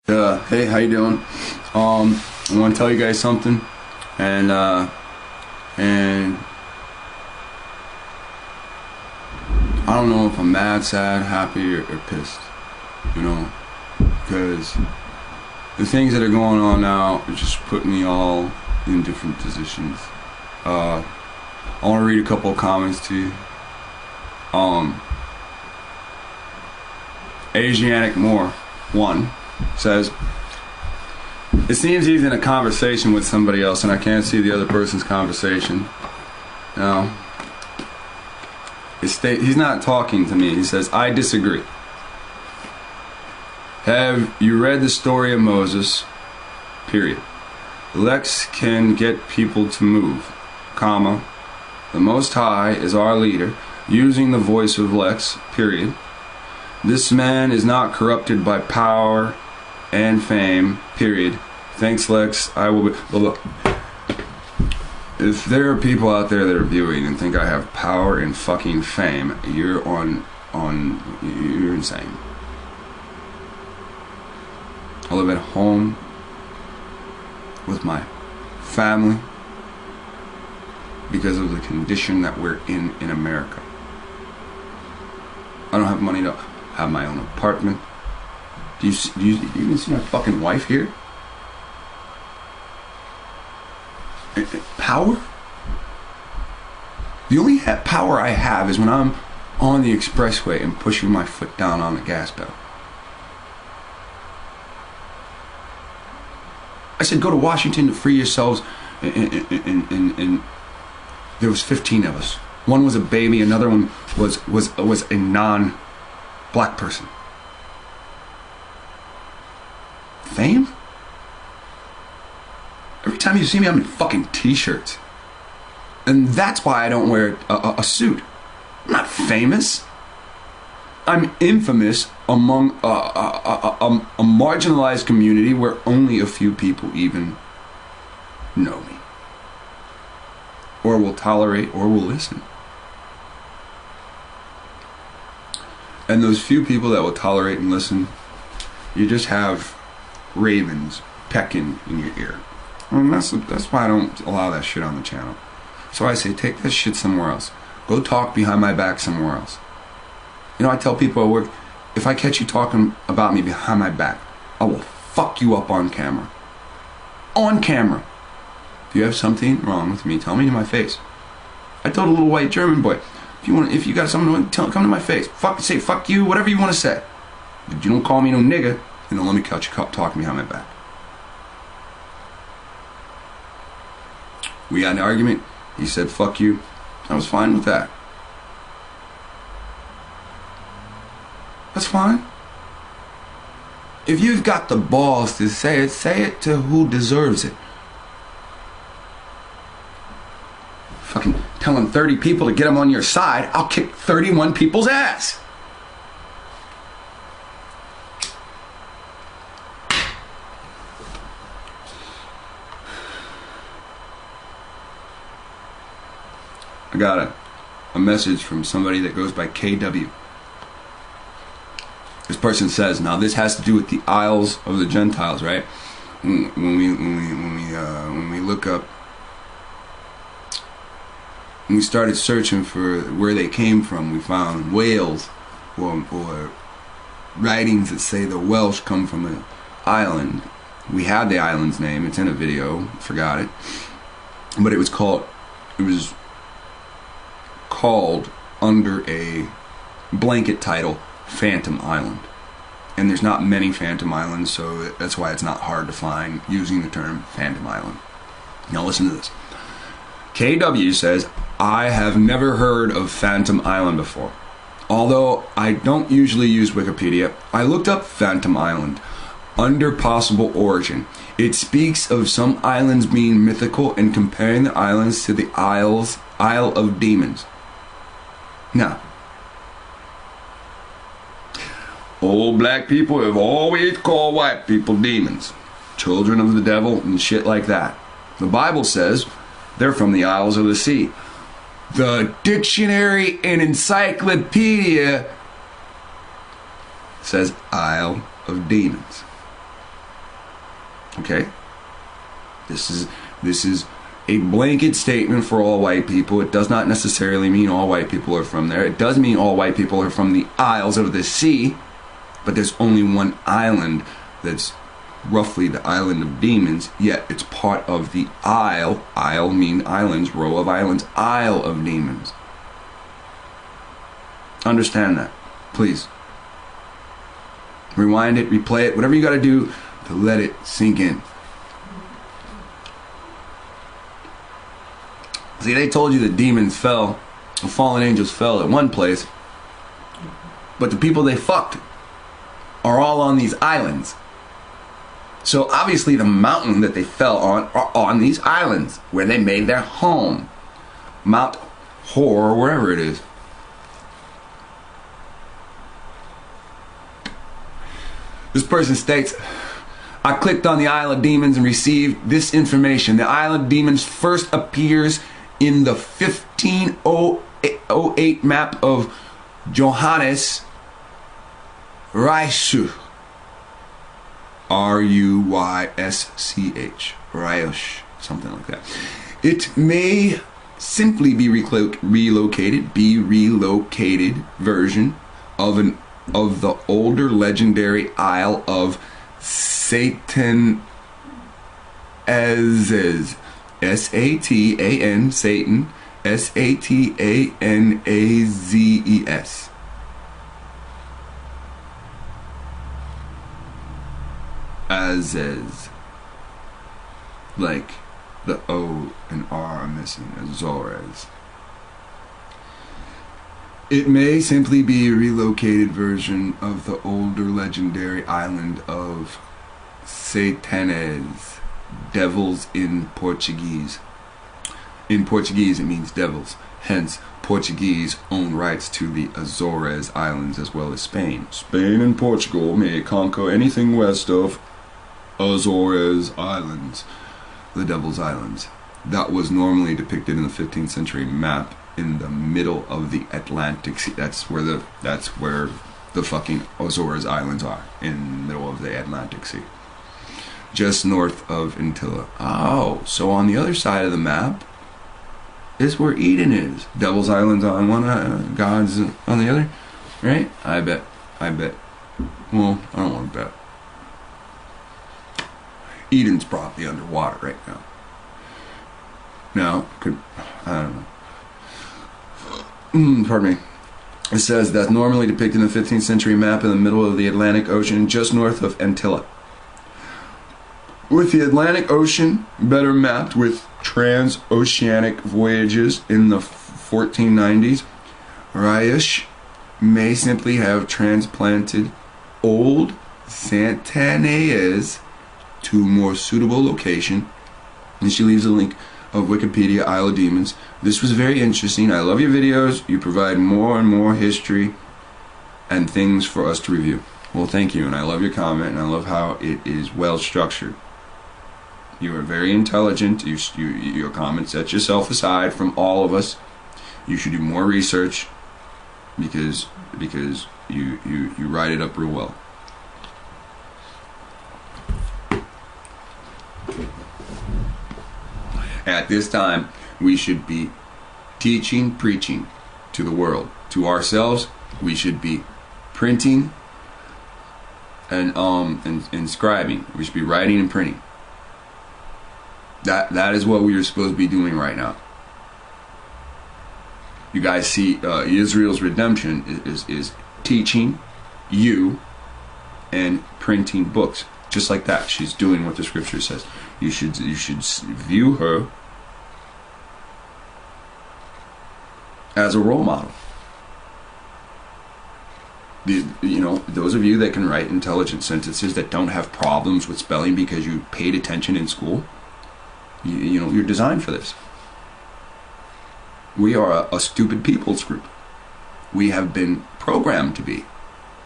Hey, how you doing? I want to tell you guys something, and I don't know if I'm mad, sad, happy, or pissed, because the things that are going on now are just putting me all in different positions. I want to read a couple of comments to you. Asianic Moore 1 says, it seems he's in a conversation with somebody else and I can't see the other person's conversation. He's not talking to me. He says, I disagree. Have you read the story of Moses? Period. Lex can get people to move, comma. The Most High is our leader, using the voice of Lex, period. This man is not corrupted by power and fame, period. Thanks, Lex. I will be... Well, look. If there are people out there that are viewing and think I have power and fucking fame, you're you're insane. I live at home with my family because of the condition that we're in America. I don't have money to have my own apartment. Do you even see my fucking wife here? Power? The only power I have is when I'm on the expressway and pushing my foot down on the gas pedal. I said, go to Washington to free yourselves, and there was 15 of us. One was a baby, another one was a non-black person. Fame? Every time you see me, I'm in fucking t-shirts. And that's why I don't wear a suit. I'm not famous. I'm infamous among a marginalized community where only a few people even know me. Or will tolerate or will listen. And those few people that will tolerate and listen, you just have ravens pecking in your ear. And that's why I don't allow that shit on the channel. So I say, take that shit somewhere else. Go talk behind my back somewhere else. I tell people at work, if I catch you talking about me behind my back, I will fuck you up on camera. On camera. If you have something wrong with me, tell me to my face. I told a little white German boy, if you got something to come to my face. Say fuck you, whatever you want to say. But you don't call me no nigga, and don't let me catch you talking behind my back. We got an argument. He said fuck you. I was fine with that. That's fine. If you've got the balls to say it to who deserves it. Fucking telling 30 people to get them on your side, I'll kick 31 people's ass. I got a message from somebody that goes by KW. This person says, now this has to do with the Isles of the Gentiles, right? When we look up, when we started searching for where they came from, we found Wales or writings that say the Welsh come from an island. We had the island's name. It's in a video. Forgot it. But it was called under a blanket title, Phantom Island. And there's not many Phantom Islands, so that's why it's not hard to find using the term Phantom Island. Now listen to this. KW says, I have never heard of Phantom Island before. Although I don't usually use Wikipedia, I looked up Phantom Island under possible origin. It speaks of some islands being mythical and comparing the islands to the Isle of Demons. Now, old black people have always called white people demons, children of the devil, and shit like that. The Bible says they're from the Isles of the Sea. The dictionary and encyclopedia says Isle of Demons. Okay? This is a blanket statement for all white people. It does not necessarily mean all white people are from there. It does mean all white people are from the Isles of the Sea, but there's only one island that's roughly the island of demons, yet it's part of the isle. Isle mean islands, row of islands, Isle of demons. Understand that, please. Rewind it, replay it, whatever you got to do to let it sink in. See, they told you that demons fell, the fallen angels fell at one place, but the people they fucked are all on these islands. So obviously the mountain that they fell on are on these islands where they made their home. Mount Hor, or wherever it is. This person states, I clicked on the Isle of Demons and received this information. The Isle of Demons first appears in the 1508 map of Johannes Ruysch. Ruysch. Ruysch. Something like that. It may simply be relocated version of the older legendary Isle of Satan Azes. S-A-T-A-N, Satan, S-A-T-A-N-A-Z-E-S. Azez. Like the O and R are missing, Azores. It may simply be a relocated version of the older legendary island of Satanes. Devils in Portuguese. In Portuguese it means devils. Hence, Portuguese own rights to the Azores Islands as well as Spain. Spain and Portugal may conquer anything west of Azores Islands, the Devil's Islands. That was normally depicted in the 15th century map in the middle of the Atlantic Sea. That's where the fucking Azores Islands are, in the middle of the Atlantic Sea. Just north of Antilla. Oh, so on the other side of the map is where Eden is. Devil's Islands on one, God's on the other, right? I bet. Well, I don't want to bet. Eden's probably underwater right now. No, I don't know. Pardon me. It says that's normally depicted in the 15th century map in the middle of the Atlantic Ocean, just north of Antilla. With the Atlantic Ocean better mapped with transoceanic voyages in the 1490s, Ruysch may simply have transplanted old Satanas to a more suitable location. And she leaves a link of Wikipedia, Isle of Demons. This was very interesting. I love your videos. You provide more and more history and things for us to review. Well, thank you, and I love your comment, and I love how it is well structured. You are very intelligent. Your comment sets yourself aside from all of us. You should do more research because you write it up real well. At this time, we should be teaching, preaching to the world. To ourselves, we should be printing and scribing. We should be writing and printing. That is what we are supposed to be doing right now. You guys see, Israel's redemption is teaching you and printing books, just like that. She's doing what the scripture says. You should view her as a role model. Those of you that can write intelligent sentences that don't have problems with spelling because you paid attention in school, you're designed for this. We are a stupid people's group. We have been programmed to be.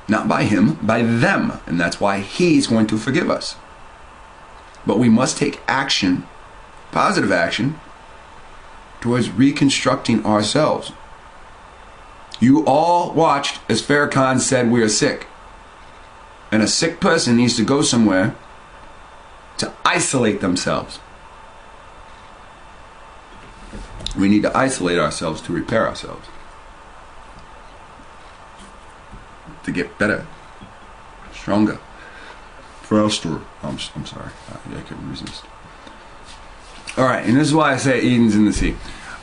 Not by him, by them. And that's why he's going to forgive us. But we must take action, positive action, towards reconstructing ourselves. You all watched as Farrakhan said we are sick. And a sick person needs to go somewhere to isolate themselves. We need to isolate ourselves to repair ourselves, to get better, stronger, faster. I'm sorry, I couldn't resist. All right, and this is why I say Eden's in the sea.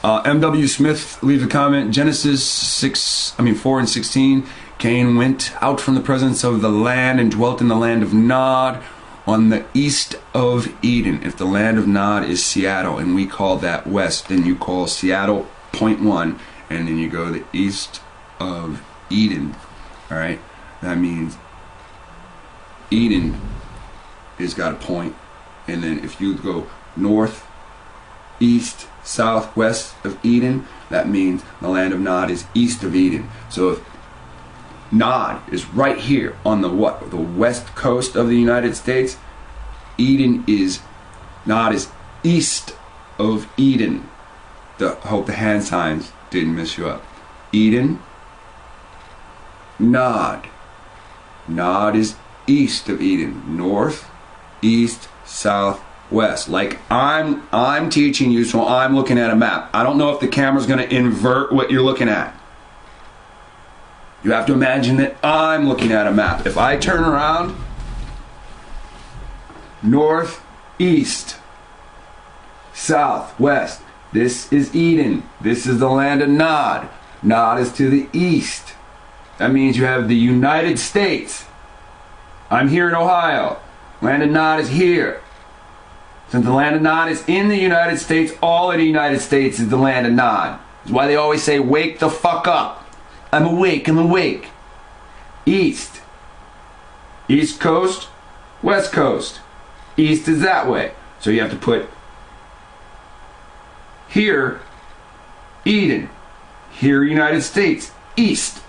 M.W. Smith leaves a comment. Genesis 4 and 16. Cain went out from the presence of the land and dwelt in the land of Nod on the east of Eden. If the land of Nod is Seattle and we call that west, then you call Seattle point 1, and then you go the east of Eden. All right, that means Eden has got a point, and then if you go north, east, south, west of Eden, that means the land of Nod is east of Eden. So if Nod is right here on the west coast of the United States, Nod is east of Eden. Hope the hand signs didn't mess you up. Eden, Nod. Nod is east of Eden. North, east, south, west. Like I'm teaching you, so I'm looking at a map. I don't know if the camera's going to invert what you're looking at. You have to imagine that I'm looking at a map. If I turn around, north, east, south, west. This is Eden. This is the land of Nod. Nod is to the east. That means you have the United States. I'm here in Ohio. Land of Nod is here. Since the land of Nod is in the United States, all of the United States is the land of Nod. That's why they always say, wake the fuck up. I'm awake, I'm awake. East. East coast, west coast. East is that way. So you have to put here, Eden. Here, United States. East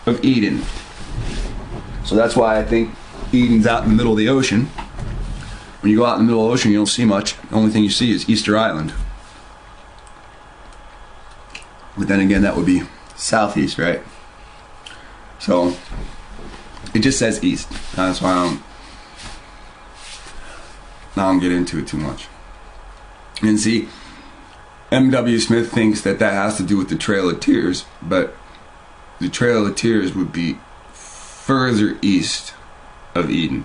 of Eden. So that's why I think Eden's out in the middle of the ocean. When you go out in the middle of the ocean, you don't see much. The only thing you see is Easter Island. But then again, that would be southeast, right? So it just says east. That's why I don't get into it too much. And see, M.W. Smith thinks that has to do with the Trail of Tears, but the Trail of Tears would be further east of Eden.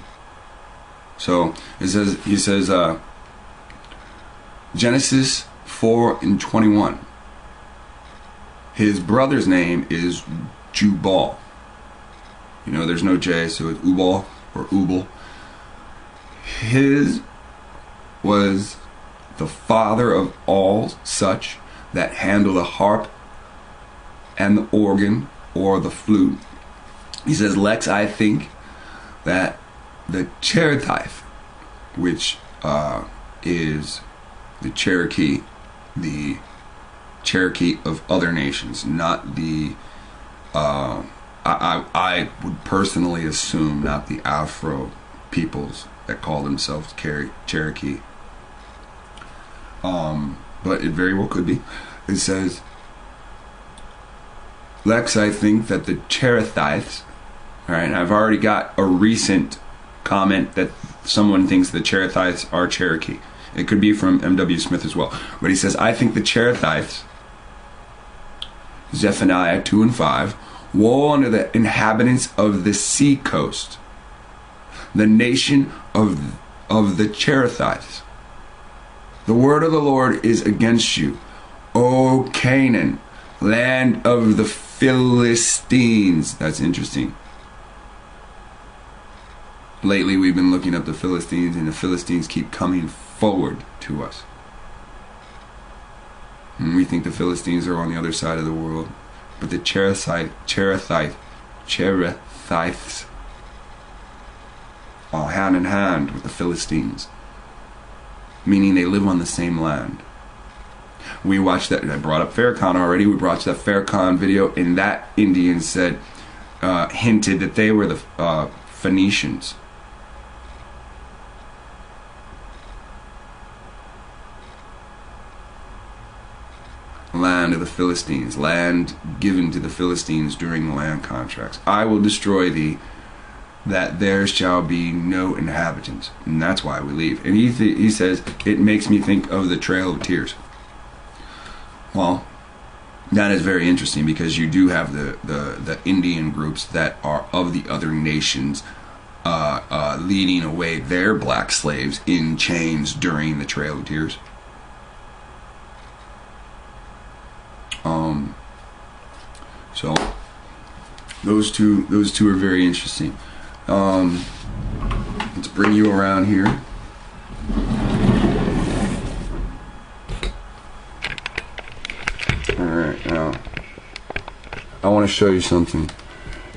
So he says Genesis 4 and 21. His brother's name is Jubal. You know, there's no J, so it's Ubal or Ubal. His was the father of all such that handle the harp and the organ or the flute. He says, Lex, I think that the Cherethites, which is the Cherokee of other nations, not the I would personally assume not the Afro peoples that call themselves Cherokee, but it very well could be. It says, Lex, I think that the Cherethites, all right, I've already got a recent comment that someone thinks the Cherethites are Cherokee. It could be from M.W. Smith as well. But he says, I think the Cherethites, Zephaniah 2 and 5, woe unto the inhabitants of the sea coast, the nation of the Cherethites. The word of the Lord is against you, O Canaan, land of the Philistines. That's interesting. Lately we've been looking up the Philistines, and the Philistines keep coming forward to us. And we think the Philistines are on the other side of the world. But the Cherethites are hand in hand with the Philistines, meaning they live on the same land. We watched that. I brought up Farrakhan already. We watched that Farrakhan video, and that Indian said, hinted that they were the Phoenicians. Land of the Philistines, land given to the Philistines during the land contracts. I will destroy thee, that there shall be no inhabitants, and that's why we leave. And he says, it makes me think of the Trail of Tears. Well, that is very interesting, because you do have the Indian groups that are of the other nations leading away their black slaves in chains during the Trail of Tears. So those two are very interesting. Let's bring you around here. Alright, now I want to show you something.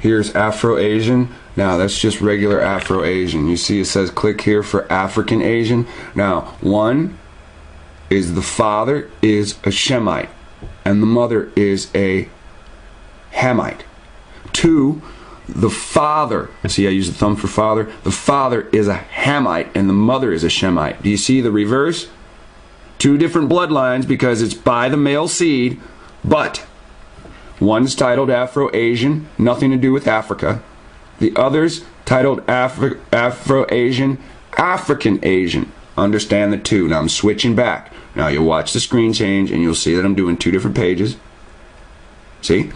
Here's Afro-Asian. Now that's just regular Afro-Asian. You see it says click here for African Asian. Now, one is the father is a Shemite and the mother is a Hamite. Two, the father, see I use the thumb for father, the father is a Hamite and the mother is a Shemite. Do you see the reverse? Two different bloodlines because it's by the male seed, but one's titled Afro-Asian, nothing to do with Africa. The other's titled Afro-Asian, African Asian. Understand the two. Now I'm switching back. Now you'll watch the screen change and you'll see that I'm doing two different pages. See?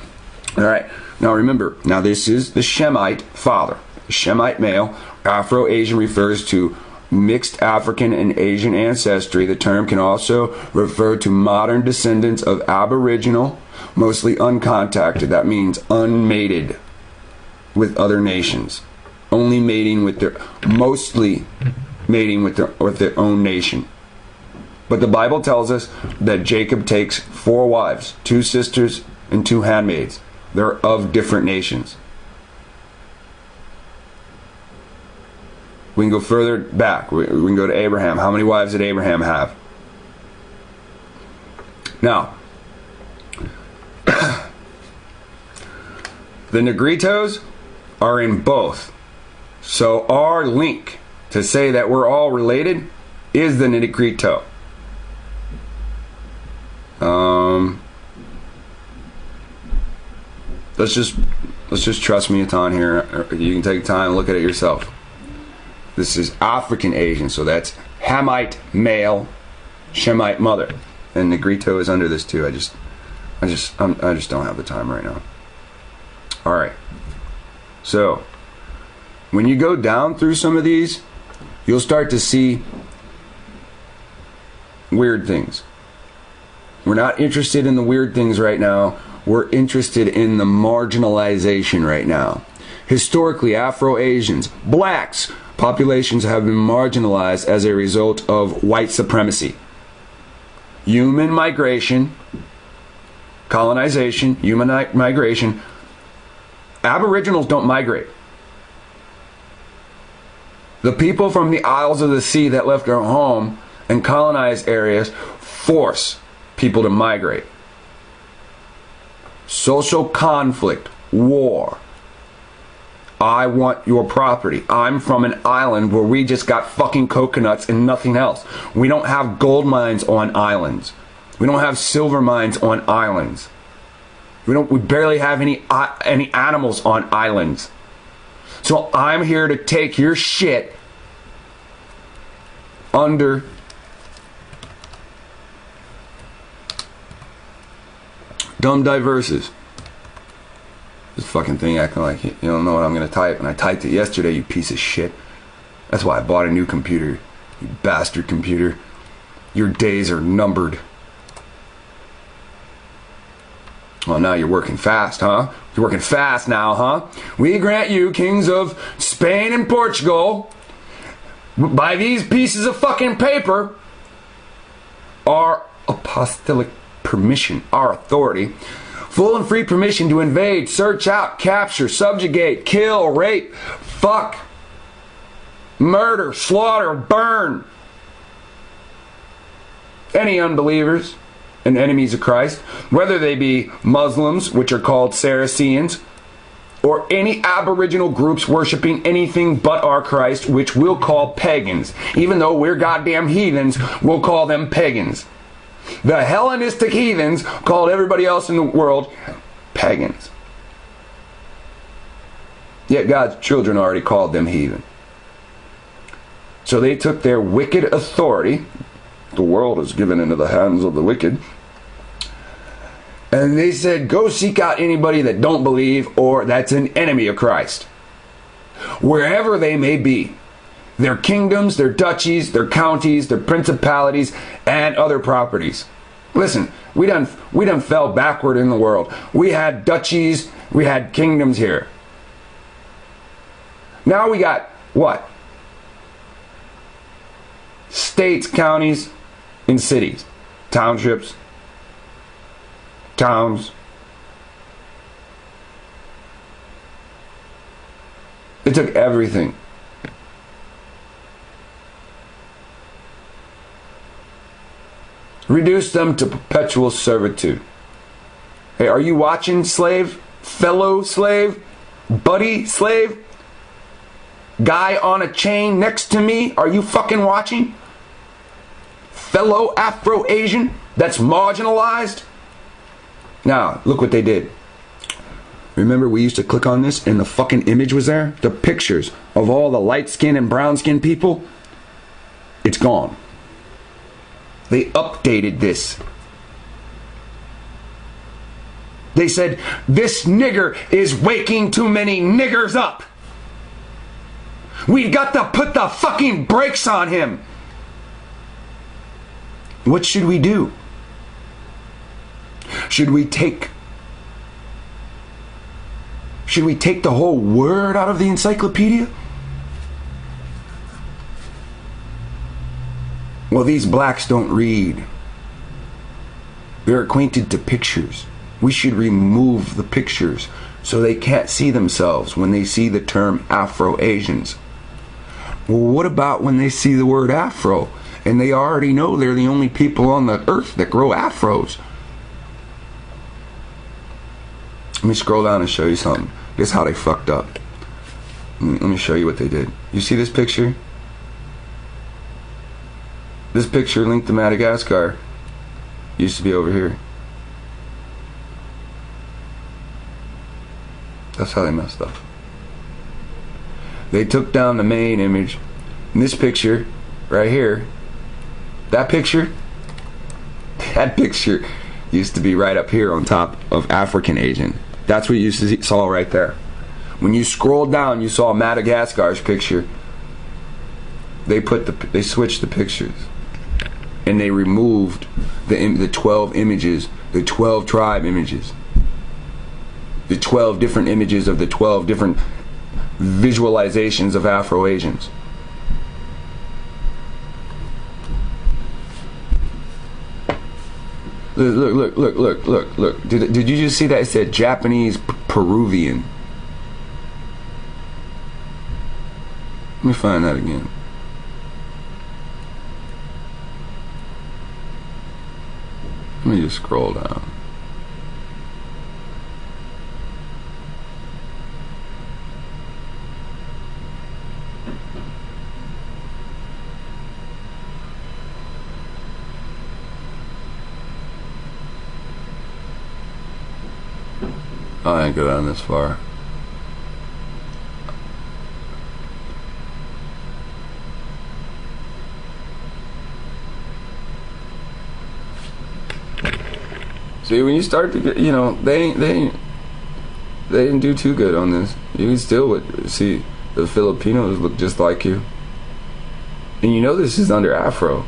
Alright. Now remember, now this is the Shemite father. The Shemite male. Afro-Asian refers to mixed African and Asian ancestry. The term can also refer to modern descendants of Aboriginal, mostly uncontacted. That means unmated with other nations. Only mating with their, mostly mating with their own nation. But the Bible tells us that Jacob takes 4 wives, 2 sisters and 2 handmaids. They're of different nations. We can go further back. We can go to Abraham. How many wives did Abraham have? Now, the Negritos are in both. So our link to say that we're all related is the Negrito. Let's just trust me, it's on here. You can take time and look at it yourself. This is African Asian, so that's Hamite male, Shemite mother, and Negrito is under this too. I just don't have the time right now. All right. So when you go down through some of these, you'll start to see weird things. We're not interested in the weird things right now. We're interested in the marginalization right now. Historically, Afro-Asians, blacks, populations have been marginalized as a result of white supremacy. Human migration, colonization, human migration. Aboriginals don't migrate. The people from the Isles of the Sea that left their home and colonized areas force people to migrate. Social conflict, war. I want your property. I'm from an island where we just got fucking coconuts and nothing else. We don't have gold mines on islands. We don't have silver mines on islands. We barely have any animals on islands. So I'm here to take your shit under dumb diverses. This fucking thing acting like you don't know what I'm gonna type, and I typed it yesterday, you piece of shit. That's why I bought a new computer, you bastard computer. Your days are numbered. Well, now you're working fast, huh? You're working fast now, huh? We grant you, kings of Spain and Portugal, by these pieces of fucking paper, our apostolic permission, our authority, full and free permission to invade, search out, capture, subjugate, kill, rape, fuck, murder, slaughter, burn any unbelievers and enemies of Christ, whether they be Muslims, which are called Saracens, or any Aboriginal groups worshiping anything but our Christ, which we'll call pagans. Even though we're goddamn heathens, we'll call them pagans. The Hellenistic heathens called everybody else in the world pagans. Yet God's children already called them heathen. So they took their wicked authority, the world is given into the hands of the wicked, and they said, go seek out anybody that don't believe or that's an enemy of Christ. Wherever they may be. Their kingdoms, their duchies, their counties, their principalities, and other properties. Listen, we done fell backward in the world. We had duchies, we had kingdoms here. Now we got what? States, counties, and cities. Townships. Towns. It took everything. Reduced them to perpetual servitude. Hey, are you watching, slave? Fellow slave? Buddy slave? Guy on a chain next to me? Are you fucking watching? Fellow Afro-Asian that's marginalized? Now, look what they did. Remember we used to click on this and the fucking image was there? The pictures of all the light-skinned and brown-skinned people? It's gone. They updated this. They said, this nigger is waking too many niggers up. We've got to put the fucking brakes on him. What should we do? Should we take the whole word out of the encyclopedia? Well, these blacks don't read. They're acquainted to pictures. We should remove the pictures so they can't see themselves when they see the term Afro-Asians. Well, what about when they see the word Afro and they already know they're the only people on the earth that grow Afros? Let me scroll down and show you something. This is how they fucked up. Let me show you what they did. You see this picture? This picture linked to Madagascar used to be over here. That's how they messed up. They took down the main image. And this picture right here, that picture used to be right up here on top of African Asian. That's what you saw right there. When you scrolled down, you saw Madagascar's picture. They switched the pictures. And they removed the 12 images, the 12 tribe images. The 12 different images of the 12 different visualizations of Afro-Asians. Look. Did you just see that? It said Japanese Peruvian. Let me find that again. Let me just scroll down. I didn't go down this far. See, when you start to get, they didn't do too good on this. You still would see the Filipinos look just like you, and this is under Afro,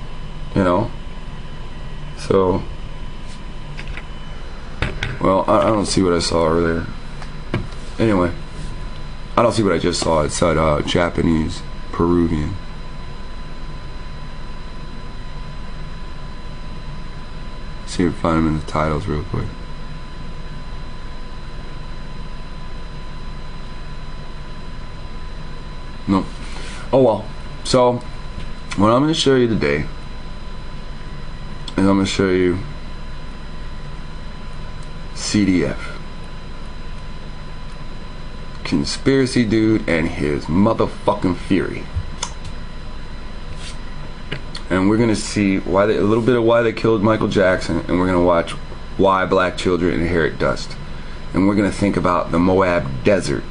So, well, I don't see what I saw earlier. Anyway, I don't see what I just saw. It said Japanese Peruvian. See if I find them in the titles real quick. No. Oh well. So, what I'm going to show you today is I'm going to show you CDF. Conspiracy dude and his motherfucking fury. And we're gonna see a little bit of why they killed Michael Jackson, and we're gonna watch why black children inherit dust. And we're gonna think about the Moab desert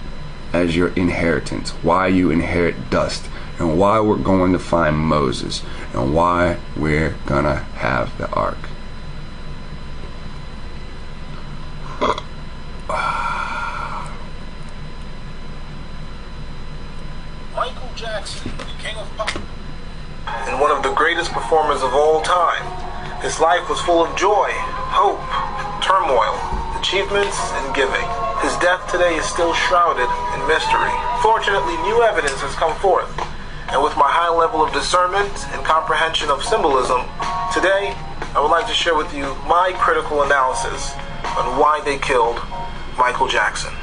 as your inheritance, why you inherit dust, and why we're going to find Moses, and why we're gonna have the ark. Michael Jackson, king of pop, and one of the greatest performers of all time. His life was full of joy, hope, turmoil, achievements, and giving. His death today is still shrouded in mystery. Fortunately, new evidence has come forth, and with my high level of discernment and comprehension of symbolism, today I would like to share with you my critical analysis on why they killed Michael Jackson.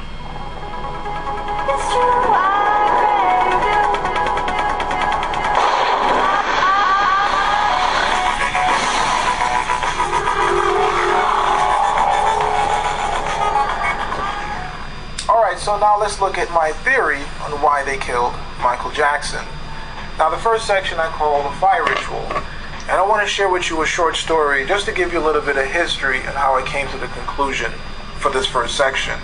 So now let's look at my theory on why they killed Michael Jackson. Now the first section I call the fire ritual, and I want to share with you a short story just to give you a little bit of history and how I came to the conclusion for this first section.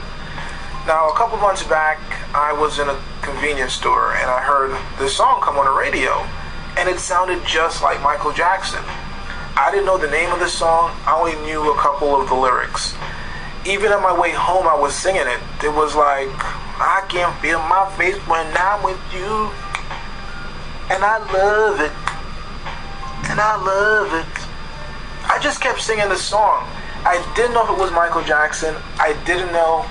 Now a couple months back I was in a convenience store and I heard this song come on the radio, and it sounded just like Michael Jackson. I didn't know the name of the song, I only knew a couple of the lyrics. Even on my way home, I was singing it. It was like, I can feel my face when I'm with you. And I love it. And I love it. I just kept singing the song. I didn't know if it was Michael Jackson. I didn't know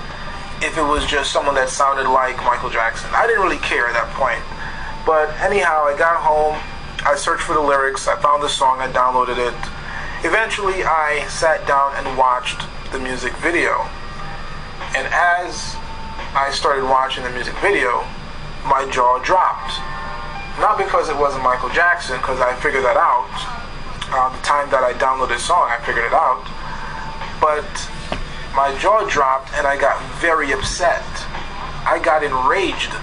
if it was just someone that sounded like Michael Jackson. I didn't really care at that point. But anyhow, I got home. I searched for the lyrics. I found the song. I downloaded it. Eventually, I sat down and watched the music video, and as I started watching the music video, my jaw dropped. Not because it wasn't Michael Jackson, because I figured that out. The time that I downloaded the song, I figured it out. But my jaw dropped and I got very upset. I got enraged,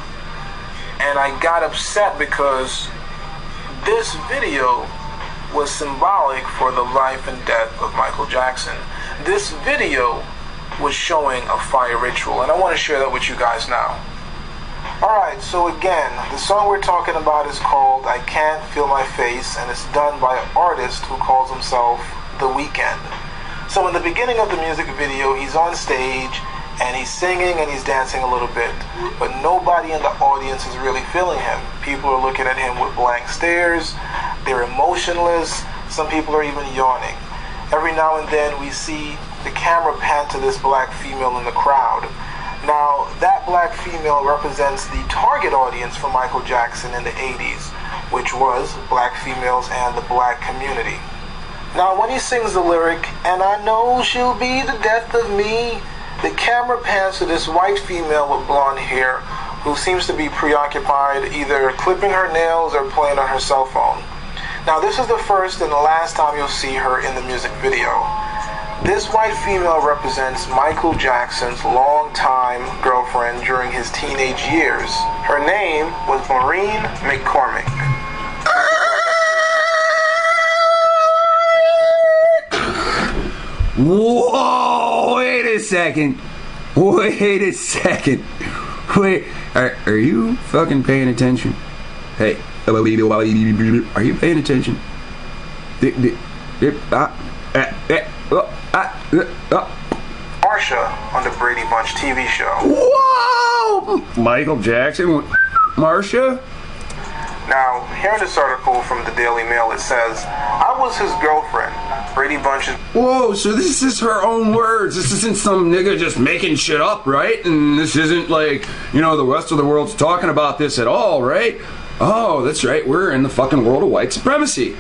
and I got upset because this video was symbolic for the life and death of Michael Jackson. This video was showing a fire ritual, and I want to share that with you guys now. Alright, so again, the song we're talking about is called I Can't Feel My Face, and it's done by an artist who calls himself The Weeknd. So in the beginning of the music video, he's on stage, and he's singing and he's dancing a little bit, but nobody in the audience is really feeling him. People are looking at him with blank stares, they're emotionless, some people are even yawning. Every now and then we see the camera pan to this black female in the crowd. Now, that black female represents the target audience for Michael Jackson in the 80s, which was black females and the black community. Now, when he sings the lyric, and I know she'll be the death of me, the camera pans to this white female with blonde hair who seems to be preoccupied either clipping her nails or playing on her cell phone. Now, this is the first and the last time you'll see her in the music video. This white female represents Michael Jackson's longtime girlfriend during his teenage years. Her name was Maureen McCormick. Whoa, wait a second. Wait, are you fucking paying attention? Hey, are you paying attention? Marsha on the Brady Bunch TV show. Whoa! Michael Jackson? Marsha? Now, here in this article from the Daily Mail, it says, I was his girlfriend. Brady Bunch is... Whoa, so this is her own words. This isn't some nigga just making shit up, right? And this isn't like, the rest of the world's talking about this at all, right? Oh, that's right. We're in the fucking world of white supremacy.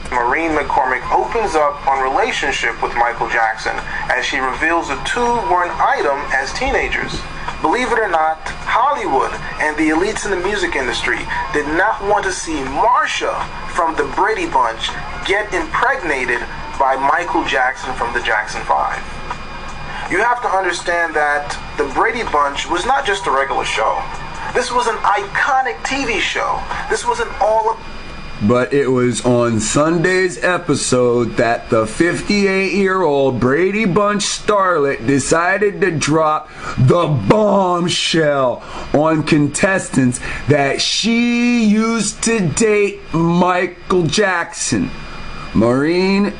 Maureen McCormick opens up on relationship with Michael Jackson as she reveals the two were an item as teenagers. Believe it or not, Hollywood and the elites in the music industry did not want to see Marsha from the Brady Bunch get impregnated by Michael Jackson from the Jackson 5. You have to understand that the Brady Bunch was not just a regular show. This was an iconic TV show. This was an But it was on Sunday's episode that the 58-year-old Brady Bunch starlet decided to drop the bombshell on contestants that she used to date Michael Jackson. Maureen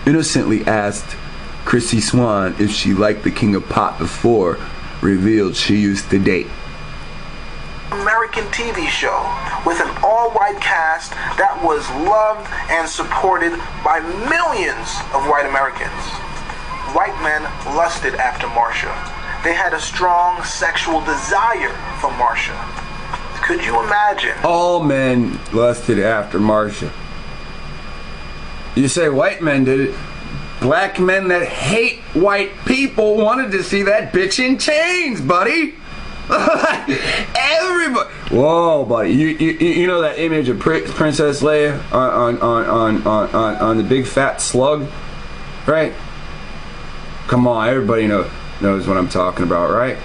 innocently asked Chrissy Swan if she liked the King of Pop before revealed she used to date. American TV show with an all-white cast that was loved and supported by millions of white Americans. White men lusted after Marsha. They had a strong sexual desire for Marsha. Could you imagine? All men lusted after Marsha. You say white men did it. Black men that hate white people wanted to see that bitch in chains, buddy. Everybody. Whoa, buddy. You know that image of Princess Leia on the big fat slug, right? Come on, everybody knows what I'm talking about, right?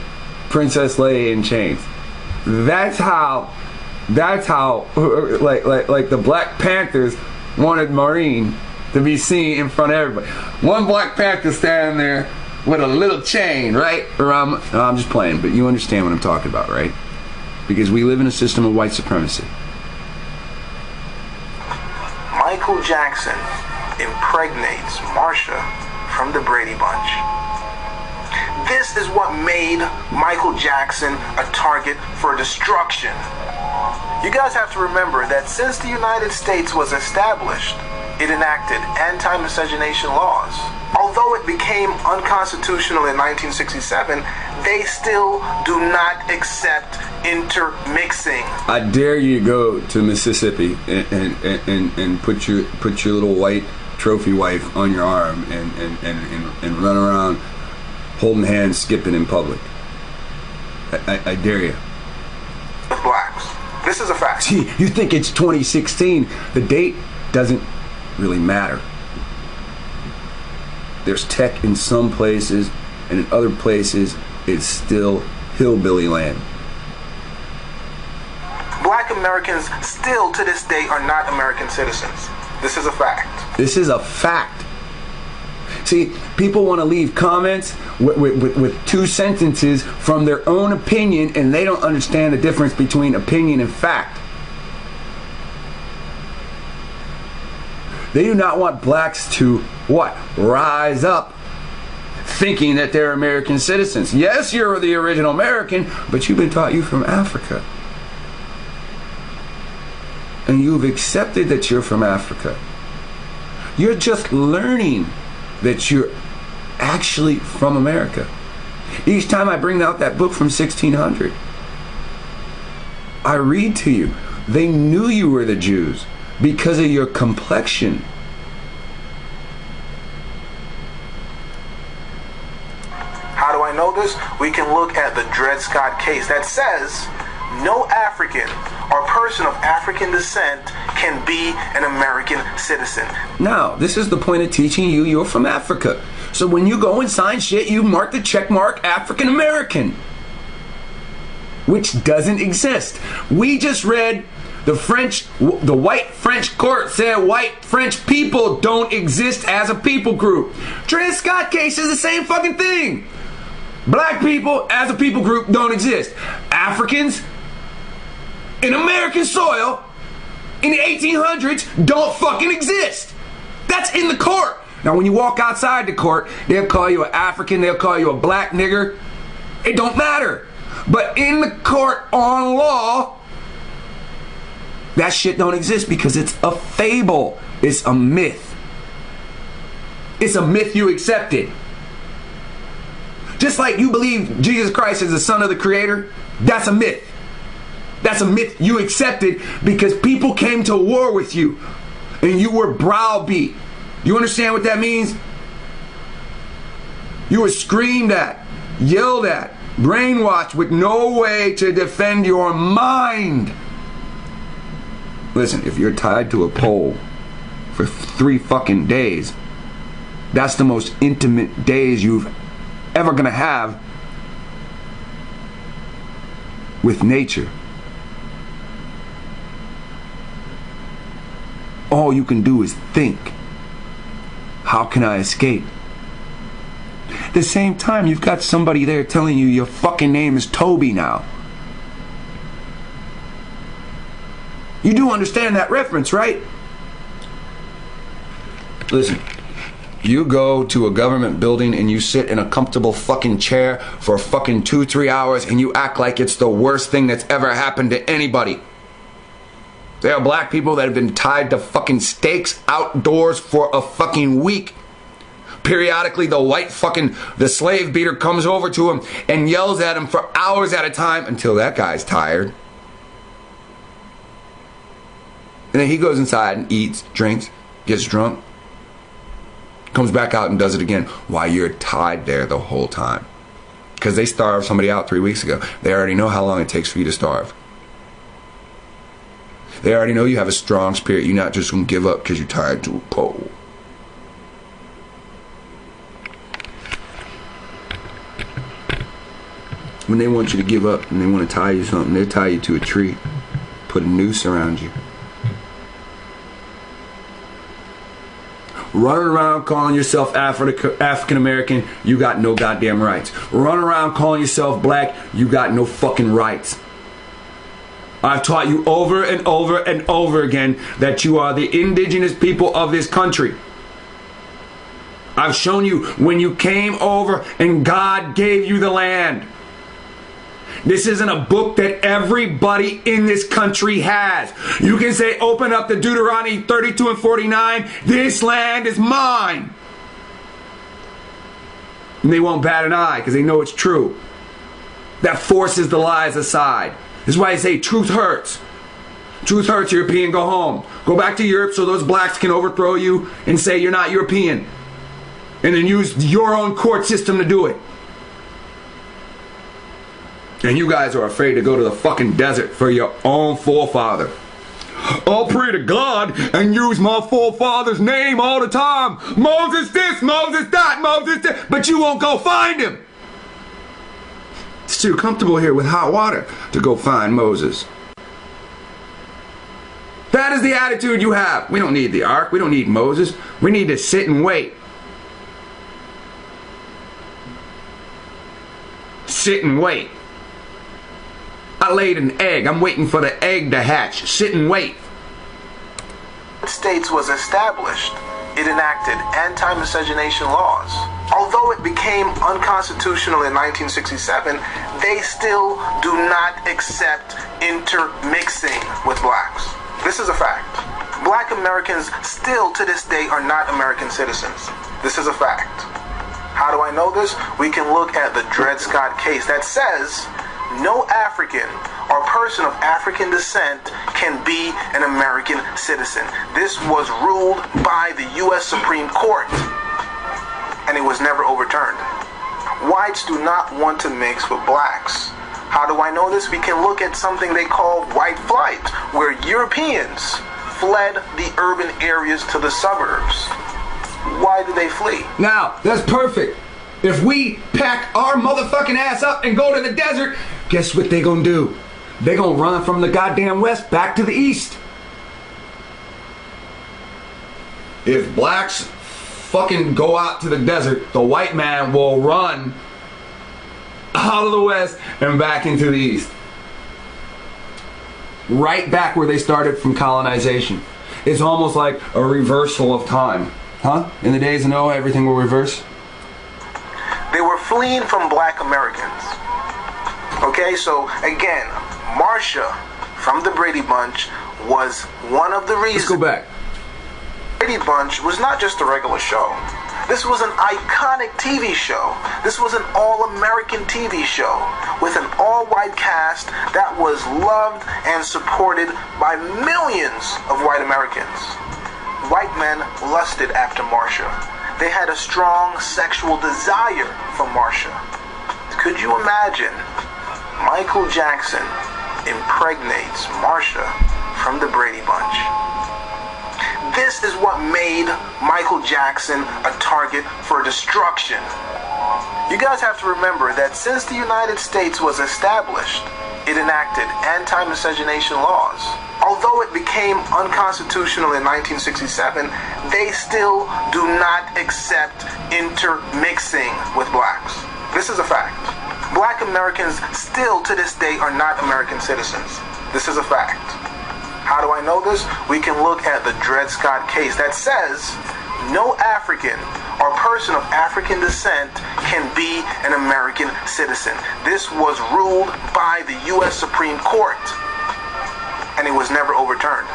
Princess Leia in chains. That's how like the Black Panthers wanted Maureen to be seen in front of everybody. One Black Panther standing there with a little chain, right? No, I'm just playing, but you understand what I'm talking about, right? Because we live in a system of white supremacy. Michael Jackson impregnates Marsha from the Brady Bunch. This is what made Michael Jackson a target for destruction. You guys have to remember that since the United States was established, it enacted anti-miscegenation laws. Although it became unconstitutional in 1967, they still do not accept intermixing. I dare you to go to Mississippi and put your little white trophy wife on your arm and run around holding hands, skipping in public. I dare you. With blacks. This is a fact. Gee, you think it's 2016. The date doesn't really matter. There's tech in some places, and in other places, it's still hillbilly land. Black Americans still to this day are not American citizens. This is a fact. This is a fact. See, people want to leave comments with two sentences from their own opinion, and they don't understand the difference between opinion and fact. They do not want blacks to, what? Rise up thinking that they're American citizens. Yes, you're the original American, but you've been taught you're from Africa. And you've accepted that you're from Africa. You're just learning that you're actually from America. Each time I bring out that book from 1600, I read to you, they knew you were the Jews because of your complexion. How do I know this? We can look at the Dred Scott case that says no African or person of African descent can be an American citizen. Now, this is the point of teaching you you're from Africa. So when you go and sign shit, you mark the check mark African American, which doesn't exist. We just read the white French court said white French people don't exist as a people group. Dred Scott case is the same fucking thing. Black people as a people group don't exist. Africans in American soil in the 1800s don't fucking exist. That's in the court. Now when you walk outside the court, they'll call you an African, they'll call you a black nigger. It don't matter. But in the court on law, that shit don't exist because it's a fable. It's a myth. It's a myth you accepted. Just like you believe Jesus Christ is the son of the Creator, that's a myth. That's a myth you accepted because people came to war with you and you were browbeat. You understand what that means? You were screamed at, yelled at, brainwashed with no way to defend your mind. Listen, if you're tied to a pole for 3 fucking days, that's the most intimate days you've ever going to have with nature. All you can do is think. How can I escape? At the same time, you've got somebody there telling you your fucking name is Toby now. You do understand that reference, right? Listen, you go to a government building and you sit in a comfortable fucking chair for fucking 2-3 hours and you act like it's the worst thing that's ever happened to anybody. There are black people that have been tied to fucking stakes outdoors for a fucking week. Periodically, the slave beater comes over to him and yells at him for hours at a time until that guy's tired. And then he goes inside and eats, drinks, gets drunk, comes back out and does it again while you're tied there the whole time. Because they starved somebody out 3 weeks ago. They already know how long it takes for you to starve. They already know you have a strong spirit. You're not just going to give up because you're tied to a pole. When they want you to give up and they want to tie you something, they tie you to a tree, put a noose around you. Running around calling yourself African American, you got no goddamn rights. Running around calling yourself black, you got no fucking rights. I've taught you over and over and over again that you are the indigenous people of this country. I've shown you when you came over and God gave you the land. This isn't a book that everybody in this country has. You can say, open up the Deuteronomy 32 and 49. This land is mine. And they won't bat an eye because they know it's true. That forces the lies aside. This is why I say truth hurts. Truth hurts, European, go home. Go back to Europe so those blacks can overthrow you and say you're not European. And then use your own court system to do it. And you guys are afraid to go to the fucking desert for your own forefather. I'll pray to God and use my forefather's name all the time. Moses this, Moses that, Moses that. But you won't go find him. It's too comfortable here with hot water to go find Moses. That is the attitude you have. We don't need the ark. We don't need Moses. We need to sit and wait. Sit and wait. I laid an egg. I'm waiting for the egg to hatch. Sit and wait. States was established, it enacted anti-miscegenation laws. Although it became unconstitutional in 1967, they still do not accept intermixing with blacks. This is a fact. Black Americans still to this day are not American citizens. This is a fact. How do I know this? We can look at the Dred Scott case that says no African or person of African descent can be an American citizen. This was ruled by the U.S. Supreme Court, and it was never overturned. Whites do not want to mix with blacks. How do I know this? We can look at something they call white flight, where Europeans fled the urban areas to the suburbs. Why did they flee? Now, that's perfect. If we pack our motherfucking ass up and go to the desert, guess what they gonna do? They gonna run from the goddamn west back to the east. If blacks fucking go out to the desert, the white man will run out of the west and back into the east. Right back where they started from colonization. It's almost like a reversal of time. Huh? In the days of Noah, everything will reverse? They were fleeing from black Americans. Okay, so again, Marsha from the Brady Bunch was one of the reasons. Let's go back. Brady Bunch was not just a regular show. This was an iconic TV show. This was an all-American TV show with an all-white cast that was loved and supported by millions of white Americans. White men lusted after Marsha. They had a strong sexual desire for Marsha. Could you imagine Michael Jackson impregnates Marsha from the Brady Bunch? This is what made Michael Jackson a target for destruction. You guys have to remember that since the United States was established, it enacted anti-miscegenation laws. Although it became unconstitutional in 1967, they still do not accept intermixing with blacks. This is a fact. Black Americans still to this day are not American citizens. This is a fact. How do I know this? We can look at the Dred Scott case that says no African or person of African descent can be an American citizen. This was ruled by the U.S. Supreme Court, and it was never overturned.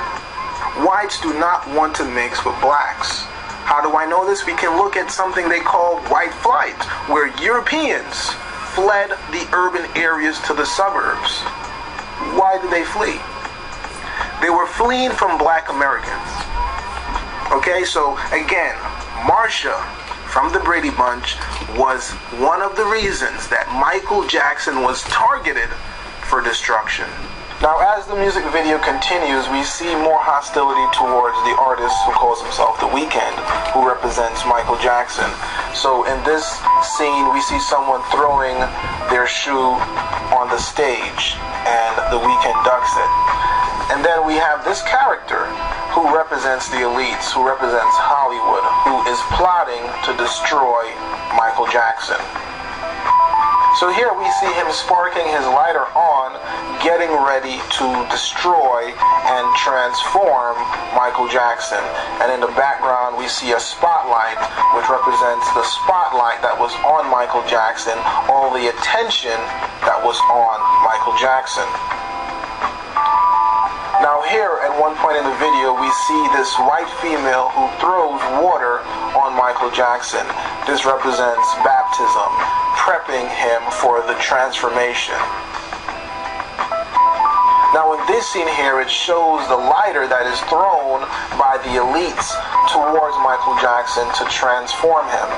Whites do not want to mix with blacks. How do I know this? We can look at something they call white flight, where Europeans fled the urban areas to the suburbs. Why did they flee? They were fleeing from black Americans. Okay, so again, Marsha from the Brady Bunch was one of the reasons that Michael Jackson was targeted for destruction. Now, as the music video continues, we see more hostility towards the artist who calls himself The Weeknd, who represents Michael Jackson. So in this scene, we see someone throwing their shoe on the stage, and The Weeknd ducks it. And then we have this character who represents the elites, who represents Hollywood, who is plotting to destroy Michael Jackson. So here we see him sparking his lighter on, getting ready to destroy and transform Michael Jackson. And in the background we see a spotlight, which represents the spotlight that was on Michael Jackson, all the attention that was on Michael Jackson. Now here, at one point in the video, we see this white female who throws water on Michael Jackson. This represents baptism, prepping him for the transformation. Now in this scene here, it shows the lighter that is thrown by the elites towards Michael Jackson to transform him.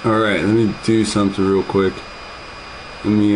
Alright, let me do something real quick. Let me,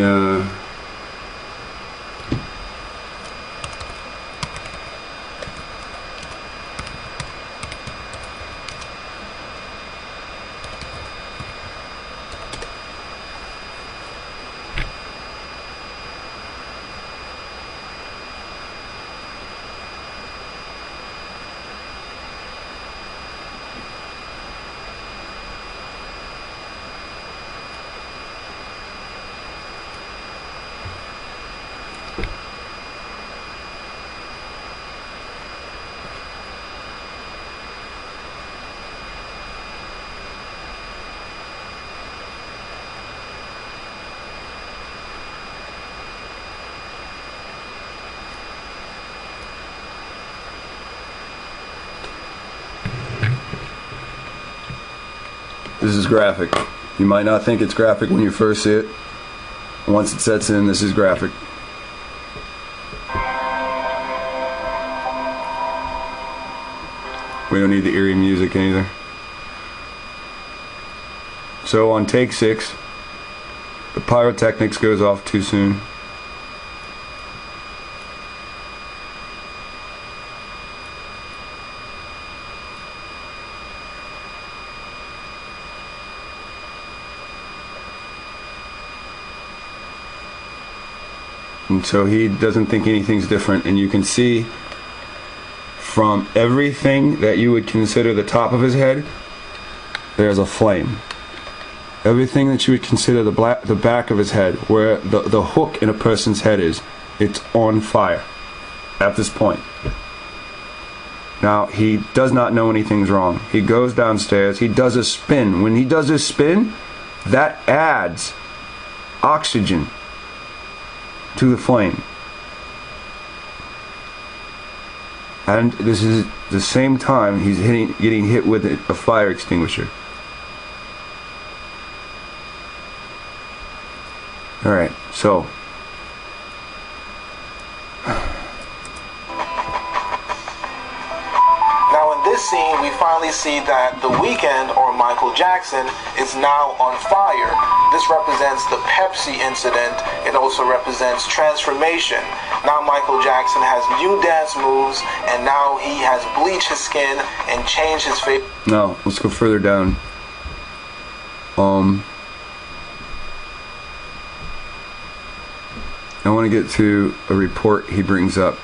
This is graphic. You might not think it's graphic when you first see it. Once it sets in, this is graphic. We don't need the eerie music either. So on take 6, the pyrotechnics goes off too soon. And so he doesn't think anything's different, and you can see from everything that you would consider the top of his head, there's a flame. Everything that you would consider the back of his head, where the hook in a person's head is, it's on fire at this point. Now, he does not know anything's wrong. He goes downstairs, he does a spin. When he does his spin, that adds oxygen to the flame. And this is the same time he's getting hit with a fire extinguisher. Alright, so this scene, we finally see that The Weeknd, or Michael Jackson, is now on fire. This represents the Pepsi incident. It also represents transformation. Now Michael Jackson has new dance moves, and now he has bleached his skin and changed his face. No, let's go further down. I want to get to a report he brings up.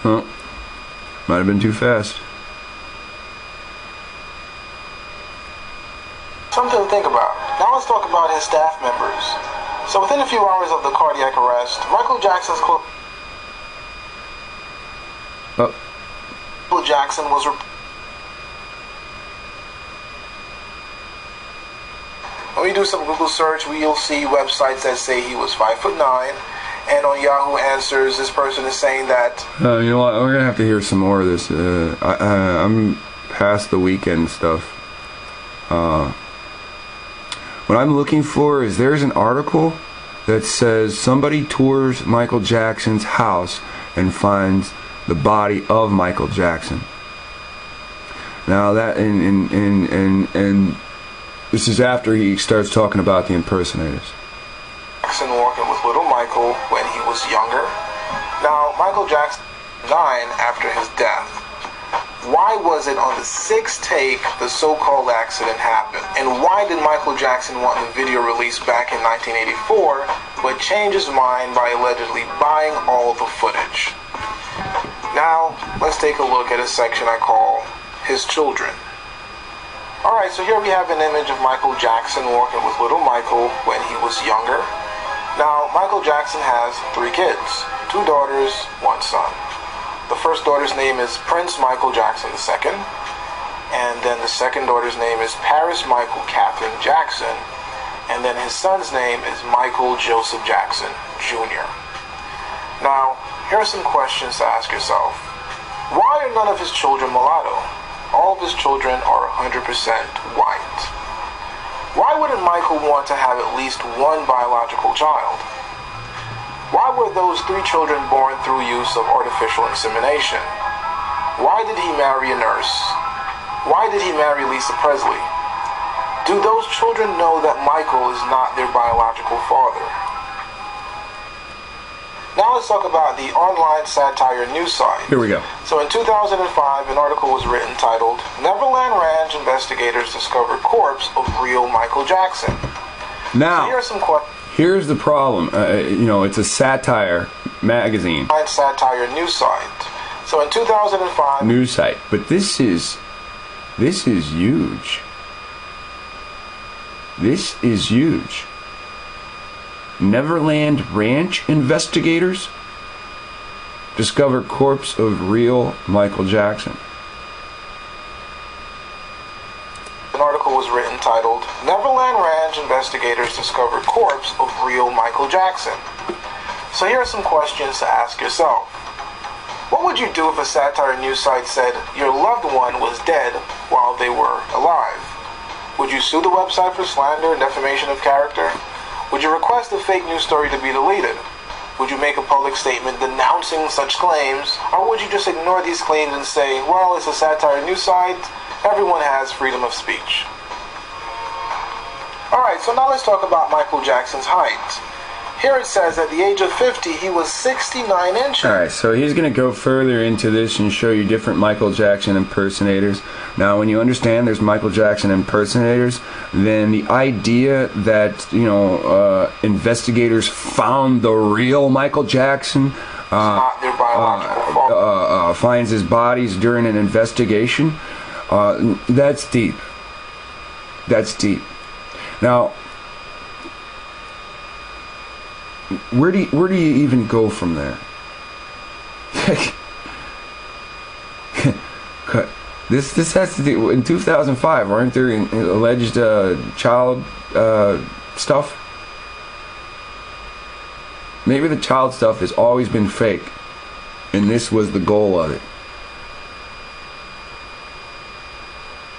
Oh, might have been too fast. Something to think about. Now let's talk about his staff members. So within a few hours of the cardiac arrest, Michael Jackson's Michael Jackson was when we do some Google search, we'll see websites that say he was 5'9", and on Yahoo Answers, this person is saying that. You know what? We're gonna have to hear some more of this. I'm past the weekend stuff. What I'm looking for is there's an article that says somebody tours Michael Jackson's house and finds the body of Michael Jackson. Now that and this is after he starts talking about the impersonators. Jackson walking with little Michael when he was younger. Now, Michael Jackson died after his death. Why was it on the sixth take the so-called accident happened? And why did Michael Jackson want the video released back in 1984, but change his mind by allegedly buying all the footage? Now, let's take a look at a section I call His Children. Alright, so here we have an image of Michael Jackson walking with little Michael when he was younger. Now, Michael Jackson has 3 kids, 2 daughters, 1 son. The first daughter's name is Prince Michael Jackson II, and then the second daughter's name is Paris Michael Catherine Jackson, and then his son's name is Michael Joseph Jackson Jr. Now, here are some questions to ask yourself. Why are none of his children mulatto? All of his children are 100% white. Why wouldn't Michael want to have at least one biological child? Why were those 3 children born through use of artificial insemination? Why did he marry a nurse? Why did he marry Lisa Presley? Do those children know that Michael is not their biological father? Now let's talk about the online satire news site. Here we go. So in 2005, an article was written titled, Neverland Ranch Investigators Discover Corpse of Real Michael Jackson. Now, so here are some questions. Here's the problem. It's a satire magazine. Satire news site. So in 2005... News site. But this is huge. This is huge. Neverland Ranch investigators discover corpse of real Michael Jackson. An article was written titled, Neverland Ranch Investigators Discover Corpse of Real Michael Jackson. So here are some questions to ask yourself. What would you do if a satire news site said your loved one was dead while they were alive? Would you sue the website for slander and defamation of character? Would you request a fake news story to be deleted? Would you make a public statement denouncing such claims? Or would you just ignore these claims and say, well, it's a satire news site, everyone has freedom of speech? Alright, so now let's talk about Michael Jackson's height. Here it says at the age of 50, he was 69 inches. Alright, so he's going to go further into this and show you different Michael Jackson impersonators. Now, when you understand there's Michael Jackson impersonators, then the idea that, investigators found the real Michael Jackson, not their biological father. Finds his bodies during an investigation, that's deep. That's deep. Now, where do you even go from there? This has to do in 2005. Aren't there alleged child stuff? Maybe the child stuff has always been fake, and this was the goal of it.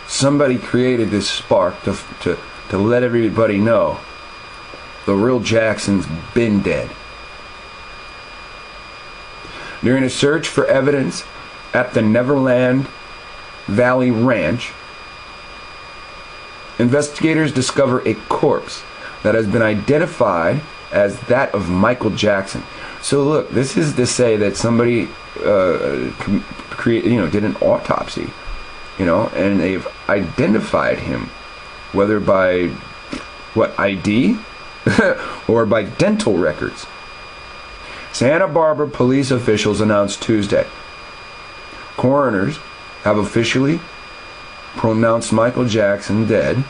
Somebody created this spark to let everybody know the real Jackson's been dead. During a search for evidence at the Neverland Valley Ranch, investigators discover a corpse that has been identified as that of Michael Jackson. So look, this is to say that somebody did an autopsy, and they've identified him, whether by ID or by dental records. Santa Barbara police officials announced Tuesday coroners have officially pronounced Michael Jackson dead.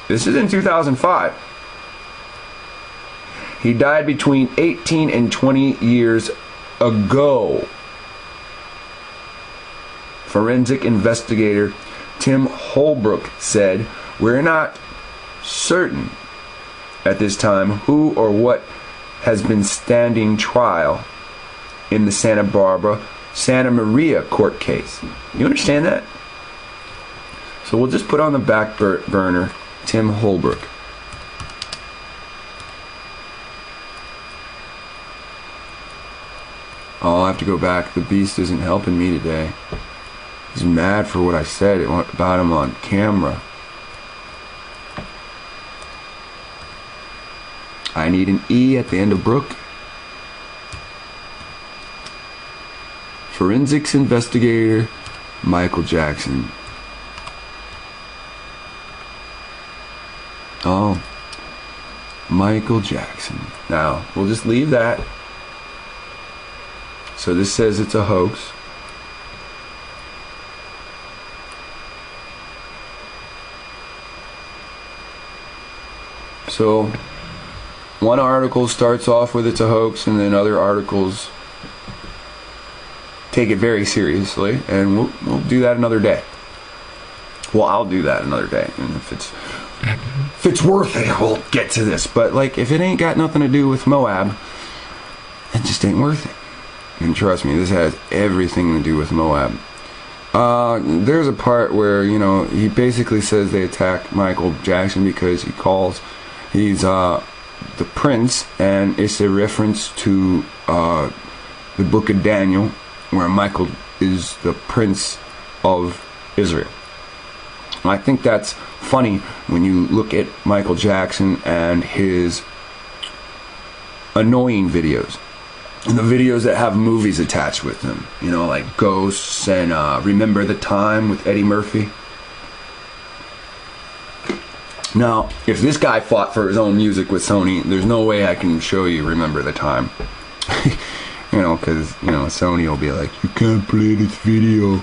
This is in 2005. He died between 18 and 20 years ago. Forensic investigator Tim Holbrook said, "We're not certain at this time who or what has been standing trial in the Santa Maria court case." You understand that? So we'll just put on the back burner Tim Holbrook. Oh, I'll have to go back. The beast isn't helping me today. He's mad for what I said about him on camera. I need an E at the end of Brook. Forensics investigator Michael Jackson. Oh, Michael Jackson. Now, we'll just leave that. So this says it's a hoax. So one article starts off with it's a hoax, and then other articles take it very seriously, and we'll do that another day. Well, I'll do that another day, and if it's worth it, we'll get to this. But like, if it ain't got nothing to do with Moab, it just ain't worth it. And trust me, this has everything to do with Moab. There's a part where, he basically says they attacked Michael Jackson because he's the prince, and it's a reference to the book of Daniel, where Michael is the prince of Israel. And I think that's funny when you look at Michael Jackson and his annoying videos. And the videos that have movies attached with them, like Ghosts and Remember the Time with Eddie Murphy. Now, if this guy fought for his own music with Sony, there's no way I can show you Remember the Time. Because, Sony will be like, you can't play this video.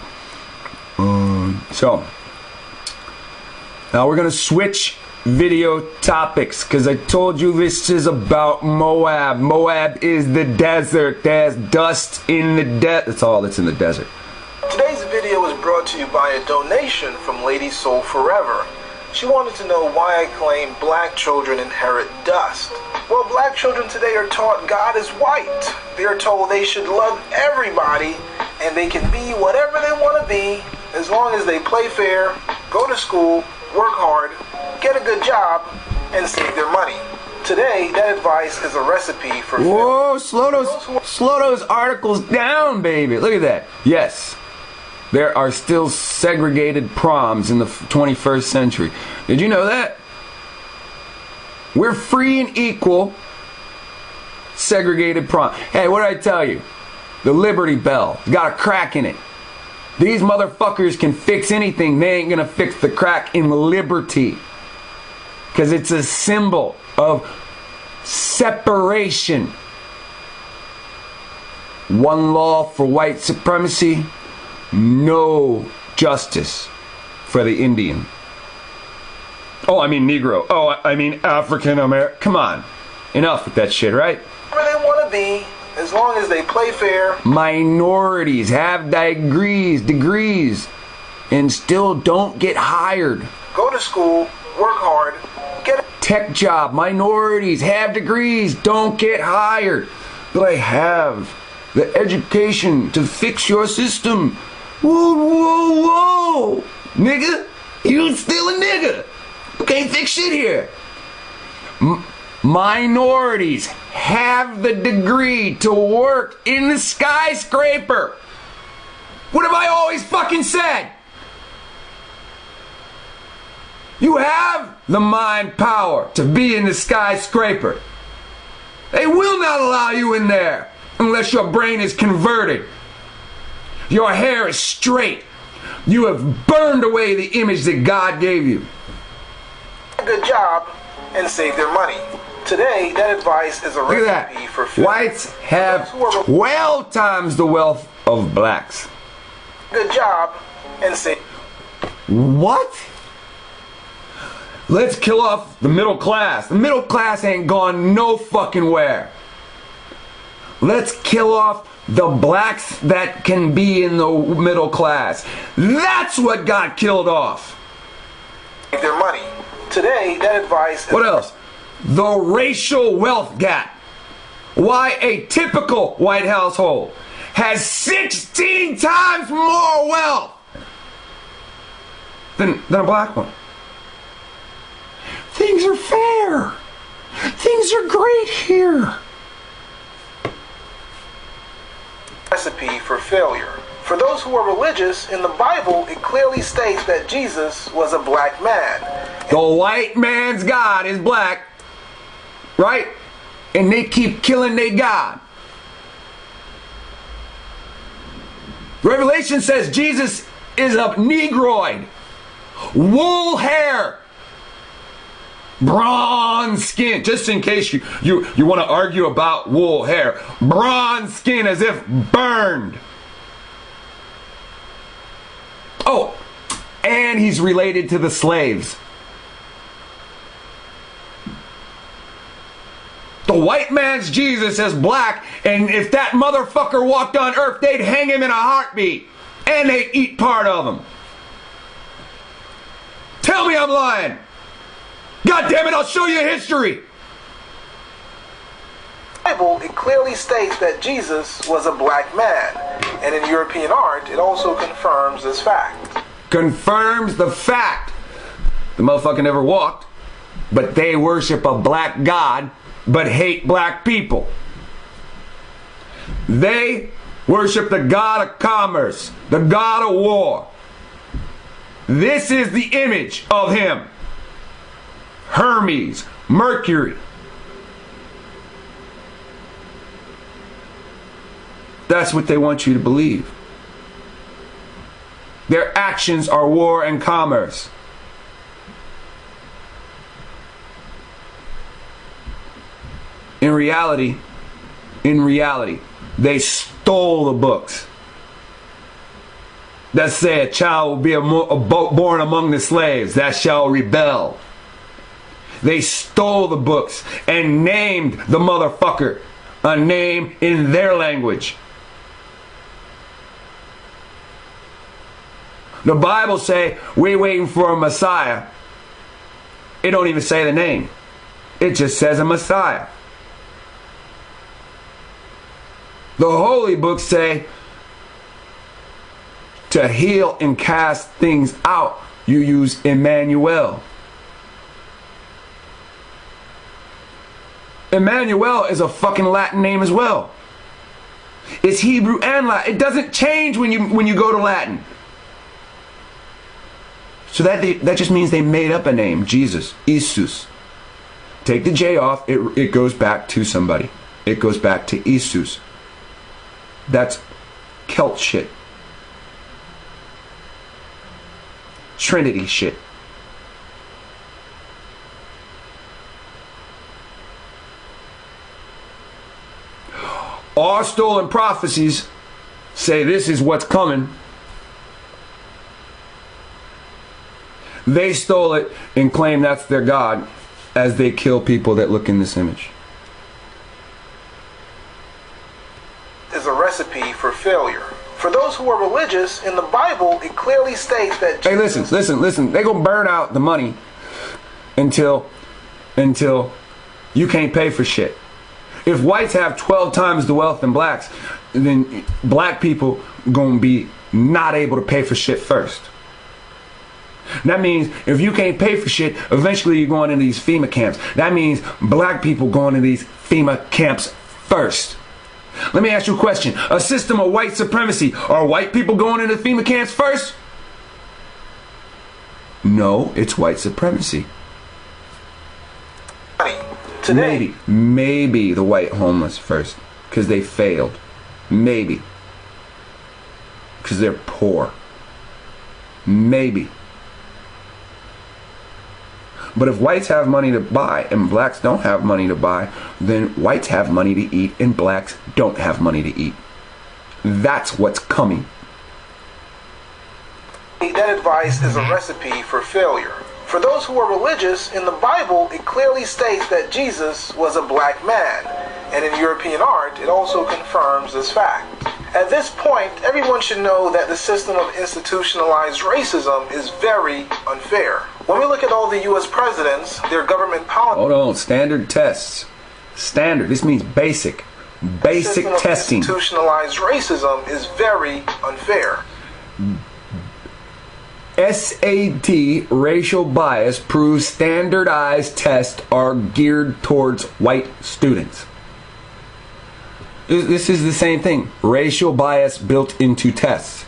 So, now we're going to switch video topics, because I told you this is about Moab. Moab is the desert. There's dust in the desert. That's all that's in the desert. Today's video was brought to you by a donation from Lady Soul Forever. She wanted to know why I claim black children inherit dust. Well, black children today are taught God is white. They are told they should love everybody and they can be whatever they want to be as long as they play fair, go to school, work hard, get a good job, and save their money. Today, that advice is a recipe for... Whoa, slow those articles down, baby. Look at that. Yes, there are still segregated proms in the 21st century. Did you know that? We're free and equal segregated prom. Hey, what did I tell you? The Liberty Bell got a crack in it. These motherfuckers can fix anything. They ain't gonna fix the crack in liberty. Because it's a symbol of separation. One law for white supremacy, no justice for the Indian. Oh, I mean Negro. Oh, I mean African American. Come on. Enough with that shit, right? Whatever they want to be, as long as they play fair. Minorities have degrees, and still don't get hired. Go to school, work hard, get a tech job. Minorities have degrees, don't get hired. But I have the education to fix your system. Whoa. Nigga, you still a nigga. You can't fix shit here. minorities have the degree to work in the skyscraper. What have I always fucking said? You have the mind power to be in the skyscraper. They will not allow you in there unless your brain is converted. Your hair is straight. You have burned away the image that God gave you. Good job and save their money. Today, that advice is a Look at recipe that. for failure. Whites have 12 times the wealth of blacks. Good job and save. What? Let's kill off the middle class. The middle class ain't gone no fucking where. Let's kill off the blacks that can be in the middle class. That's what got killed off. Save their money. Today, that advice is What else? The racial wealth gap. Why a typical white household has 16 times more wealth than a black one. Things are fair. Things are great here. recipe for failure. For those who are religious, in the Bible, it clearly states that Jesus was a black man. The white man's God is black, right? And they keep killing their God. Revelation says Jesus is a negroid, wool hair, bronze skin. Just in case you want to argue about wool hair, bronze skin as if burned. Oh, and he's related to the slaves. The white man's Jesus is black, and if that motherfucker walked on earth, they'd hang him in a heartbeat, and they'd eat part of him. Tell me I'm lying. God damn it, I'll show you history. Bible, it clearly states that Jesus was a black man, and in European art, it also confirms this fact. Confirms the fact. The motherfucker never walked, but they worship a black God, but hate black people. They worship the God of commerce, the God of war. This is the image of him. Hermes, Mercury. That's what they want you to believe. Their actions are war and commerce. In reality, they stole the books that say a child will be born among the slaves that shall rebel. They stole the books and named the motherfucker a name in their language. The Bible say we're waiting for a Messiah. It don't even say the name. It just says a Messiah. The holy books say to heal and cast things out, you use Emmanuel. Emmanuel is a fucking Latin name as well. It's Hebrew and Latin. It doesn't change when you go to Latin. So that just means they made up a name, Jesus, Jesus. Take the J off, it goes back to somebody. It goes back to Jesus. That's Celt shit. Trinity shit. All stolen prophecies say this is what's coming. They stole it and claim that's their God as they kill people that look in this image. Is a recipe for failure. For those who are religious, in the Bible, it clearly states that Hey, listen. They're going to burn out the money until you can't pay for shit. If whites have 12 times the wealth than blacks, then black people going to be not able to pay for shit first. That means if you can't pay for shit, eventually you're going into these FEMA camps. That means black people going to these FEMA camps first. Let me ask you a question. A system of white supremacy. Are white people going into FEMA camps first? No, it's white supremacy. Today. Maybe the white homeless first, because they failed. Maybe. Because they're poor. Maybe. But if whites have money to buy and blacks don't have money to buy, then whites have money to eat and blacks don't have money to eat. That's what's coming. That advice is a recipe for failure. For those who are religious, in the Bible, it clearly states that Jesus was a black man. And in European art, it also confirms this fact. At this point, everyone should know that the system of institutionalized racism is very unfair. When we look at all the U.S. presidents, their government policy... Hold on, standard tests. Standard, this means basic. Basic testing. Institutionalized racism is very unfair. SAT racial bias proves standardized tests are geared towards white students. This is the same thing. Racial bias built into tests.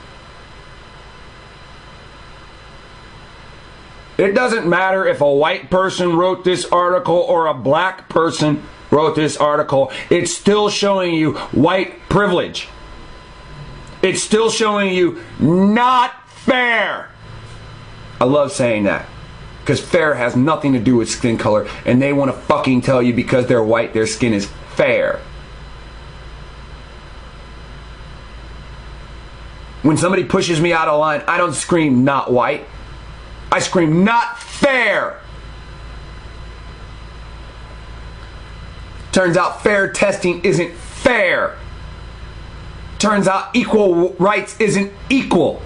It doesn't matter if a white person wrote this article or a black person wrote this article. It's still showing you white privilege. It's still showing you not fair. I love saying that, because fair has nothing to do with skin color, and they want to fucking tell you because they're white their skin is fair. When somebody pushes me out of line, I don't scream not white. I scream not fair. Turns out fair testing isn't fair. Turns out equal rights isn't equal.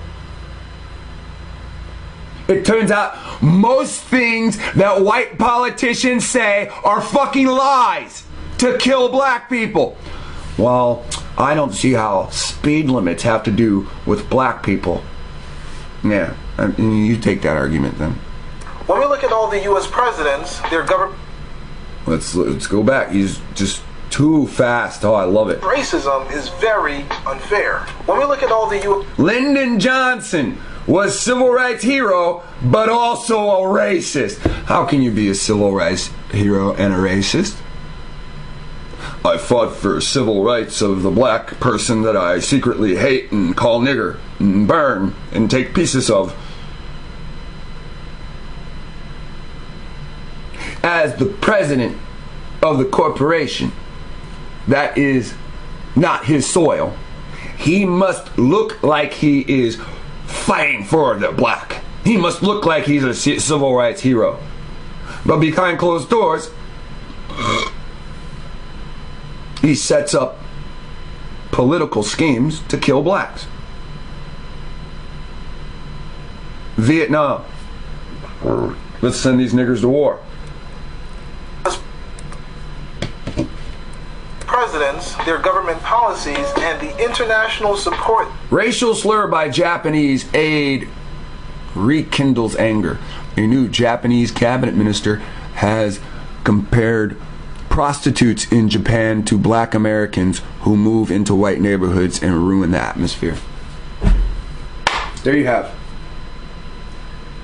It turns out most things that white politicians say are fucking lies to kill black people. Well, I don't see how speed limits have to do with black people. Yeah, you take that argument then. When we look at all the U.S. presidents, their government... Let's go back. He's just too fast. Oh, I love it. Racism is very unfair. When we look at all the U.S. Lyndon Johnson was civil rights hero, but also a racist. How can you be a civil rights hero and a racist? I fought for civil rights of the black person that I secretly hate and call nigger and burn and take pieces of. As the president of the corporation that is not his soil, he must look like he is fighting for the black. He must look like he's a civil rights hero. But behind closed doors, he sets up political schemes to kill blacks. Vietnam. Let's send these niggers to war. Presidents, their government policies, and the international support. Racial slur by Japanese aide rekindles anger. A new Japanese cabinet minister has compared prostitutes in Japan to black Americans who move into white neighborhoods and ruin the atmosphere. There you have it.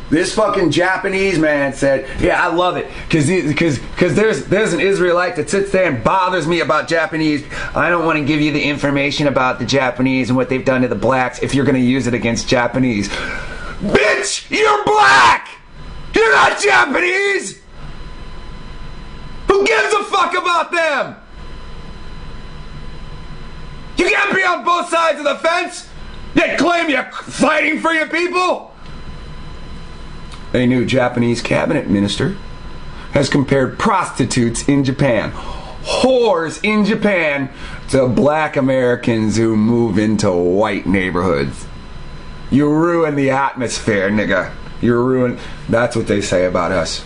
This fucking Japanese man said, yeah, I love it, because there's an Israelite that sits there and bothers me about Japanese. I don't want to give you the information about the Japanese and what they've done to the blacks if you're going to use it against Japanese. Bitch, you're black! You're not Japanese! Who gives a fuck about them? You can't be on both sides of the fence, yet claim you're fighting for your people? A new Japanese cabinet minister has compared prostitutes in Japan, whores in Japan, to black Americans who move into white neighborhoods. You ruin the atmosphere, nigga. You ruin. That's what they say about us.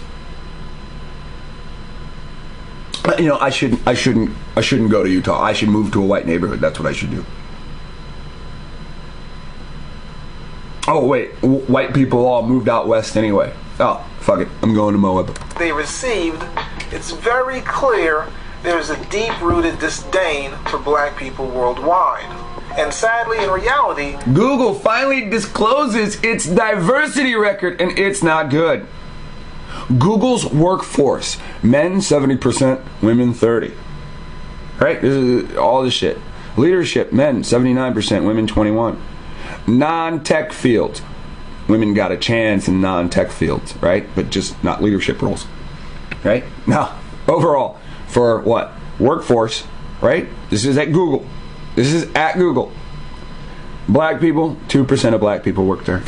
You know, I shouldn't go to Utah. I should move to a white neighborhood. That's what I should do. Oh wait, white people all moved out west anyway. Oh, fuck it, I'm going to Moab. They received, it's very clear there's a deep-rooted disdain for black people worldwide. And sadly, in reality, Google finally discloses its diversity record, and it's not good. Google's workforce, men 70%, women 30%. Right? This is all this shit. Leadership, men 79%, women 21%. Non-tech fields, women got a chance in non-tech fields, right? But just not leadership roles, right? Now, overall, for what? Workforce, right? This is at Google. This is at Google. Black people, 2% of black people work there.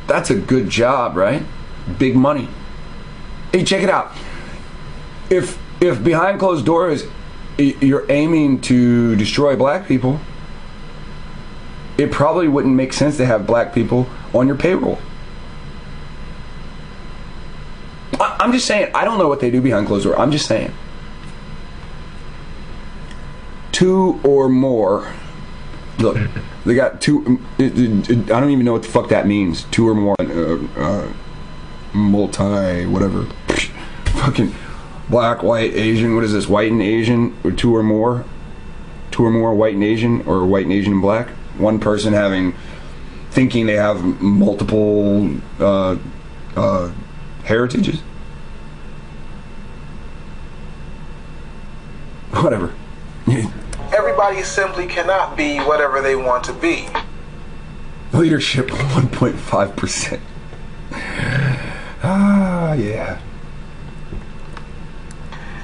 That's a good job, right? Big money. Hey, check it out. If behind closed doors you're aiming to destroy black people, it probably wouldn't make sense to have black people on your payroll. I'm just saying, I don't know what they do behind closed doors. I'm just saying. 2 or more. Look, they got 2. I don't even know what the fuck that means. 2 or more. Multi, whatever. Fucking black, white, Asian. What is this? White and Asian? Or 2 or more? 2 or more white and Asian, or white and Asian and black. One person thinking they have multiple heritages. Whatever. everybody simply cannot be whatever they want to be. Leadership 1.5%. Ah, yeah.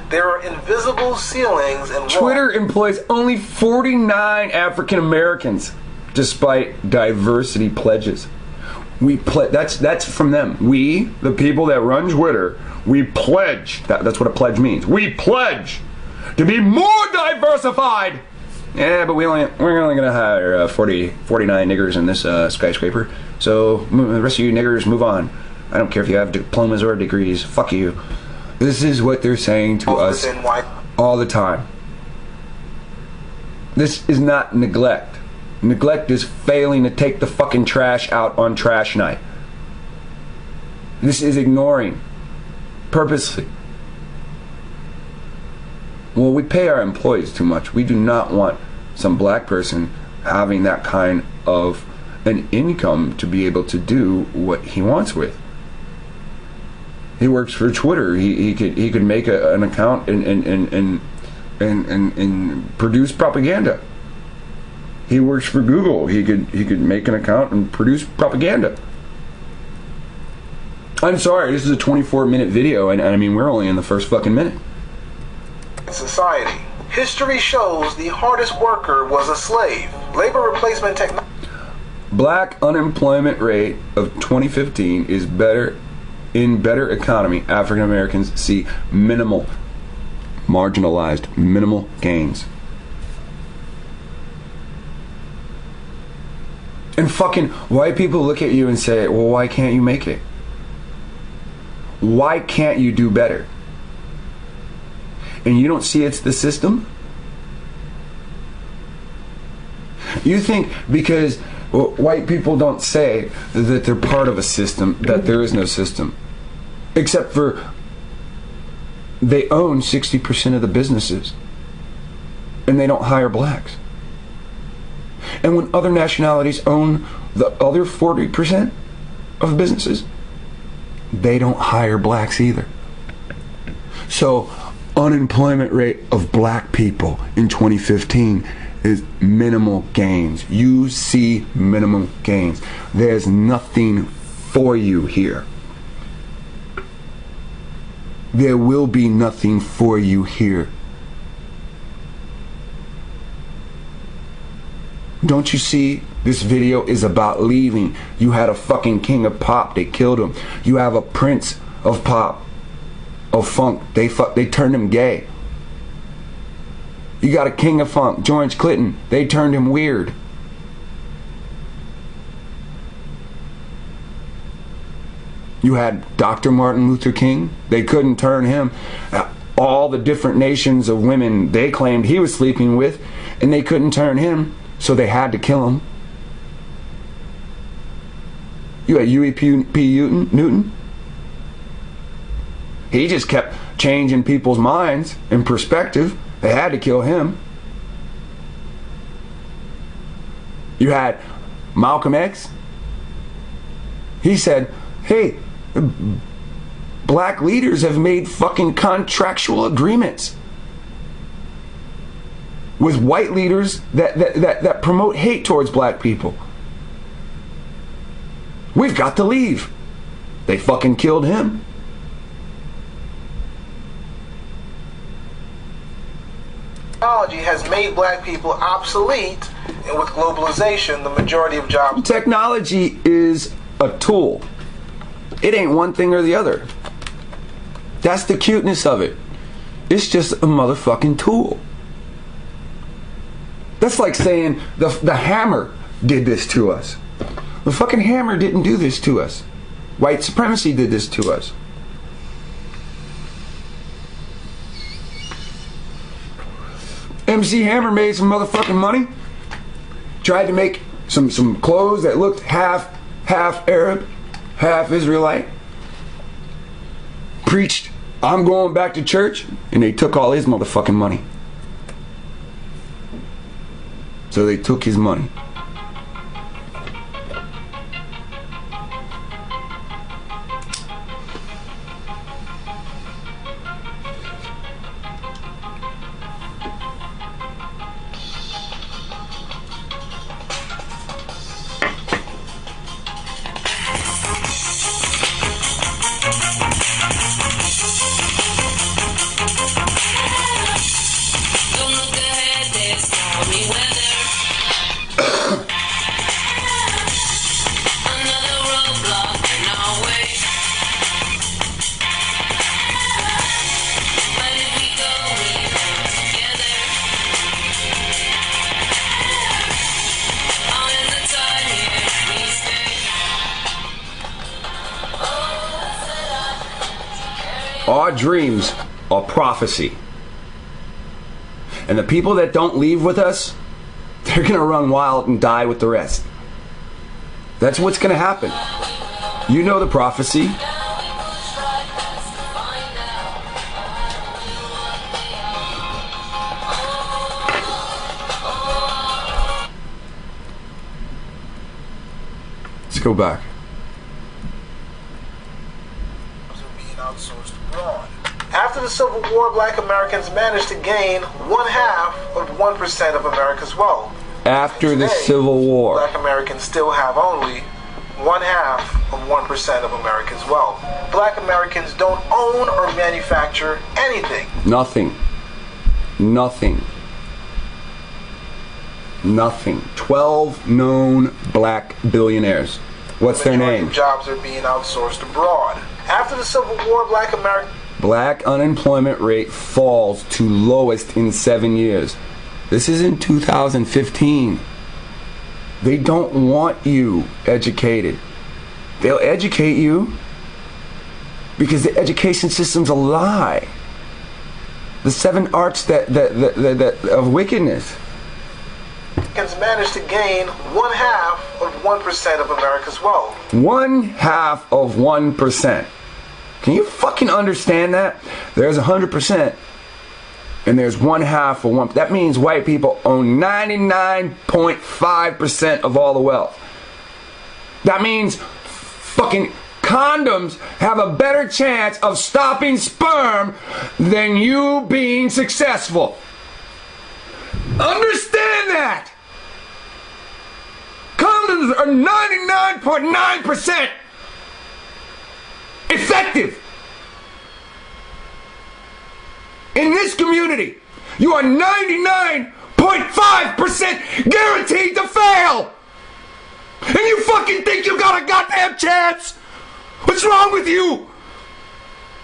There are invisible ceilings and walls. Twitter employs only 49 African Americans, despite diversity pledges. That's from them. We, the people that run Twitter, we pledge. That's what a pledge means. We pledge to be more diversified. Yeah, but we're only gonna hire 49 niggers in this skyscraper. So the rest of you niggers, move on. I don't care if you have diplomas or degrees. Fuck you. This is what they're saying to us all the time. This is not neglect. Neglect is failing to take the fucking trash out on trash night. This is ignoring. Purposely. Well, we pay our employees too much. We do not want some black person having that kind of an income to be able to do what he wants with. He works for Twitter. He could make an account and produce propaganda. He works for Google. He could make an account and produce propaganda. I'm sorry, this is a 24-minute video, and I mean, we're only in the first fucking minute. Society. History shows the hardest worker was a slave. Labor replacement technology. Black unemployment rate of 2015 is better. In better economy, African Americans see minimal, marginalized, minimal gains. And fucking white people look at you and say, well, why can't you make it? Why can't you do better? And you don't see it's the system? You think because white people don't say that they're part of a system, that there is no system. Except for they own 60% of the businesses. And they don't hire blacks. And when other nationalities own the other 40% of businesses, they don't hire blacks either. So, unemployment rate of black people in 2015 is minimal gains. You see minimal gains. There's nothing for you here. There will be nothing for you here. Don't you see? This video is about leaving. You had a fucking king of pop. They killed him. You have a prince of pop, of funk. They turned him gay. You got a king of funk, George Clinton. They turned him weird. You had Dr. Martin Luther King. They couldn't turn him. All the different nations of women they claimed he was sleeping with, and they couldn't turn him, so they had to kill him. You had Huey Newton. He just kept changing people's minds and perspective. They had to kill him. You had Malcolm X. He said, hey, black leaders have made fucking contractual agreements with white leaders that promote hate towards black people. We've got to leave. They fucking killed him. Technology has made black people obsolete, and with globalization, the majority of jobs... Technology is a tool. It ain't one thing or the other. That's the cuteness of it. It's just a motherfucking tool. That's like saying the hammer did this to us. The fucking hammer didn't do this to us. White supremacy did this to us. MC Hammer made some motherfucking money. Tried to make some clothes that looked half Arab, half Israelite. Preached, I'm going back to church, and they took all his motherfucking money. So they took his money. Our dreams are prophecy. And the people that don't leave with us, they're going to run wild and die with the rest. That's what's going to happen. You know the prophecy. Let's go back. After the Civil War, black Americans managed to gain 1/2 of 1% of America's wealth. After the Today, Civil War, black Americans still have only 1/2 of 1% of America's wealth. Black Americans don't own or manufacture anything. Nothing. 12 known black billionaires. What's their name? Jobs are being outsourced abroad. After the Civil War, Black unemployment rate falls to lowest in 7 years. This is in 2015. They don't want you educated. They'll educate you because the education system's a lie. The 7 arts that of wickedness. Americans managed to gain 1/2 of 1% of America's wealth. 1/2 of 1%. Can you fucking understand that? There's 100%, and there's 1/2 of 1. That means white people own 99.5% of all the wealth. That means fucking condoms have a better chance of stopping sperm than you being successful. Understand that. Condoms are 99.9% effective. In this community, you are 99.5% guaranteed to fail. And you fucking think you got a goddamn chance? What's wrong with you?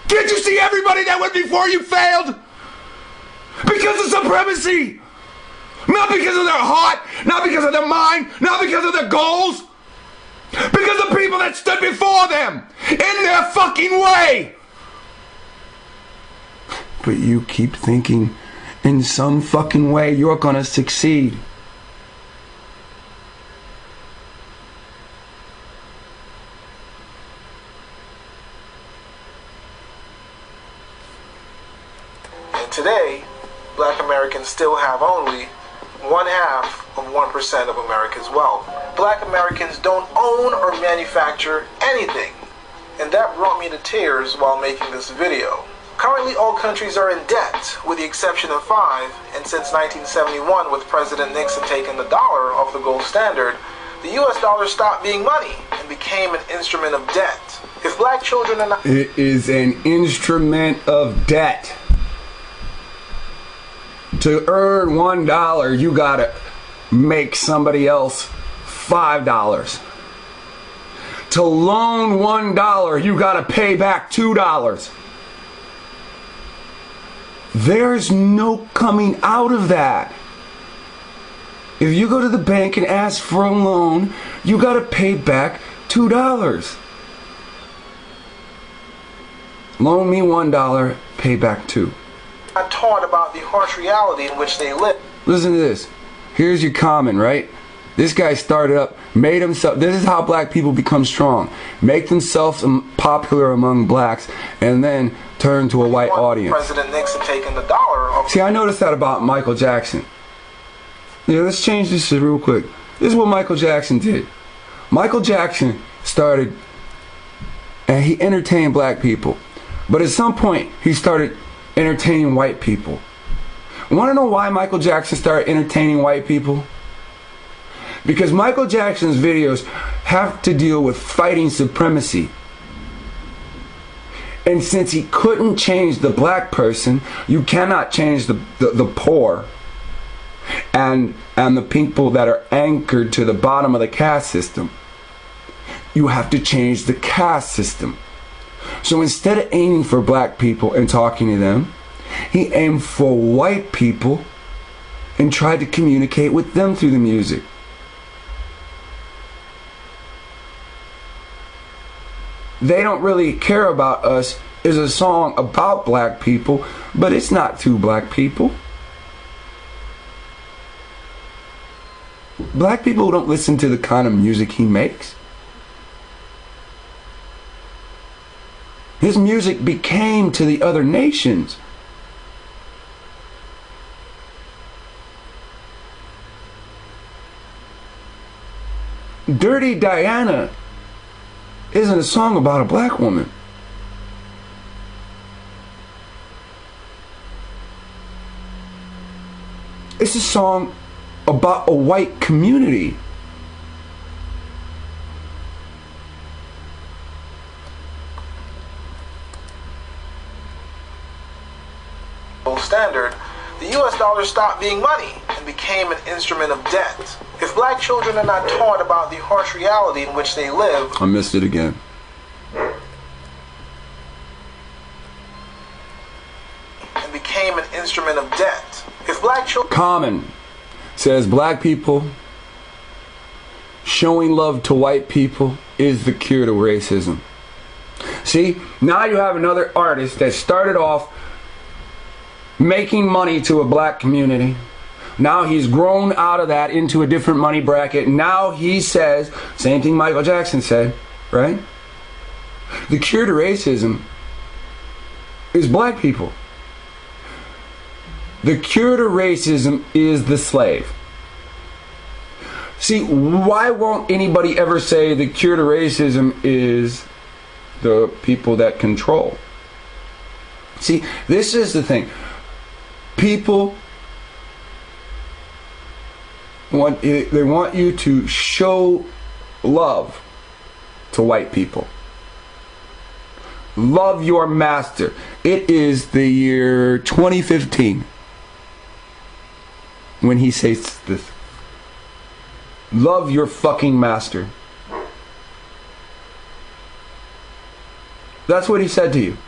Can't you see everybody that went before you failed? Because of supremacy. Not because of their heart, not because of their mind, not because of their goals. Because of people that stood before them in their fucking way. But you keep thinking in some fucking way, you're gonna succeed. And today, black Americans still have only 1/2 of 1% of America's wealth. Black Americans don't own or manufacture anything. And that brought me to tears while making this video. Currently, all countries are in debt, with the exception of 5, and since 1971, with President Nixon taking the dollar off the gold standard, the US dollar stopped being money and became an instrument of debt. If black children are not... It is an instrument of debt. To earn $1, you gotta make somebody else $5. To loan $1, you gotta pay back $2. There's no coming out of that. If you go to the bank and ask for a loan, you gotta pay back $2. Loan me $1, pay back $2. Not taught about the harsh reality in which they live. Listen to this. Here's your comment, right? This guy started up, made himself, this is how black people become strong. Make themselves popular among blacks, and then turn to a white audience. President Nixon taking the dollar off. See, I noticed that about Michael Jackson. Yeah, let's change this real quick. This is what Michael Jackson did. Michael Jackson started, and he entertained black people. But at some point, he started entertaining white people. Want to know why Michael Jackson started entertaining white people? Because Michael Jackson's videos have to deal with fighting supremacy. And since he couldn't change the black person, you cannot change the poor and the people that are anchored to the bottom of the caste system. You have to change the caste system. So instead of aiming for black people and talking to them, he aimed for white people and tried to communicate with them through the music. They Don't Really Care About Us is a song about black people, but it's not to black people. Black people don't listen to the kind of music he makes. His music became to the other nations. Dirty Diana isn't a song about a black woman. It's a song about a white community. Standard, the US dollar stopped being money and became an instrument of debt. If black children are not taught about the harsh reality in which they live... I missed it again. And became an instrument of debt. If black children... Common says black people showing love to white people is the cure to racism. See, now you have another artist that started off making money to a black community. Now he's grown out of that into a different money bracket. Now he says, same thing Michael Jackson said, right? The cure to racism is black people. The cure to racism is the slave. See, why won't anybody ever say the cure to racism is the people that control? See, this is the thing. People want you to show love to white people. Love your master. It is the year 2015 when he says this. Love your fucking master. That's what he said to you.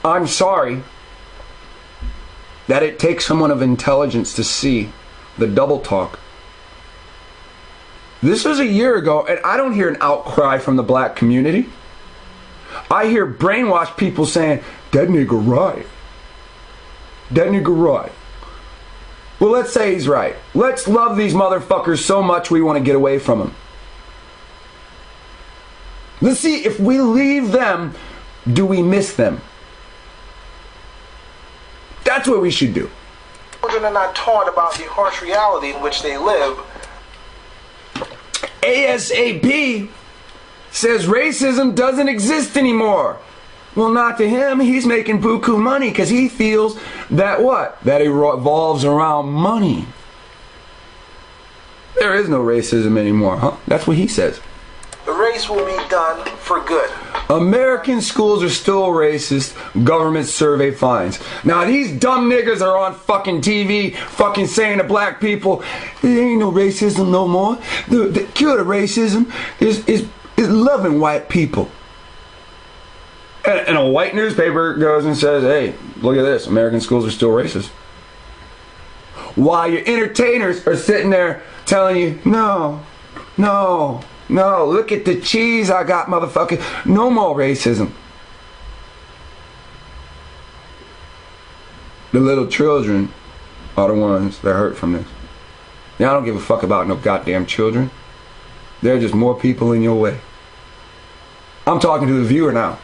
I'm sorry that it takes someone of intelligence to see the double talk. This was a year ago, and I don't hear an outcry from the black community. I hear brainwashed people saying, That nigga right. That nigga right. Well, let's say he's right. Let's love these motherfuckers so much we want to get away from them. Let's see, if we leave them, do we miss them? That's what we should do. Children are not taught about the harsh reality in which they live. ASAP says racism doesn't exist anymore. Well, not to him. He's making buku money because he feels that what? That it revolves around money. There is no racism anymore, huh? That's what he says. The race will be done for good. American schools are still racist. Government survey finds. Now these dumb niggas are on fucking TV fucking saying to black people, there ain't no racism no more. The cure to racism is loving white people. And a white newspaper goes and says, hey, look at this. American schools are still racist. While your entertainers are sitting there telling you, no, look at the cheese I got, motherfucker. No more racism. The little children are the ones that hurt from this. Now I don't give a fuck about no goddamn children. There are just more people in your way. I'm talking to the viewer now.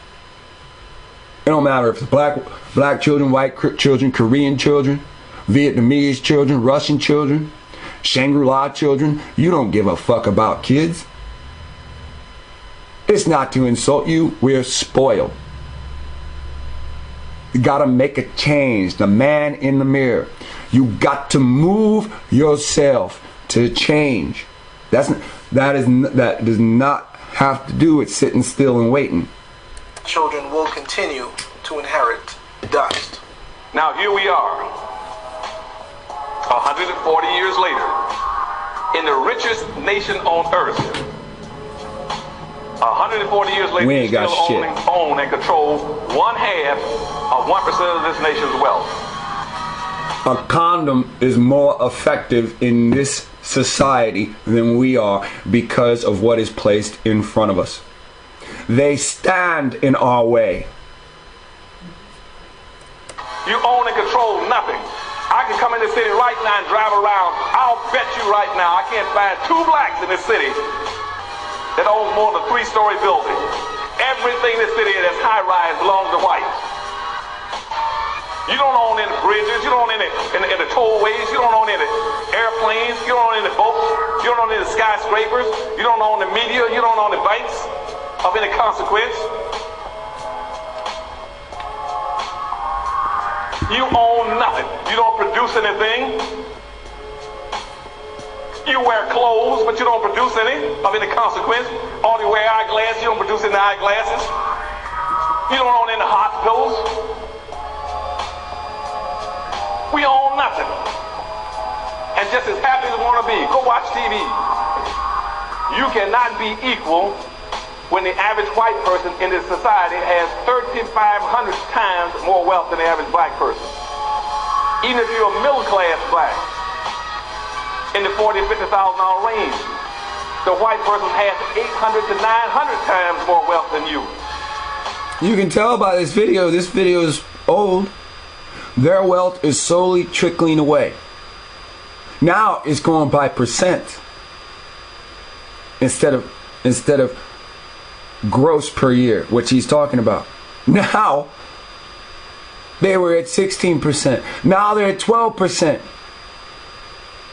It don't matter if it's black children, white children, Korean children, Vietnamese children, Russian children, Shangri-La children. You don't give a fuck about kids. It's not to insult you. We're spoiled. You gotta make a change. The man in the mirror. You got to move yourself to change. That does not have to do with sitting still and waiting. Children will continue to inherit dust. Now here we are, 140 years later, in the richest nation on earth. 140 years later, we ain't got still shit. own and control 1/2 of 1% of this nation's wealth. A condom is more effective in this society than we are because of what is placed in front of us. They stand in our way. You own and control nothing. I can come in the city right now and drive around. I'll bet you right now I can't find 2 blacks in this city that own more than a 3-story building. Everything in this city that's high-rise belongs to whites. You don't own any bridges. You don't own any in the tollways. You don't own any airplanes. You don't own any boats. You don't own any skyscrapers. You don't own the media. You don't own the banks of any consequence. You own nothing. You don't produce anything. You wear clothes, but you don't produce any of any consequence. Only wear eyeglasses. You don't produce any eyeglasses. You don't own any hospitals. We own nothing. And just as happy as we want to be, go watch TV. You cannot be equal when the average white person in this society has 3,500 times more wealth than the average black person. Even if you're a middle-class black in the $40,000 to $50,000 range, the white person has 800 to 900 times more wealth than you. You can tell by this video. This video is old. Their wealth is slowly trickling away. Now it's going by percent instead of gross per year, which he's talking about. Now they were at 16%. Now they're at 12%.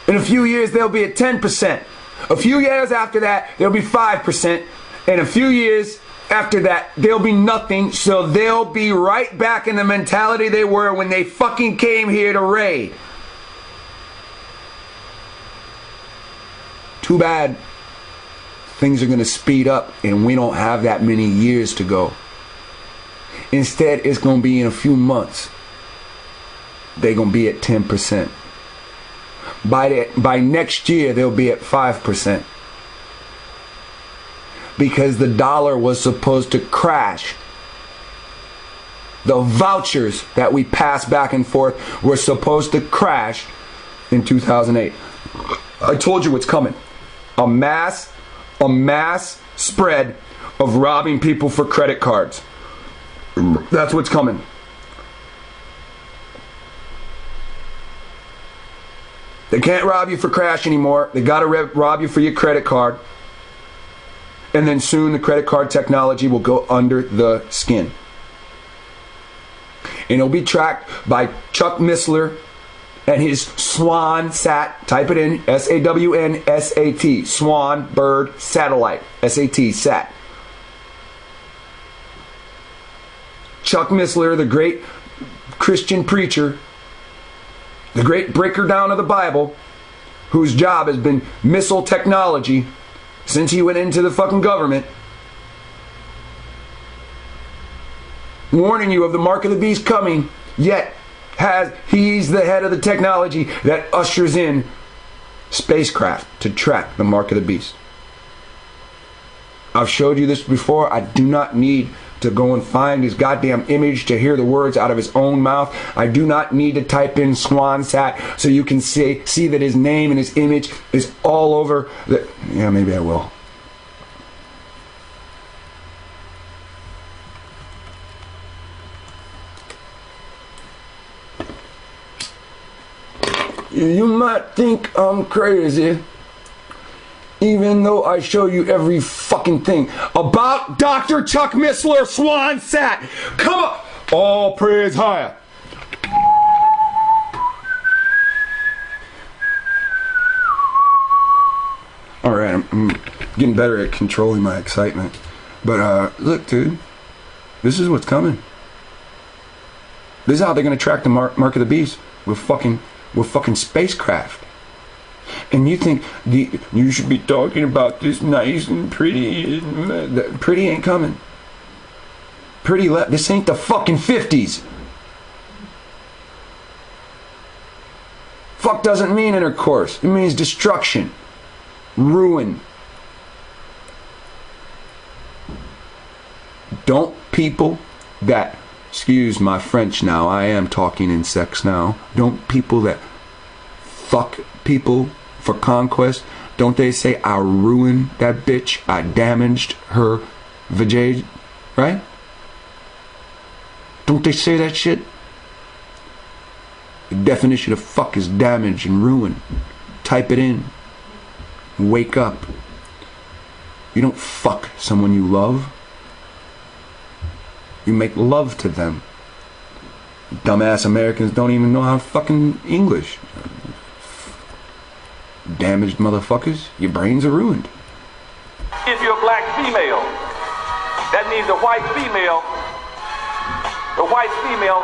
In a few years they'll be at 10%. A few years after that they'll be 5%. And a few years after that there'll be nothing. So they'll be right back in the mentality they were when they fucking came here to raid. Too bad things are going to speed up and we don't have that many years to go. Instead, it's going to be in a few months. They're going to be at 10%. By next year, they'll be at 5%. Because the dollar was supposed to crash. The vouchers that we passed back and forth were supposed to crash in 2008. I told you what's coming. A mass spread of robbing people for credit cards. That's what's coming. They can't rob you for cash anymore. They got to rob you for your credit card. And then soon the credit card technology will go under the skin. And it'll be tracked by Chuck Missler and his Swan Sat. Type it in, SAWNSAT, Swan Bird Satellite, SAT, Sat. Chuck Missler, the great Christian preacher, the great breaker down of the Bible, whose job has been missile technology since he went into the fucking government, warning you of the mark of the beast coming, yet he's the head of the technology that ushers in spacecraft to track the mark of the beast. I've showed you this before. I do not need to go and find his goddamn image to hear the words out of his own mouth. I do not need to type in Swansat so you can see that his name and his image is all over the... Yeah, maybe I will. You might think I'm crazy, even though I show you every fucking thing about Dr. Chuck Missler, Swansat. Come on. All praise higher. All right, I'm getting better at controlling my excitement. But look, dude, this is what's coming. This is how they're going to track the mark of the beast with fucking spacecraft. And you think you should be talking about this nice and pretty. Pretty ain't coming. This ain't the fucking 50s. Fuck doesn't mean intercourse. It means destruction. Ruin. Don't people that... Excuse my French now, I am talking in sex now. Don't people that fuck people for conquest, don't they say, I ruined that bitch, I damaged her vajayjay, right? Don't they say that shit? The definition of fuck is damage and ruin. Type it in. Wake up. You don't fuck someone you love. You make love to them. Dumbass Americans don't even know how fucking English. Damaged motherfuckers, your brains are ruined. If you're a black female, that means the white female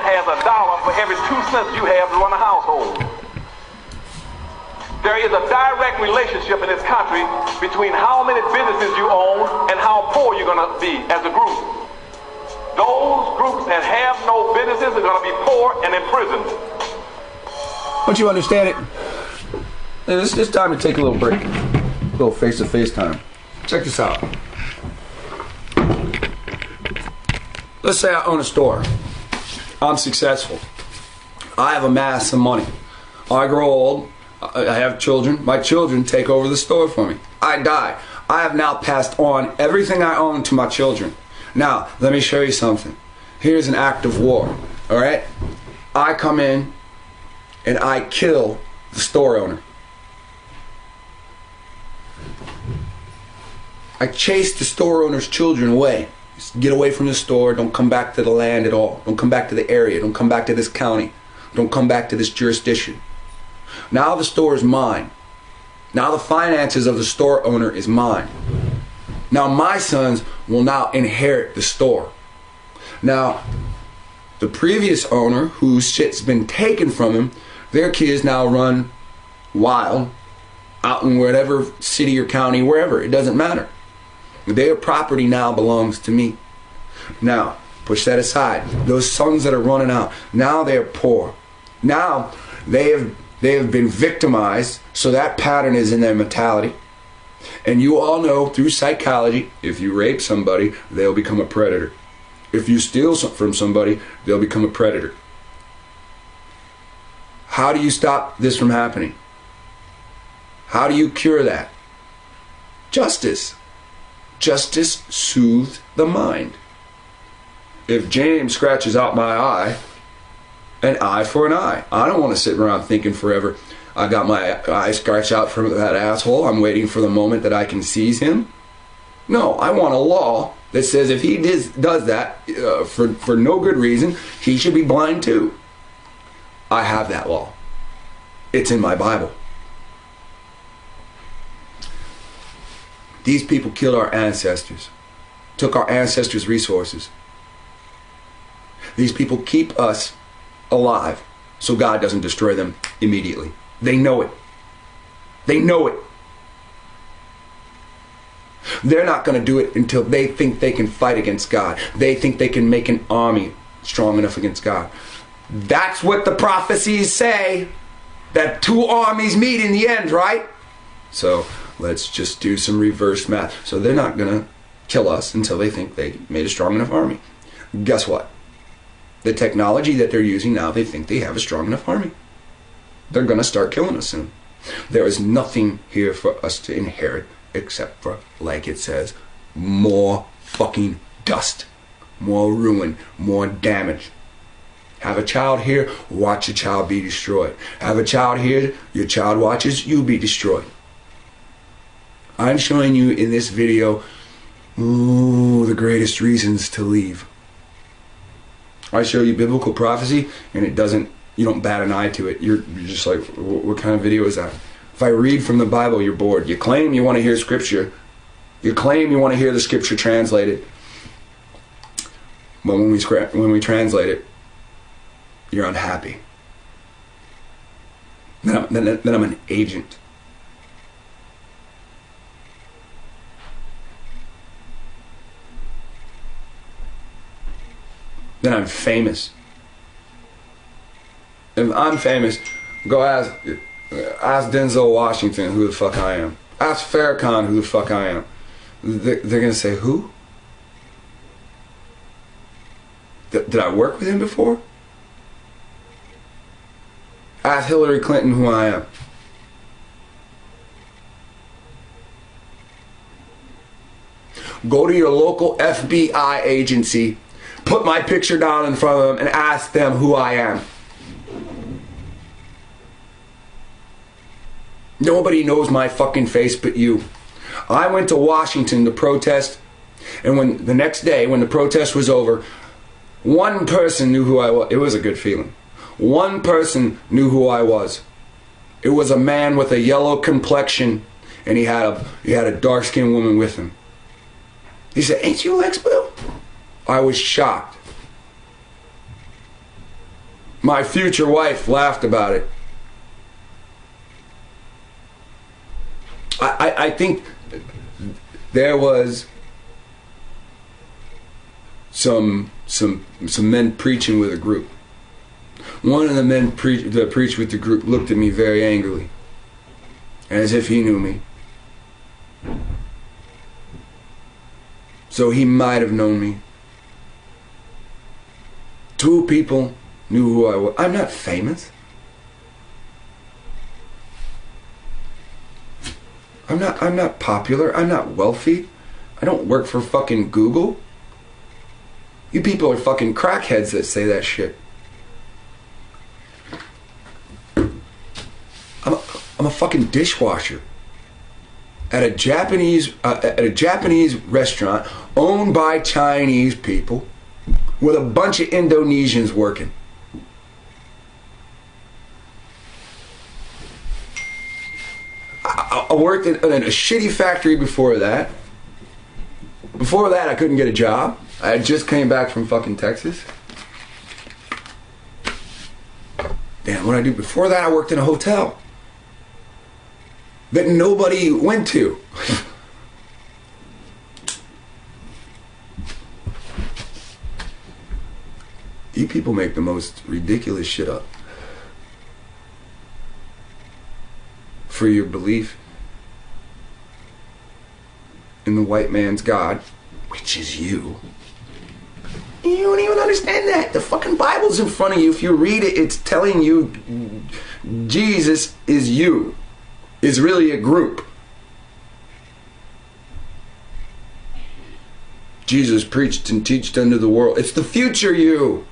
has $1 for every 2 cents you have to run a household. There is a direct relationship in this country between how many businesses you own and how poor you're going to be as a group. Those groups that have no businesses are going to be poor and in prison. Don't you understand it? It's time to take a little break. A little face-to-face time. Check this out. Let's say I own a store. I'm successful. I have amassed some money. I grow old. I have children. My children take over the store for me. I die. I have now passed on everything I own to my children. Now, let me show you something. Here's an act of war, all right? I come in and I kill the store owner. I chase the store owner's children away. Just get away from the store. Don't come back to the land at all. Don't come back to the area. Don't come back to this county. Don't come back to this jurisdiction. Now the store is mine. Now the finances of the store owner is mine. Now my sons will now inherit the store. Now, the previous owner, whose shit's been taken from him, their kids now run wild out in whatever city or county, wherever. It doesn't matter. Their property now belongs to me. Now, push that aside. Those sons that are running out, now they're poor. Now, they have been victimized, so that pattern is in their mentality. And you all know through psychology, if you rape somebody, they'll become a predator. If you steal from somebody, they'll become a predator. How do you stop this from happening? How do you cure that? Justice. Justice soothes the mind. If James scratches out my eye, an eye for an eye. I don't want to sit around thinking forever, I got my eye scratched out from that asshole. I'm waiting for the moment that I can seize him. No, I want a law that says if he does that for no good reason, he should be blind too. I have that law. It's in my Bible. These people killed our ancestors, took our ancestors' resources. These people keep us alive so God doesn't destroy them immediately. They know it. They know it. They're not going to do it until they think they can fight against God. They think they can make an army strong enough against God. That's what the prophecies say. That two armies meet in the end, right? So let's just do some reverse math. So they're not going to kill us until they think they made a strong enough army. Guess what? The technology that they're using now, they think they have a strong enough army. They're going to start killing us soon. There is nothing here for us to inherit except for, like it says, more fucking dust, more ruin, more damage. Have a child here, watch a child be destroyed. Have a child here, your child watches you be destroyed. I'm showing you in this video the greatest reasons to leave. I show you biblical prophecy and it doesn't, you don't bat an eye to it. You're just like, what kind of video is that? If I read from the Bible, you're bored. You claim you want to hear scripture. You claim you want to hear the scripture translated. But when we translate it, you're unhappy. Then I'm an agent. Then I'm famous. If I'm famous, go ask Denzel Washington who the fuck I am. Ask Farrakhan who the fuck I am. They're gonna say, who? Did I work with him before? Ask Hillary Clinton who I am. Go to your local FBI agency, put my picture down in front of them, and ask them who I am. Nobody knows my fucking face but you. I went to Washington to protest, and when the next day, when the protest was over, one person knew who I was. It was a good feeling. One person knew who I was. It was a man with a yellow complexion, and he had a dark-skinned woman with him. He said, "Ain't you lexwill?" I was shocked. My future wife laughed about it. I think there was some men preaching with a group. One of the men that preached with the group looked at me very angrily, as if he knew me. So he might have known me. Two people knew who I was. I'm not famous. I'm not popular. I'm not wealthy. I don't work for fucking Google. You people are fucking crackheads that say that shit. I'm a fucking dishwasher at a Japanese restaurant owned by Chinese people with a bunch of Indonesians working. I worked in a shitty factory before that. Before that, I couldn't get a job. I just came back from fucking Texas. Damn, what did I do? Before that, I worked in a hotel that nobody went to. You people make the most ridiculous shit up for your belief in the white man's God, which is you. You don't even understand that. The fucking Bible's in front of you. If you read it, it's telling you Jesus is you. Is really a group. Jesus preached and teached unto the world. It's the future you.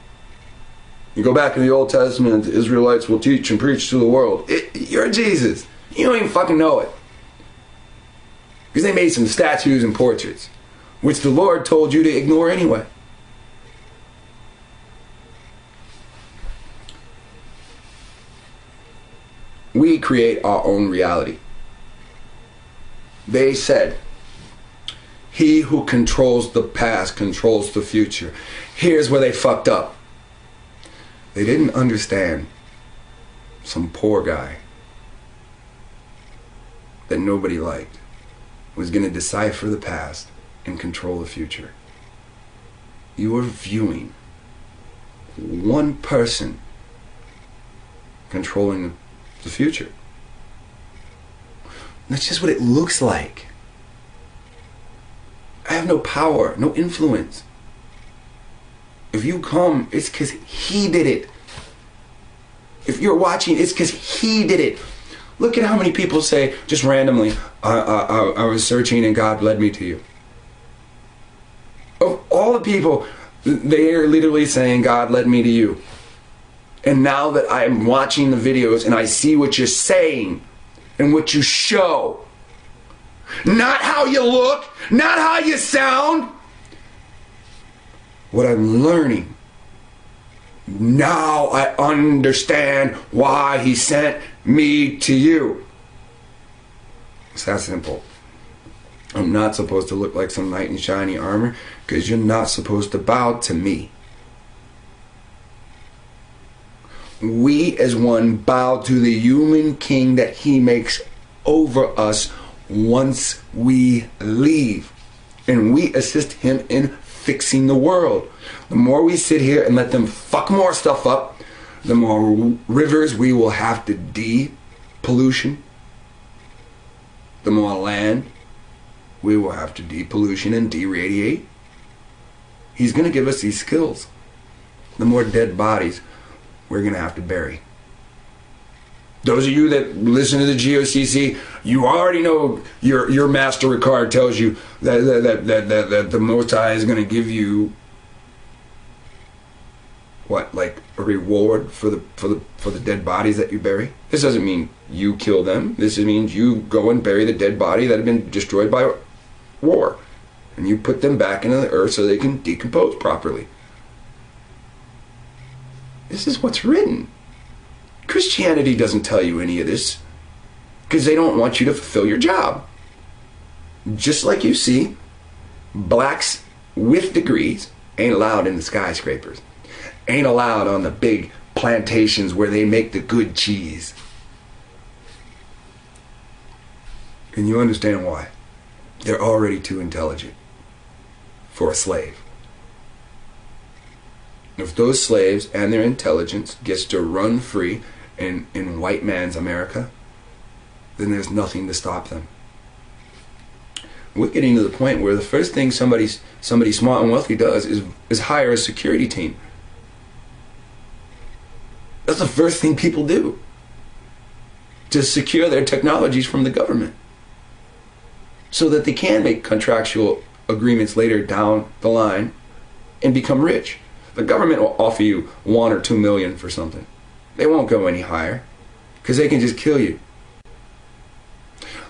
You go back in the Old Testament, the Israelites will teach and preach to the world. You're Jesus. You don't even fucking know it. Because they made some statues and portraits, which the Lord told you to ignore anyway. We create our own reality. They said, he who controls the past controls the future. Here's where they fucked up. They didn't understand some poor guy that nobody liked was going to decipher the past and control the future. You are viewing one person controlling the future. That's just what it looks like. I have no power, no influence. If you come, it's because he did it. If you're watching, it's because he did it. Look at how many people say, just randomly, I was searching and God led me to you. Of all the people, they are literally saying, God led me to you. And now that I'm watching the videos and I see what you're saying and what you show, not how you look, not how you sound, what I'm learning, now I understand why he sent me to you. It's that simple. I'm not supposed to look like some knight in shiny armor because you're not supposed to bow to me. We as one bow to the human king that he makes over us once we leave. And we assist him in fixing the world. The more we sit here and let them fuck more stuff up, the more rivers we will have to de-pollution. The more land we will have to de-pollution and de-radiate. He's going to give us these skills. The more dead bodies we're going to have to bury. Those of you that listen to the GOCC, you already know your master Ricard tells you that the Most High is going to give you what, like a reward for the dead bodies that you bury. This doesn't mean you kill them. This means you go and bury the dead body that have been destroyed by war, and you put them back into the earth so they can decompose properly. This is what's written. Christianity doesn't tell you any of this because they don't want you to fulfill your job. Just like you see, blacks with degrees ain't allowed in the skyscrapers, ain't allowed on the big plantations where they make the good cheese. And you understand why. They're already too intelligent for a slave. If those slaves and their intelligence gets to run free in white man's America, then there's nothing to stop them. We're getting to the point where the first thing somebody smart and wealthy does is hire a security team. That's the first thing people do, to secure their technologies from the government so that they can make contractual agreements later down the line and become rich. The government will offer you $1 or $2 million for something. They won't go any higher because they can just kill you.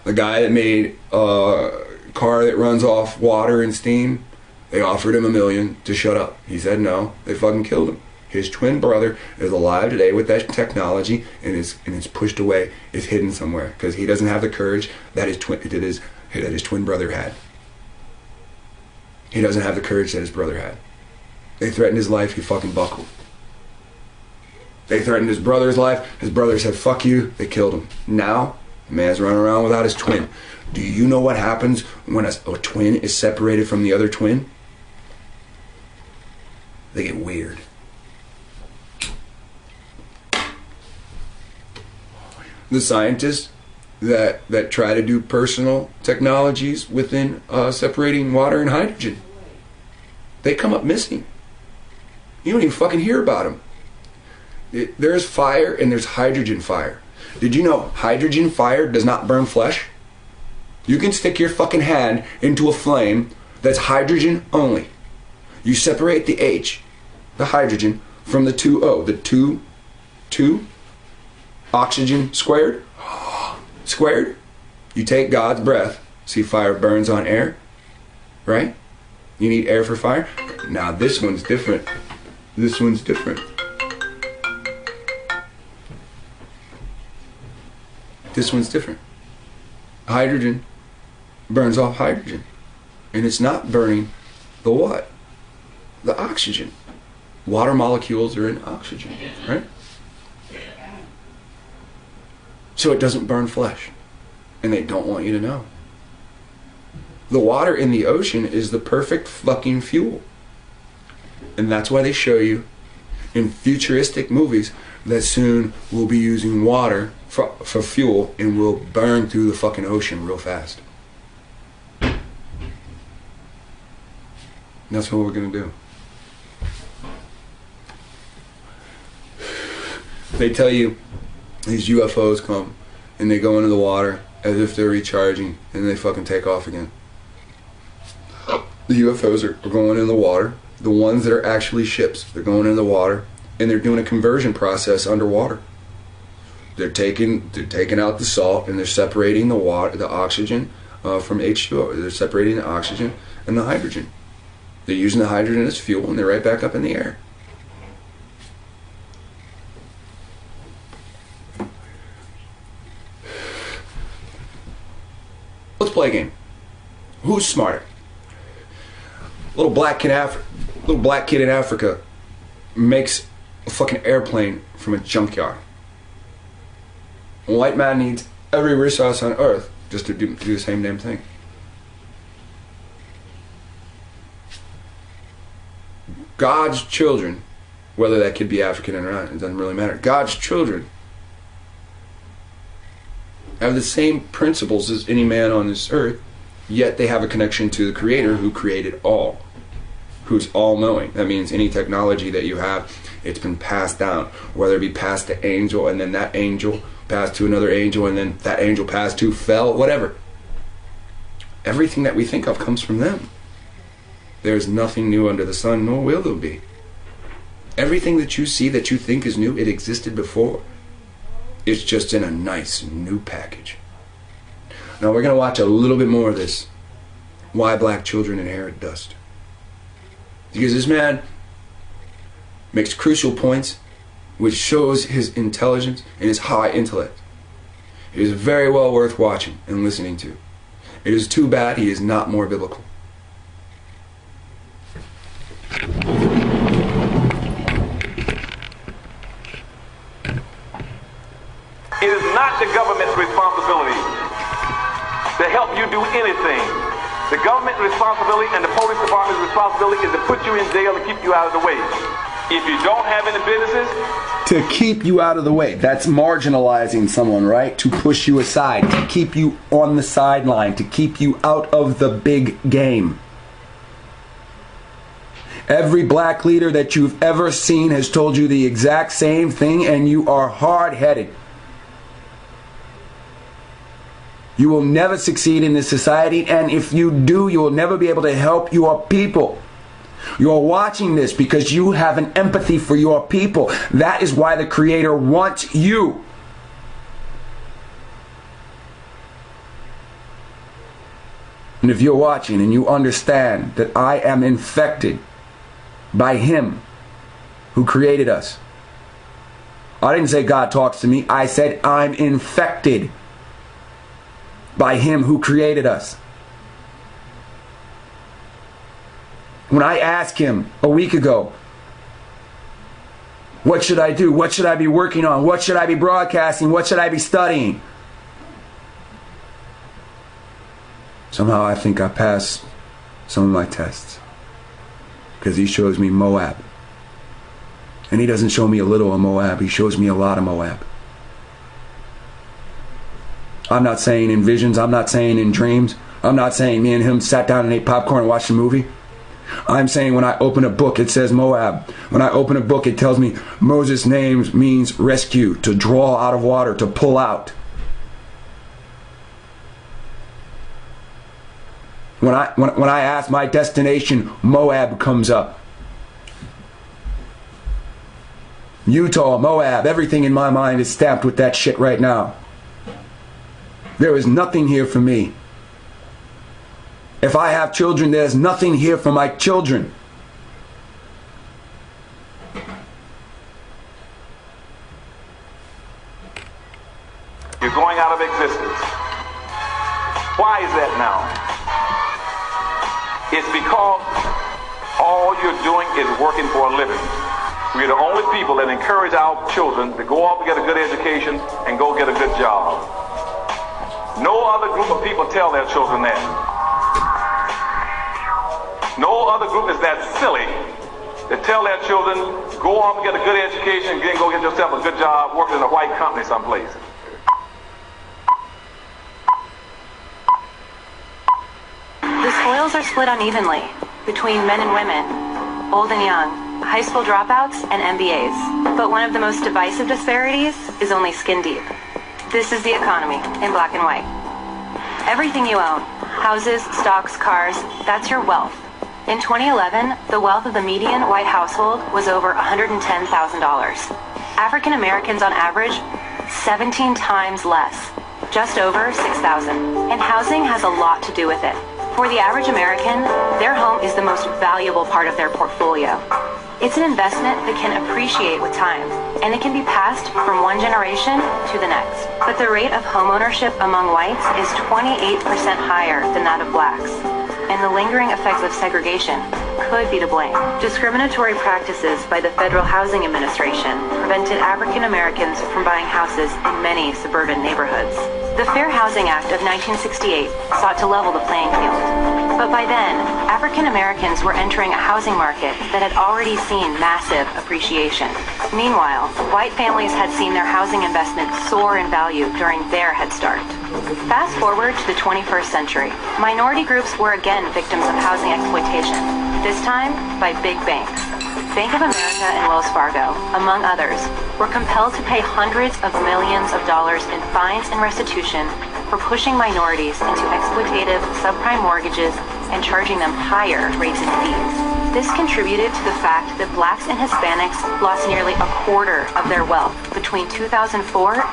The guy that made a car that runs off water and steam, they offered him $1 million to shut up. He said no. They fucking killed him. His twin brother is alive today with that technology and is pushed away, is hidden somewhere because he doesn't have the courage that his twin brother had. He doesn't have the courage that his brother had. They threatened his life, he fucking buckled. They threatened his brother's life, his brother said, fuck you, they killed him. Now, the man's running around without his twin. Do you know what happens when a twin is separated from the other twin? They get weird. The scientists that try to do personal technologies within separating water and hydrogen, they come up missing. You don't even fucking hear about them. There's fire and there's hydrogen fire. Did you know hydrogen fire does not burn flesh? You can stick your fucking hand into a flame that's hydrogen only. You separate the H, the hydrogen, from the 2O. The 2 oxygen squared. Squared. You take God's breath. See, fire burns on air, right? You need air for fire. Now this one's different. This one's different. This one's different. Hydrogen burns off hydrogen. And it's not burning the what? The oxygen. Water molecules are in oxygen, right? So it doesn't burn flesh. And they don't want you to know. The water in the ocean is the perfect fucking fuel. And that's why they show you in futuristic movies that soon we'll be using water for fuel and we'll burn through the fucking ocean real fast. That's what we're gonna do. They tell you these UFOs come and they go into the water as if they're recharging and they fucking take off again. The UFOs are going in the water. The ones that are actually ships, they're going in the water and they're doing a conversion process underwater. They're taking out the salt and they're separating the water, the oxygen from H2O. They're separating the oxygen and the hydrogen. They're using the hydrogen as fuel and they're right back up in the air. Let's play a game. Who's smarter? Little black kid in Africa makes a fucking airplane from a junkyard. A white man needs every resource on earth just to do the same damn thing. God's children, whether that kid be African or not, it doesn't really matter. God's children have the same principles as any man on this earth, yet they have a connection to the Creator who created all, who's all-knowing. That means any technology that you have, it's been passed down, whether it be passed to angel and then that angel passed to another angel and then that angel passed to fell, whatever. Everything that we think of comes from them. There's nothing new under the sun, nor will there be. Everything that you see that you think is new, it existed before. It's just in a nice new package. Now we're going to watch a little bit more of this. Why black children inherit dust. Because this man makes crucial points which shows his intelligence and his high intellect. It is very well worth watching and listening to. It is too bad he is not more biblical. It is not the government's responsibility to help you do anything. The government's responsibility and the police department's responsibility is to put you in jail and keep you out of the way. If you don't have any businesses, to keep you out of the way. That's marginalizing someone, right? To push you aside, to keep you on the sideline, to keep you out of the big game. Every black leader that you've ever seen has told you the exact same thing, and you are hard-headed. You will never succeed in this society, and if you do, you will never be able to help your people. You're watching this because you have an empathy for your people. That is why the Creator wants you. And if you're watching and you understand that I am infected by Him who created us. I didn't say God talks to me. I said I'm infected by Him who created us. When I asked Him a week ago, what should I do? What should I be working on? What should I be broadcasting? What should I be studying? Somehow I think I passed some of my tests. Because He shows me Moab. And He doesn't show me a little of Moab. He shows me a lot of Moab. I'm not saying in visions. I'm not saying in dreams. I'm not saying me and him sat down and ate popcorn and watched a movie. I'm saying when I open a book, it says Moab. When I open a book, it tells me Moses' name means rescue, to draw out of water, to pull out. When I ask my destination, Moab comes up. Utah, Moab, everything in my mind is stamped with that shit right now. There is nothing here for me. If I have children, there's nothing here for my children. You're going out of existence. Why is that now? It's because all you're doing is working for a living. We're the only people that encourage our children to go off and get a good education and go get a good job. No other group of people tell their children that. No other group is that silly to tell their children, go off and get a good education and then go get yourself a good job working in a white company someplace. The spoils are split unevenly between men and women, old and young, high school dropouts and MBAs. But one of the most divisive disparities is only skin deep. This is the economy in black and white. Everything you own, houses, stocks, cars, that's your wealth. In 2011, the wealth of the median white household was over $110,000. African Americans on average, 17 times less, just over $6,000. And housing has a lot to do with it. For the average American, their home is the most valuable part of their portfolio. It's an investment that can appreciate with time, and it can be passed from one generation to the next. But the rate of homeownership among whites is 28% higher than that of blacks, and the lingering effects of segregation could be to blame. Discriminatory practices by the Federal Housing Administration prevented African Americans from buying houses in many suburban neighborhoods. The Fair Housing Act of 1968 sought to level the playing field. But by then, African Americans were entering a housing market that had already seen massive appreciation. Meanwhile, white families had seen their housing investment soar in value during their head start. Fast forward to the 21st century. Minority groups were again victims of housing exploitation, this time by big banks. Bank of America and Wells Fargo, among others, were compelled to pay hundreds of millions of dollars in fines and restitution for pushing minorities into exploitative subprime mortgages and charging them higher rates and fees. This contributed to the fact that blacks and Hispanics lost nearly a quarter of their wealth between 2004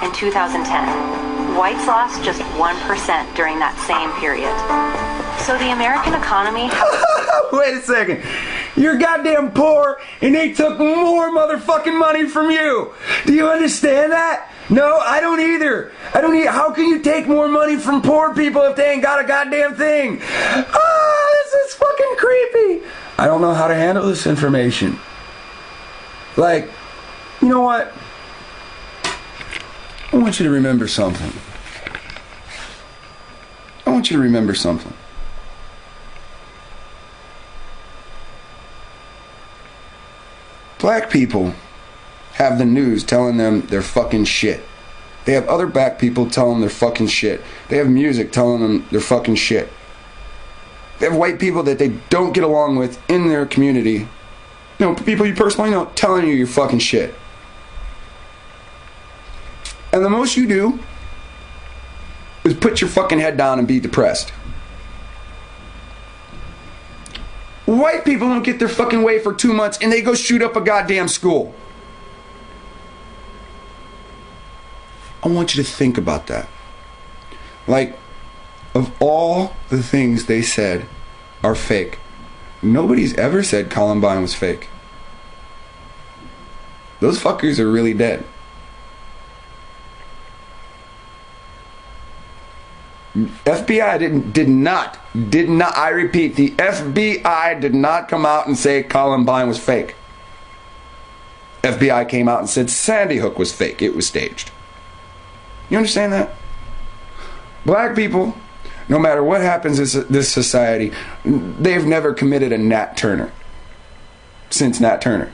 and 2010. Whites lost just 1% during that same period. So the American economy... Wait a second. You're goddamn poor, and they took more motherfucking money from you. Do you understand that? No, I don't either. How can you take more money from poor people if they ain't got a goddamn thing? This is fucking creepy. I don't know how to handle this information. Like, you know what? I want you to remember something. Black people have the news telling them they're fucking shit. They have other black people telling them they're fucking shit. They have music telling them they're fucking shit. They have white people that they don't get along with in their community. You know, people you personally know telling you you're fucking shit. And the most you do is put your fucking head down and be depressed. White people don't get their fucking way for 2 months and they go shoot up a goddamn school. I want you to think about that. Like, of all the things they said are fake, nobody's ever said Columbine was fake. Those fuckers are really dead. FBI did not, I repeat, the FBI did not come out and say Columbine was fake. FBI came out and said Sandy Hook was fake. It was staged. You understand that? Black people, no matter what happens in this society, they've never committed a Nat Turner. Since Nat Turner.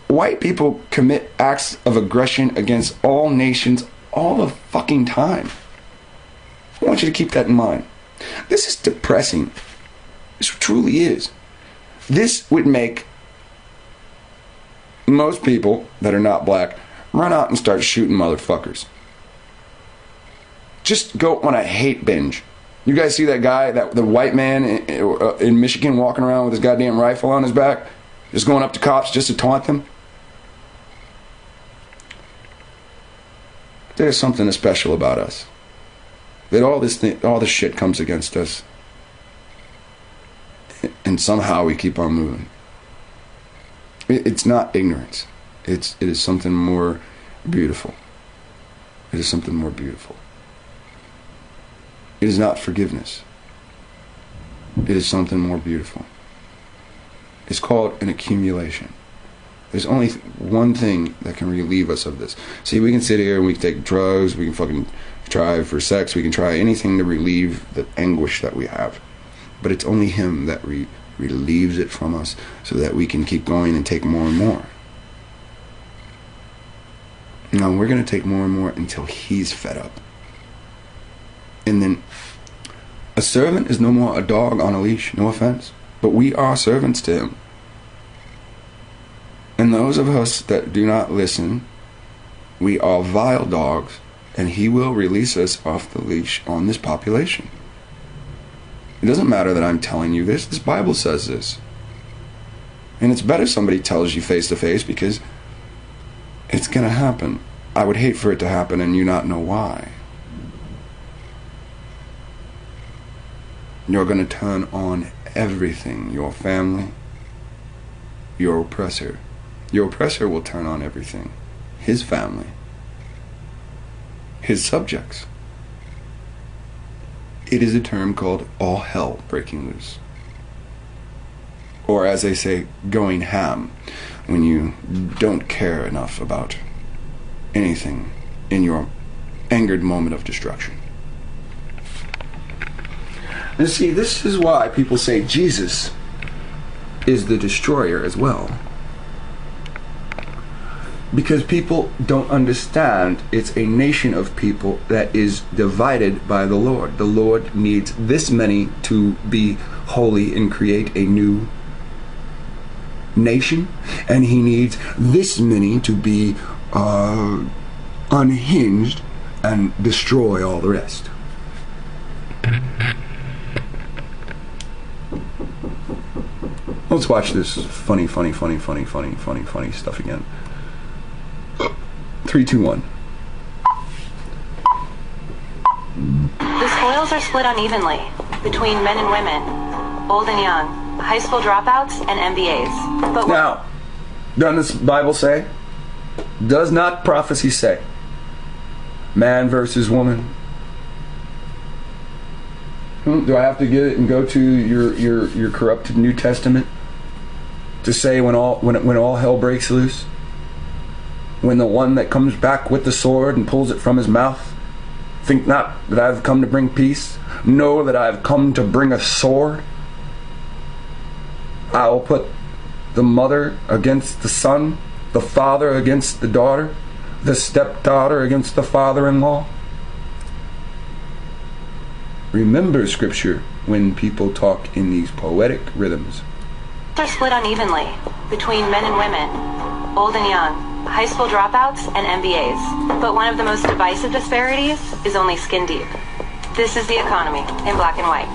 White people commit acts of aggression against all nations all the fucking time. I want you to keep that in mind. This is depressing. This truly is. This would make most people that are not black run out and start shooting motherfuckers. Just go on a hate binge. You guys see that guy, the white man in Michigan walking around with his goddamn rifle on his back? Just going up to cops just to taunt them? There's something special about us. That all this shit comes against us. And somehow we keep on moving. It's not ignorance. It is something more beautiful. It is something more beautiful. It is not forgiveness. It is something more beautiful. It's called an accumulation. There's only one thing that can relieve us of this. See, we can sit here and we can take drugs, we can fucking try for sex, we can try anything to relieve the anguish that we have. But it's only Him that relieves it from us so that we can keep going and take more and more. Now, we're going to take more and more until He's fed up. And then, a servant is no more a dog on a leash, no offense. But we are servants to Him. And those of us that do not listen, we are vile dogs, and He will release us off the leash on this population. It doesn't matter that I'm telling you this. This Bible says this. And it's better somebody tells you face to face, because it's going to happen. I would hate for it to happen and you not know why. You're going to turn on everything. Your family, your oppressor. Your oppressor will turn on everything. His family. His subjects. It is a term called all hell breaking loose. Or as they say, going ham, when you don't care enough about anything in your angered moment of destruction. And see, this is why people say Jesus is the destroyer as well. Because people don't understand it's a nation of people that is divided by the Lord. The Lord needs this many to be holy and create a new nation, and He needs this many to be unhinged and destroy all the rest. Let's watch this funny stuff again. 3, 2, 1. The spoils are split unevenly between men and women, old and young, high school dropouts and MBAs. But now, doesn't this Bible say? Does not prophecy say? Man versus woman. Do I have to get it and go to your corrupted New Testament to say when all hell breaks loose? When the one that comes back with the sword and pulls it from his mouth, think not that I have come to bring peace, know that I have come to bring a sword. I will put the mother against the son, the father against the daughter, the stepdaughter against the father-in-law. Remember Scripture when people talk in these poetic rhythms. are split unevenly between men and women, old and young, high school dropouts and MBAs. But one of the most divisive disparities is only skin deep. This is the economy in black and white.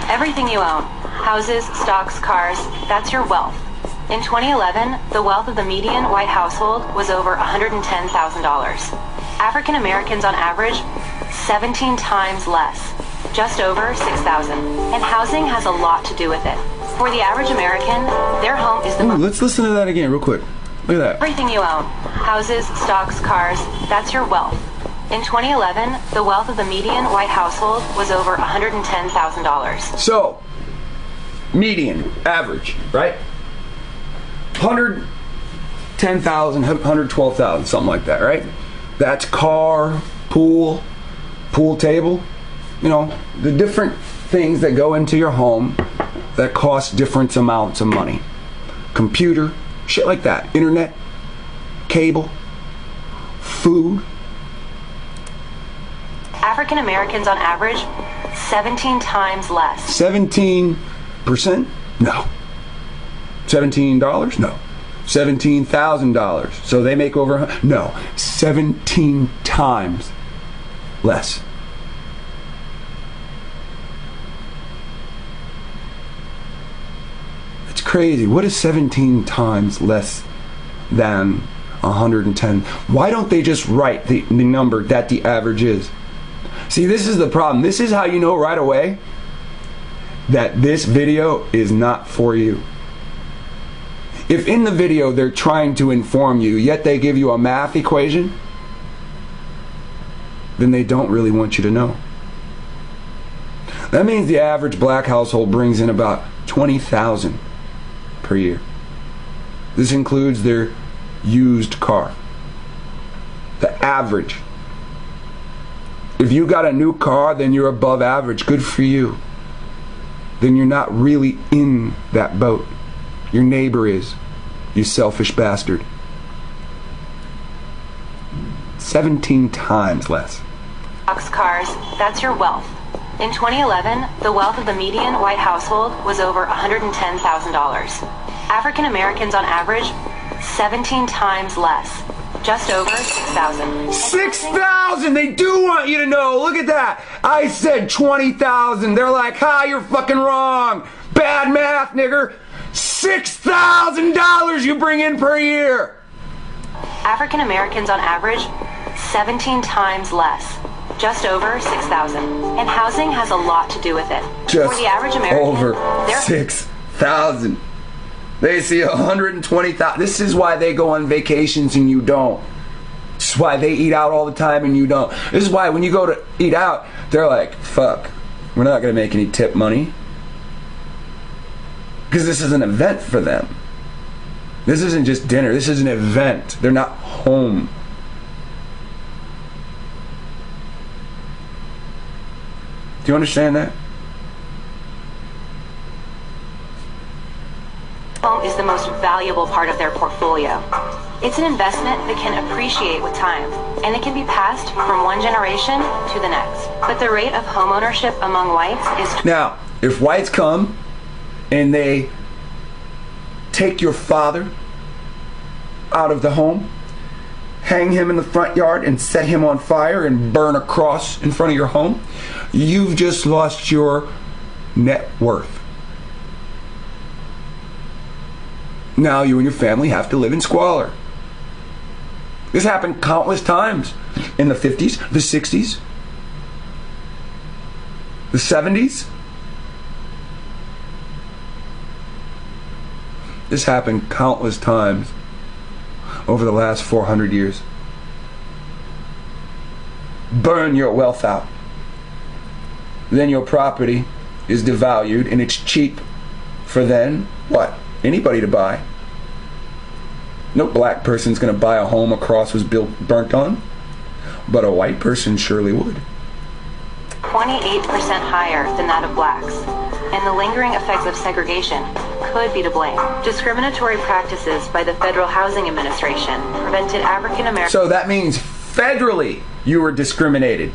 Everything you own, houses, stocks, cars, that's your wealth. In 2011, the wealth of the median white household was over $110,000. African Americans on average, 17 times less, just over $6,000. And housing has a lot to do with it. For the average American, their home is the most... Let's listen to that again real quick. Look at that. Everything you own, houses, stocks, cars, that's your wealth. In 2011, the wealth of the median white household was over $110,000. So, median, average, right? 110,000, 112,000, something like that, right? That's car, pool table, you know, the different things that go into your home that cost different amounts of money. Computer, shit like that. Internet, cable, food. African Americans on average, 17 times less. 17%? No. $17? No. $17,000. So they make over, no, 17 times less. It's crazy. What is 17 times less than 110? Why don't they just write the number that the average is? See, this is the problem. This is how you know right away that this video is not for you. If in the video they're trying to inform you, yet they give you a math equation, then they don't really want you to know. That means the average black household brings in about $20,000 per year. This includes their used car. The average. If you got a new car, then you're above average. Good for you. Then you're not really in that boat. Your neighbor is, you selfish bastard. 17 times less. Cars, that's your wealth. In 2011, the wealth of the median white household was over $110,000. African Americans on average, 17 times less. Just over 6,000. 6,000! They do want you to know. Look at that. I said 20,000. They're like, ha, you're fucking wrong. Bad math, nigger. $6,000 you bring in per year. African Americans on average, 17 times less. Just over 6,000. And housing has a lot to do with it. Just for the average American, over 6,000. They see 120,000. This is why they go on vacations and you don't. This is why they eat out all the time and you don't. This is why when you go to eat out, they're like, fuck, we're not going to make any tip money. Because this is an event for them. This isn't just dinner. This is an event. They're not home. Do you understand that? Home is the most valuable part of their portfolio. It's an investment that can appreciate with time, and it can be passed from one generation to the next. But the rate of homeownership among whites is... Now, if whites come and they take your father out of the home, hang him in the front yard and set him on fire and burn a cross in front of your home, you've just lost your net worth. Now you and your family have to live in squalor. This happened countless times in the 50s, the 60s, the 70s. This happened countless times over the last 400 years. Burn your wealth out. Then your property is devalued and it's cheap for then what? Anybody to buy. No black person's going to buy a home a cross was burnt on, but a white person surely would. 28% higher than that of blacks, and the lingering effects of segregation could be to blame. Discriminatory practices by the Federal Housing Administration prevented African Americans... So that means federally you were discriminated.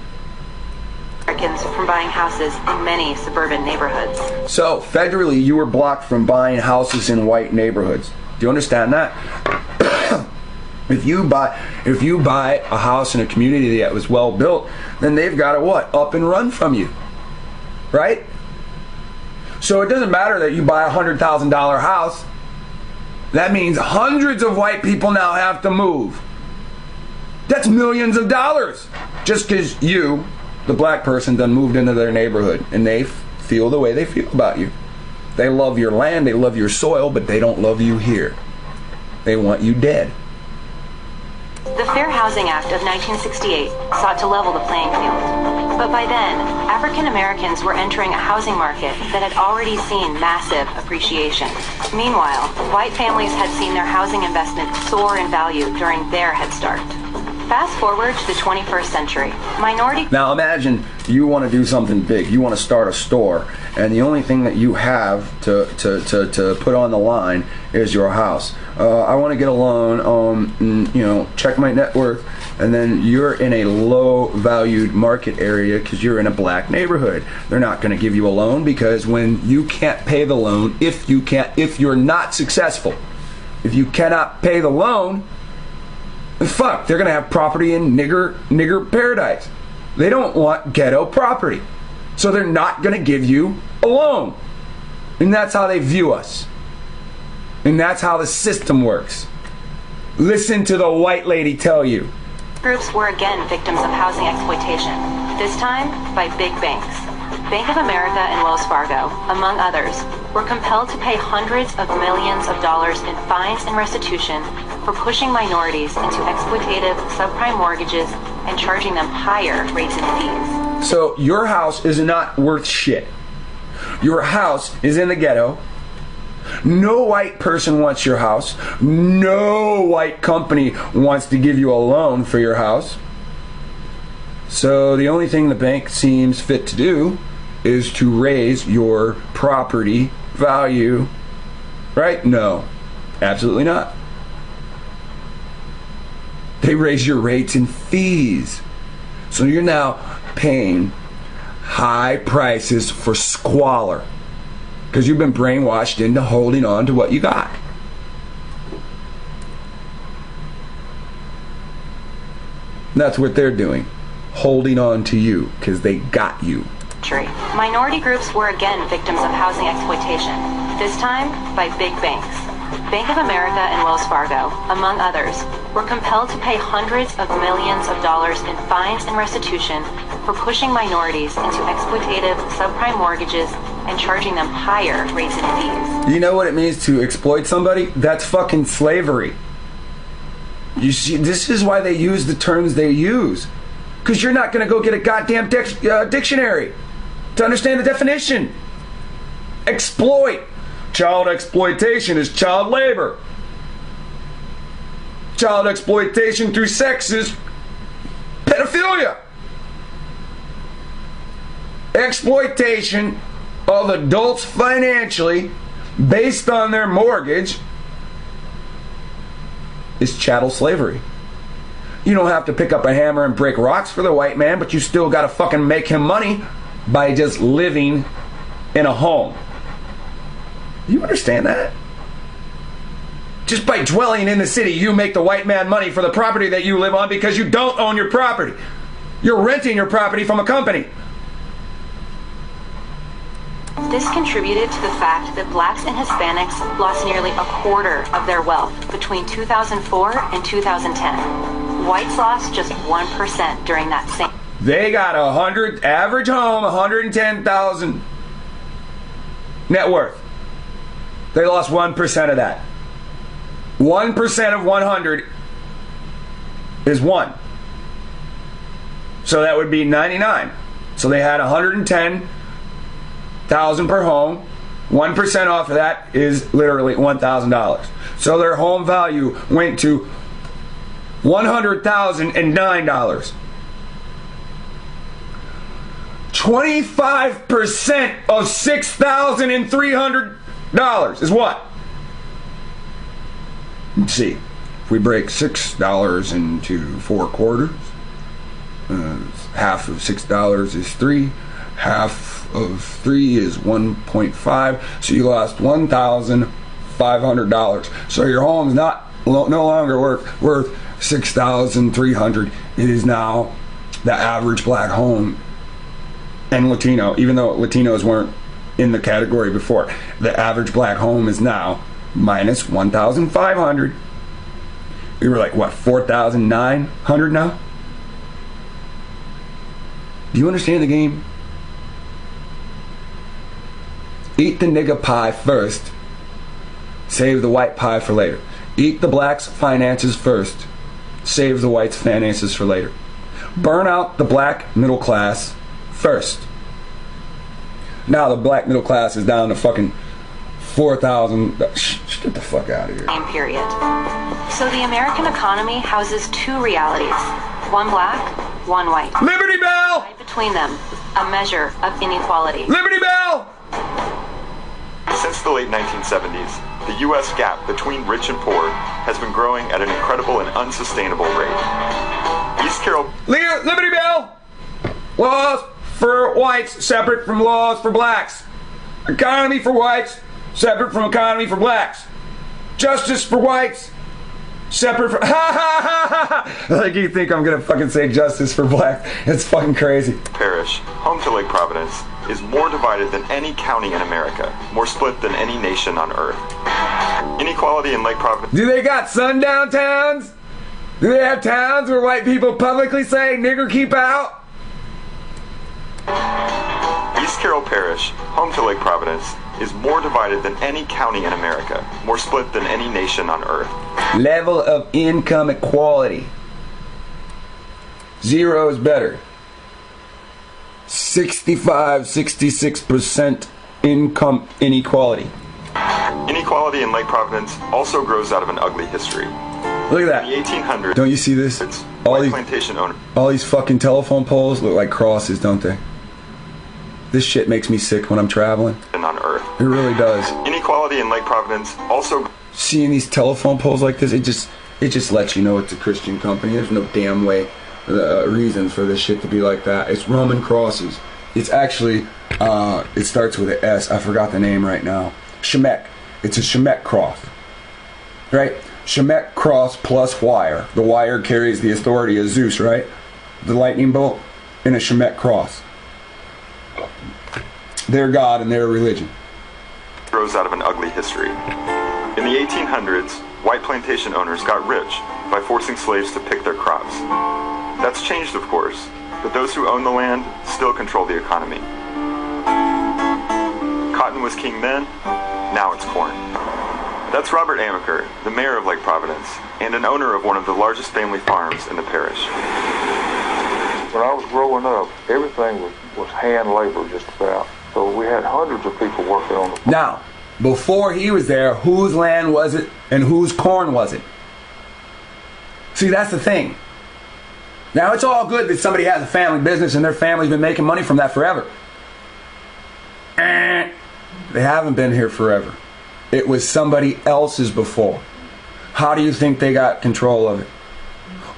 From buying houses in many suburban neighborhoods. So federally you were blocked from buying houses in white neighborhoods. Do you understand that? If you buy a house in a community that was well built, then they've got to what? Up and run from you. Right? So it doesn't matter that you buy a $100,000 house. That means hundreds of white people now have to move. That's millions of dollars. Just because you, the black person, done moved into their neighborhood and they feel the way they feel about you. They love your land, they love your soil, but they don't love you here. They want you dead. The Fair Housing Act of 1968 sought to level the playing field. But by then, African Americans were entering a housing market that had already seen massive appreciation. Meanwhile, white families had seen their housing investment soar in value during their head start. Fast forward to the 21st century. Now imagine you want to do something big. You want to start a store, and the only thing that you have to put on the line is your house. I want to get a loan, check my net worth, and then you're in a low-valued market area because you're in a black neighborhood. They're not going to give you a loan because when you can't pay the loan, if you're not successful, if you cannot pay the loan, fuck, they're gonna have property in nigger paradise. They don't want ghetto property. So they're not gonna give you a loan. And that's how they view us. And that's how the system works. Listen to the white lady tell you. Groups were again victims of housing exploitation, this time by big banks. Bank of America and Wells Fargo, among others, were compelled to pay hundreds of millions of dollars in fines and restitution for pushing minorities into exploitative subprime mortgages and charging them higher rates and fees. So your house is not worth shit. Your house is in the ghetto. No white person wants your house. No white company wants to give you a loan for your house. So the only thing the bank seems fit to do is to raise your property value. Right? No. Absolutely not. They raise your rates and fees. So you're now paying high prices for squalor. Because you've been brainwashed into holding on to what you got. That's what they're doing. Holding on to you because they got you. Minority groups were again victims of housing exploitation, this time by big banks. Bank of America and Wells Fargo, among others, were compelled to pay hundreds of millions of dollars in fines and restitution for pushing minorities into exploitative subprime mortgages and charging them higher rates and fees. You know what it means to exploit somebody? That's fucking slavery. You see, this is why they use the terms they use. Because you're not going to go get a goddamn dictionary to understand the definition. Exploit. Child exploitation is child labor. Child exploitation through sex is pedophilia. Exploitation of adults financially based on their mortgage is chattel slavery. You don't have to pick up a hammer and break rocks for the white man, but you still gotta fucking make him money by just living in a home. You understand that? Just by dwelling in the city, you make the white man money for the property that you live on because you don't own your property. You're renting your property from a company. This contributed to the fact that blacks and Hispanics lost nearly a quarter of their wealth between 2004 and 2010. Whites lost just 1% during that same. They got average home, 110,000 net worth. They lost 1% of that. 1% of 100 is 1. So that would be 99. So they had 110,000 per home. 1% off of that is literally $1,000. So their home value went to $100,009. 25% of $6,300 is what? Let's see. If we break $6 into 4 quarters, half of $6 is 3. Half of 3 is 1.5. So you lost $1,500. So your home's no longer worth $6,300. It is now the average black home and Latino, even though Latinos weren't in the category before. The average black home is now minus $1,500. We were like, what, $4,900 now? Do you understand the game? Eat the nigga pie first. Save the white pie for later. Eat the blacks' finances first. Save the whites' finances for later. Burn out the black middle class first. Now the black middle class is down to fucking 4,000. Get the fuck out of here. Period. So the American economy houses 2 realities. One black, one white. Liberty Bell! Right between them, a measure of inequality. Liberty Bell! Since the late 1970s, the U.S. gap between rich and poor has been growing at an incredible and unsustainable rate. East Carroll... Liberty Bell! Laws for whites separate from laws for blacks. Economy for whites separate from economy for blacks. Justice for whites separate from... Like you think I'm gonna fucking say justice for blacks. It's fucking crazy. Parish, home to Lake Providence, is more divided than any county in America, more split than any nation on earth. Inequality in Lake Providence. Do they got sundown towns? Do they have towns where white people publicly say, nigger keep out? East Carroll Parish, home to Lake Providence, is more divided than any county in America, more split than any nation on earth. Level of income equality. 0 is better. 66% income inequality. Inequality in Lake Providence also grows out of an ugly history. Look at that. In the 1800s, Don't you see this? white plantation owners All these fucking telephone poles look like crosses, don't they? This shit makes me sick when I'm traveling. on earth. It really does. Inequality in Lake Providence also Seeing these telephone poles like this, it just lets you know it's a Christian company. There's no damn way, reason for this shit to be like that. It's Roman crosses. It's actually, it starts with an S. I forgot the name right now. Shemek. It's a Shemek cross. Right? Shemek cross plus wire. The wire carries the authority of Zeus, right? The lightning bolt in a Shemek cross. Their God and their religion. grows out of an ugly history. In the 1800s, white plantation owners got rich by forcing slaves to pick their crops. That's changed, of course, but those who own the land still control the economy. Cotton was king then, now it's corn. That's Robert Amaker, the mayor of Lake Providence, and an owner of one of the largest family farms in the parish. When I was growing up, everything was hand labor just about. So we had hundreds of people working on the farm. Now, before he was there, whose land was it and whose corn was it? See, that's the thing. Now, it's all good that somebody has a family business and their family's been making money from that forever. They haven't been here forever. It was somebody else's before. How do you think they got control of it?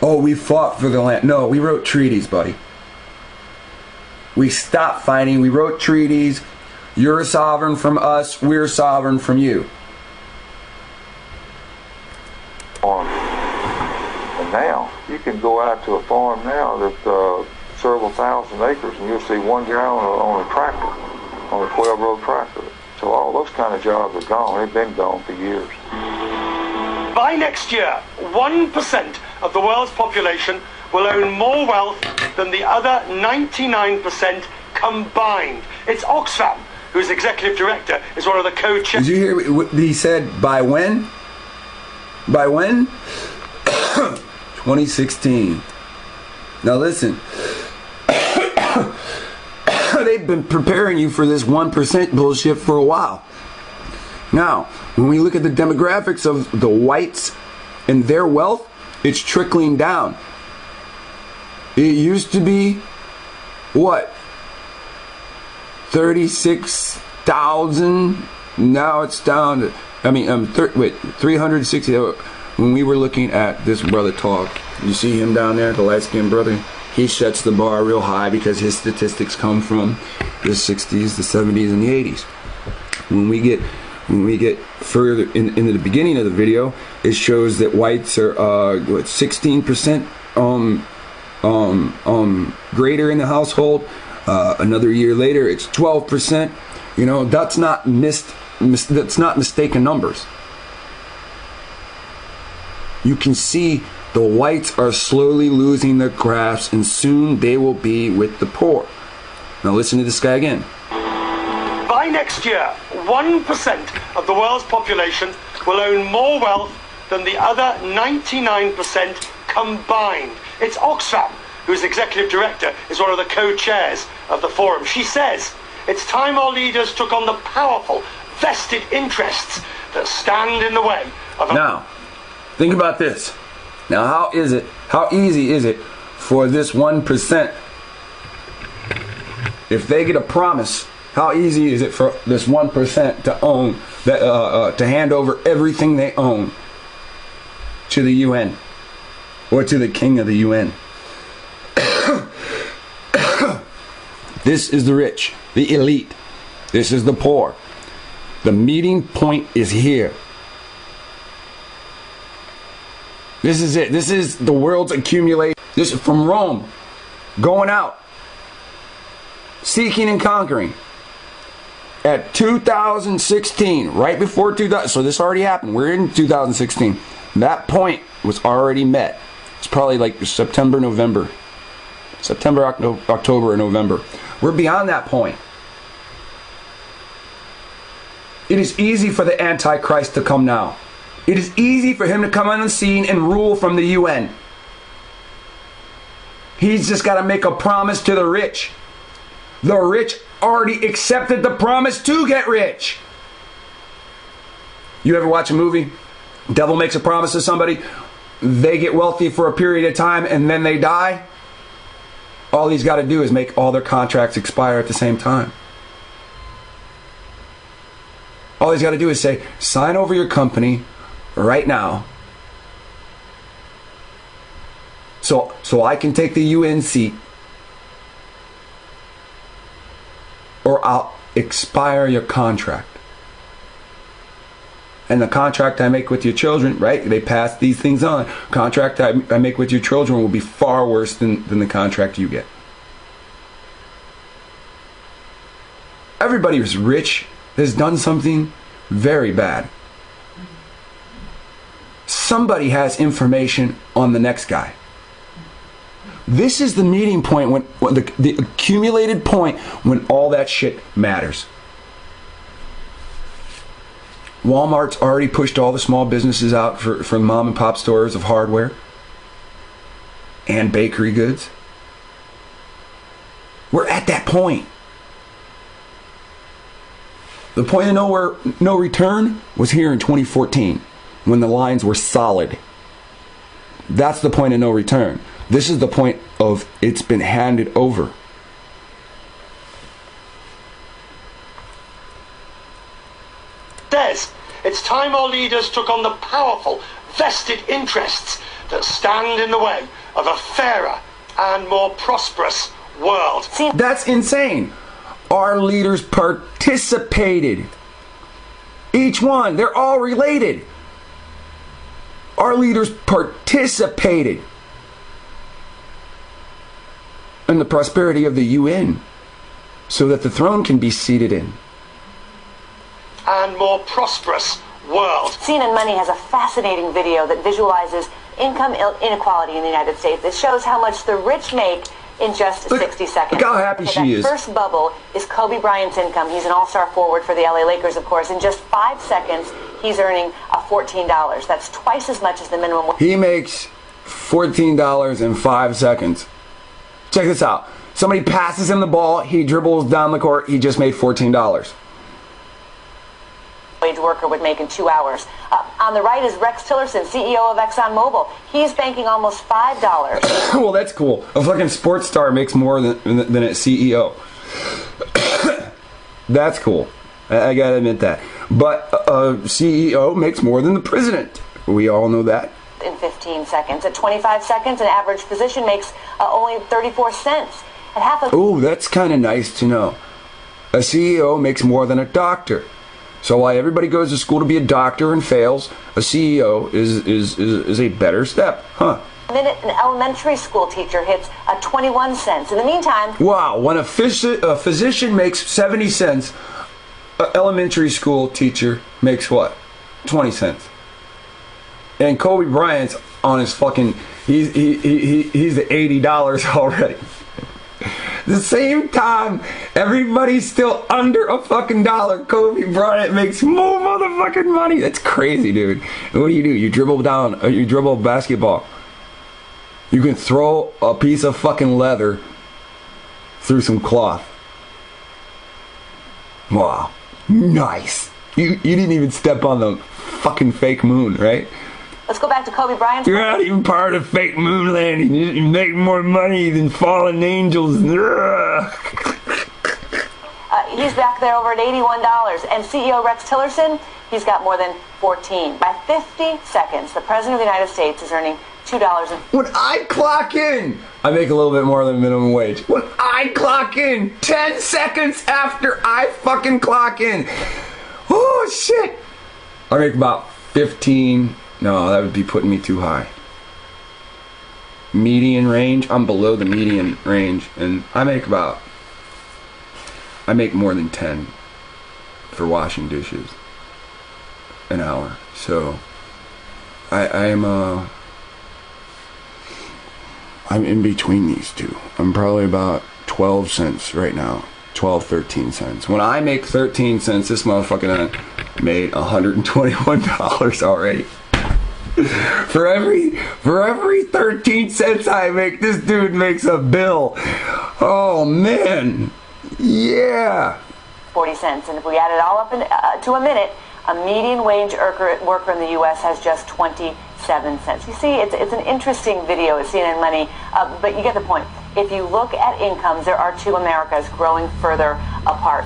Oh, we fought for the land. No, we wrote treaties, buddy. We stopped fighting. We wrote treaties. You're sovereign from us. We're sovereign from you. And now, you can go out to a farm now that's several thousand acres, and you'll see one guy on a tractor, on a 12-row tractor. So all those kind of jobs are gone. They've been gone for years. By next year, 1% of the world's population will own more wealth than the other 99% combined. It's Oxfam, whose executive director is one of the co-chairs. Did you hear what he said? By when? By when? 2016. Now listen. They've been preparing you for this 1% bullshit for a while. Now, when we look at the demographics of the whites and their wealth, it's trickling down. It used to be, what? 36,000. Now it's down to, 360. When we were looking at this brother talk, you see him down there, the light-skinned brother? He sets the bar real high because his statistics come from the 60s, the 70s, and the 80s. When we get further into the beginning of the video, it shows that whites are 16% greater in the household. Another year later, it's 12%. You know, that's not mistaken numbers. You can see the whites are slowly losing their grasp, and soon they will be with the poor. Now listen to this guy again. By next year, 1% of the world's population will own more wealth than the other 99% combined. It's Oxfam, whose executive director is one of the co-chairs of the forum. She says, it's time our leaders took on the powerful, vested interests that stand in the way of... Now, think about this. Now, how easy is it for this 1%, if they get a promise, how easy is it for this 1% to own, to hand over everything they own to the UN or to the king of the UN? This is the rich, the elite. This is the poor. The meeting point is here. This is it. This is the world's accumulation. This is from Rome, going out, seeking and conquering. at 2016, right before 2000. So this already happened. We're in 2016. That point was already met. It's probably like September, October, or November. We're beyond that point. It is easy for the Antichrist to come now. It is easy for him to come on the scene and rule from the UN. He's just got to make a promise to the rich. The rich already accepted the promise to get rich. You ever watch a movie? Devil makes a promise to somebody. They get wealthy for a period of time and then they die. All he's got to do is make all their contracts expire at the same time. All he's got to do is say, sign over your company right now so I can take the UN seat, or I'll expire your contract. And the contract I make with your children, right? They pass these things on. Contract I make with your children will be far worse than the contract you get. Everybody who's rich has done something very bad. Somebody has information on the next guy. This is the meeting point, when the accumulated point when all that shit matters. Walmart's already pushed all the small businesses out for mom and pop stores of hardware and bakery goods. We're at that point. The point of no return was here in 2014 when the lines were solid. That's the point of no return. This is the point of it's been handed over. Says it's time our leaders took on the powerful, vested interests that stand in the way of a fairer and more prosperous world. That's insane. Our leaders participated. Each one, they're all related. Our leaders participated in the prosperity of the UN so that the throne can be seated in. And more prosperous world. CNN Money has a fascinating video that visualizes income inequality in the United States. It shows how much the rich make in just 60 seconds. Look how happy she is. The first bubble is Kobe Bryant's income. He's an all-star forward for the LA Lakers, of course. In just 5 seconds, he's earning $14. That's twice as much as the minimum wage. He makes $14 in 5 seconds. Check this out. Somebody passes him the ball, he dribbles down the court, he just made $14. Wage worker would make in 2 hours. On the right is Rex Tillerson, CEO of ExxonMobil. He's banking almost $5. Well, that's cool. A fucking sports star makes more than a CEO. That's cool. I gotta admit that. But a CEO makes more than the president. We all know that. In 15 seconds. At 25 seconds, an average physician makes only 34 cents. At half of... Oh, that's kind of nice to know. A CEO makes more than a doctor. So while everybody goes to school to be a doctor and fails, a CEO is a better step, huh? A minute, an elementary school teacher hits 21 cents. In the meantime... Wow, when a physician makes 70 cents, an elementary school teacher makes what? 20 cents. And Kobe Bryant's on his fucking... He's at $80 already. The same time, everybody's still under a fucking dollar. Kobe Bryant makes more motherfucking money. That's crazy, dude. And what do? You dribble down, you dribble a basketball. You can throw a piece of fucking leather through some cloth. Wow. Nice. You didn't even step on the fucking fake moon, right? Let's go back to Kobe Bryant. You're not even part of fake moon landing. You make more money than fallen angels. He's back there over at $81. And CEO Rex Tillerson, he's got more than 14. By 50 seconds, the President of the United States is earning $2. When I clock in, I make a little bit more than minimum wage. When I clock in, 10 seconds after I fucking clock in, oh shit, I make about 15. No, that would be putting me too high. Median range, I'm below the median range, and I make more than 10. for washing dishes an hour. So I'm in between these two. I'm probably about 12 cents right now. 12, 13 cents. When I make 13 cents, this motherfucker made $121 already. For every 13 cents I make, this dude makes a bill. Oh man. Yeah. 40 cents. And if we add it all up to a minute, a median wage worker in the U.S. has just 27 cents. You see, it's an interesting video at CNN Money, but you get the point. If you look at incomes, there are two Americas growing further apart.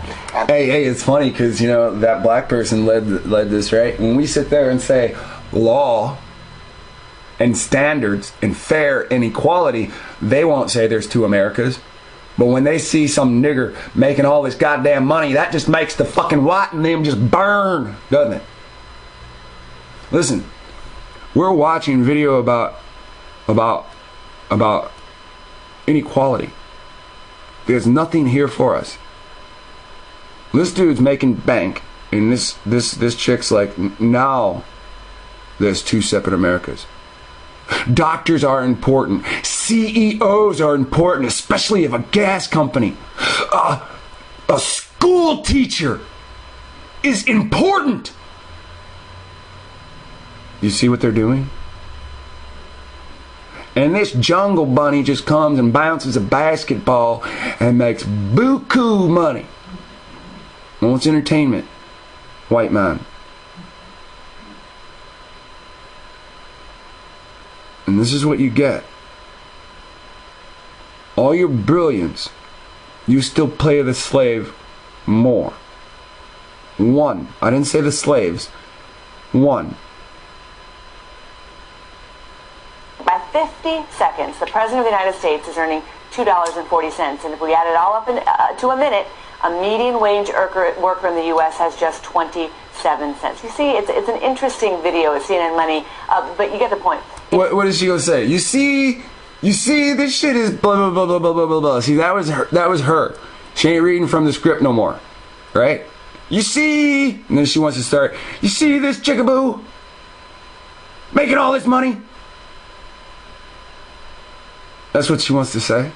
Hey, it's funny because, you know, that black person led this, right? When we sit there and say law and standards and fair and equality, they won't say there's two Americas. But when they see some nigger making all this goddamn money, that just makes the fucking white in them just burn, doesn't it? Listen, we're watching video about inequality. There's nothing here for us. This dude's making bank, and this chick's like, now there's two separate Americas. Doctors are important. CEOs are important, especially of a gas company. A school teacher is important. You see what they're doing? And this jungle bunny just comes and bounces a basketball and makes buku money. Well, it's entertainment, white man. And this is what you get. All your brilliance, you still play the slave more. One. I didn't say the slaves. One. By 50 seconds, the President of the United States is earning $2.40. And if we add it all up to a minute, a median wage worker in the U.S. has just 27 cents. You see, it's an interesting video at CNN Money, but you get the point. What is she gonna say? You see, this shit is blah blah blah blah blah blah blah. See, that was her. She ain't reading from the script no more, right? You see, and then she wants to start. You see this chickaboo making all this money? That's what she wants to say.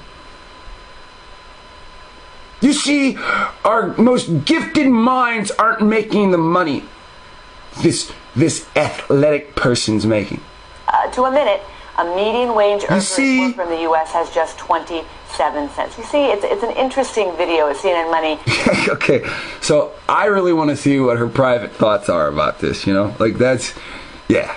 You see, our most gifted minds aren't making the money this athletic person's making. To a minute, a median wage worker in the U.S. has just 27 cents. You see, it's an interesting video at CNN Money. Okay, so I really want to see what her private thoughts are about this, you know? Like, that's, yeah.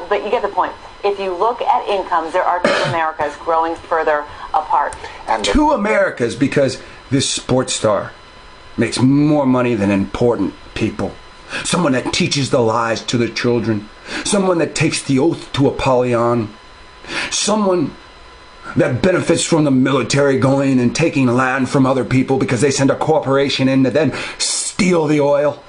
But you get the point. If you look at incomes, there are two Americas growing further apart. And two Americas because this sports star makes more money than important people. Someone that teaches the lies to the children. Someone that takes the oath to Apollyon. Someone that benefits from the military going and taking land from other people because they send a corporation in to then steal the oil.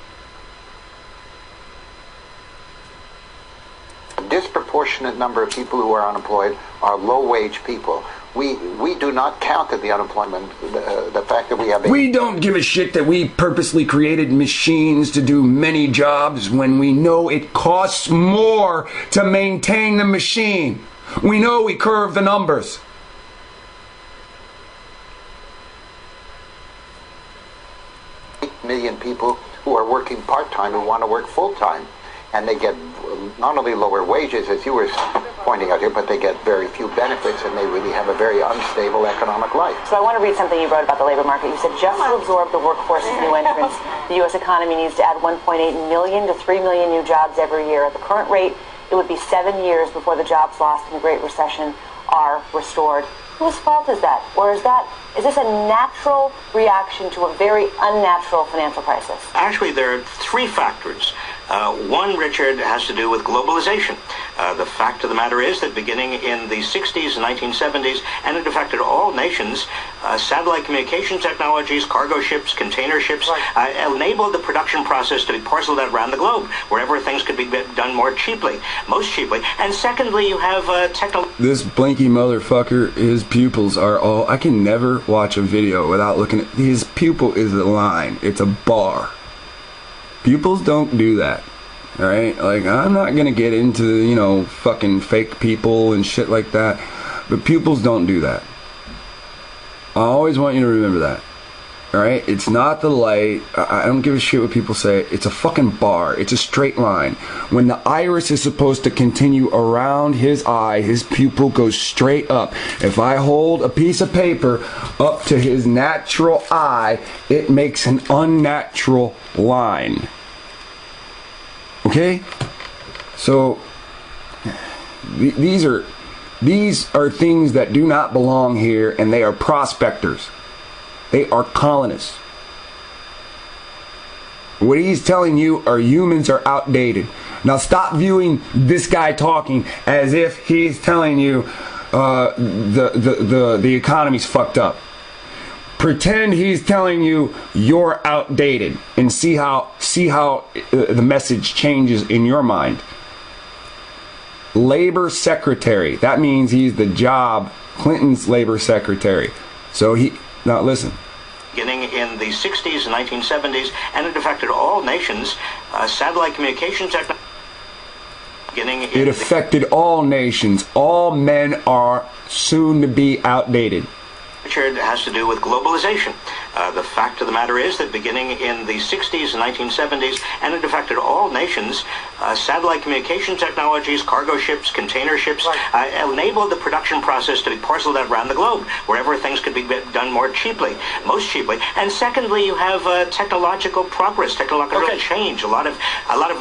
A disproportionate number of people who are unemployed are low-wage people. We do not count at the unemployment the fact that we have... We don't give a shit that we purposely created machines to do many jobs when we know it costs more to maintain the machine. We know we curve the numbers. Million people who are working part-time who want to work full-time, and they get not only lower wages, as you were pointing out here, but they get very few benefits, and they really have a very unstable economic life. So I want to read something you wrote about the labor market. You said, just to absorb the workforce's new entrants, the U.S. economy needs to add 1.8 million to 3 million new jobs every year. At the current rate, it would be 7 years before the jobs lost in the Great Recession are restored. Whose fault is that? Or is this a natural reaction to a very unnatural financial crisis? Actually, there are three factors. One, Richard, has to do with globalization. The fact of the matter is that beginning in the 60s and 1970s, and it affected all nations, satellite communication technologies, cargo ships, container ships, enabled the production process to be parceled out around the globe, wherever things could be done more cheaply, most cheaply. And secondly, you have technology. This blinky motherfucker, his pupils are all... I can never watch a video without looking at... His pupil is a line. It's a bar. Pupils don't do that. Alright? Like, I'm not gonna get into, you know, fucking fake people and shit like that. But pupils don't do that. I always want you to remember that. Alright? It's not the light. I don't give a shit what people say. It's a fucking bar. It's a straight line. When the iris is supposed to continue around his eye, his pupil goes straight up. If I hold a piece of paper up to his natural eye, it makes an unnatural line. Okay? So, these are things that do not belong here, and they are prospectors. They are colonists. What he's telling you are humans are outdated. Now stop viewing this guy talking as if he's telling you the economy's fucked up. Pretend he's telling you you're outdated, and see how the message changes in your mind. Labor secretary. That means he's the job Clinton's labor secretary. So now listen. Beginning in the 60s and 1970s, and it affected all nations. Satellite communication technology. It affected all nations. All men are soon to be outdated. Richard, has to do with globalization. The fact of the matter is that beginning in the 60s and 1970s, and it affected all nations, satellite communication technologies, cargo ships, container ships, enabled the production process to be parceled out around the globe, wherever things could be done more cheaply, most cheaply. And secondly, you have technological progress, technological change, a lot of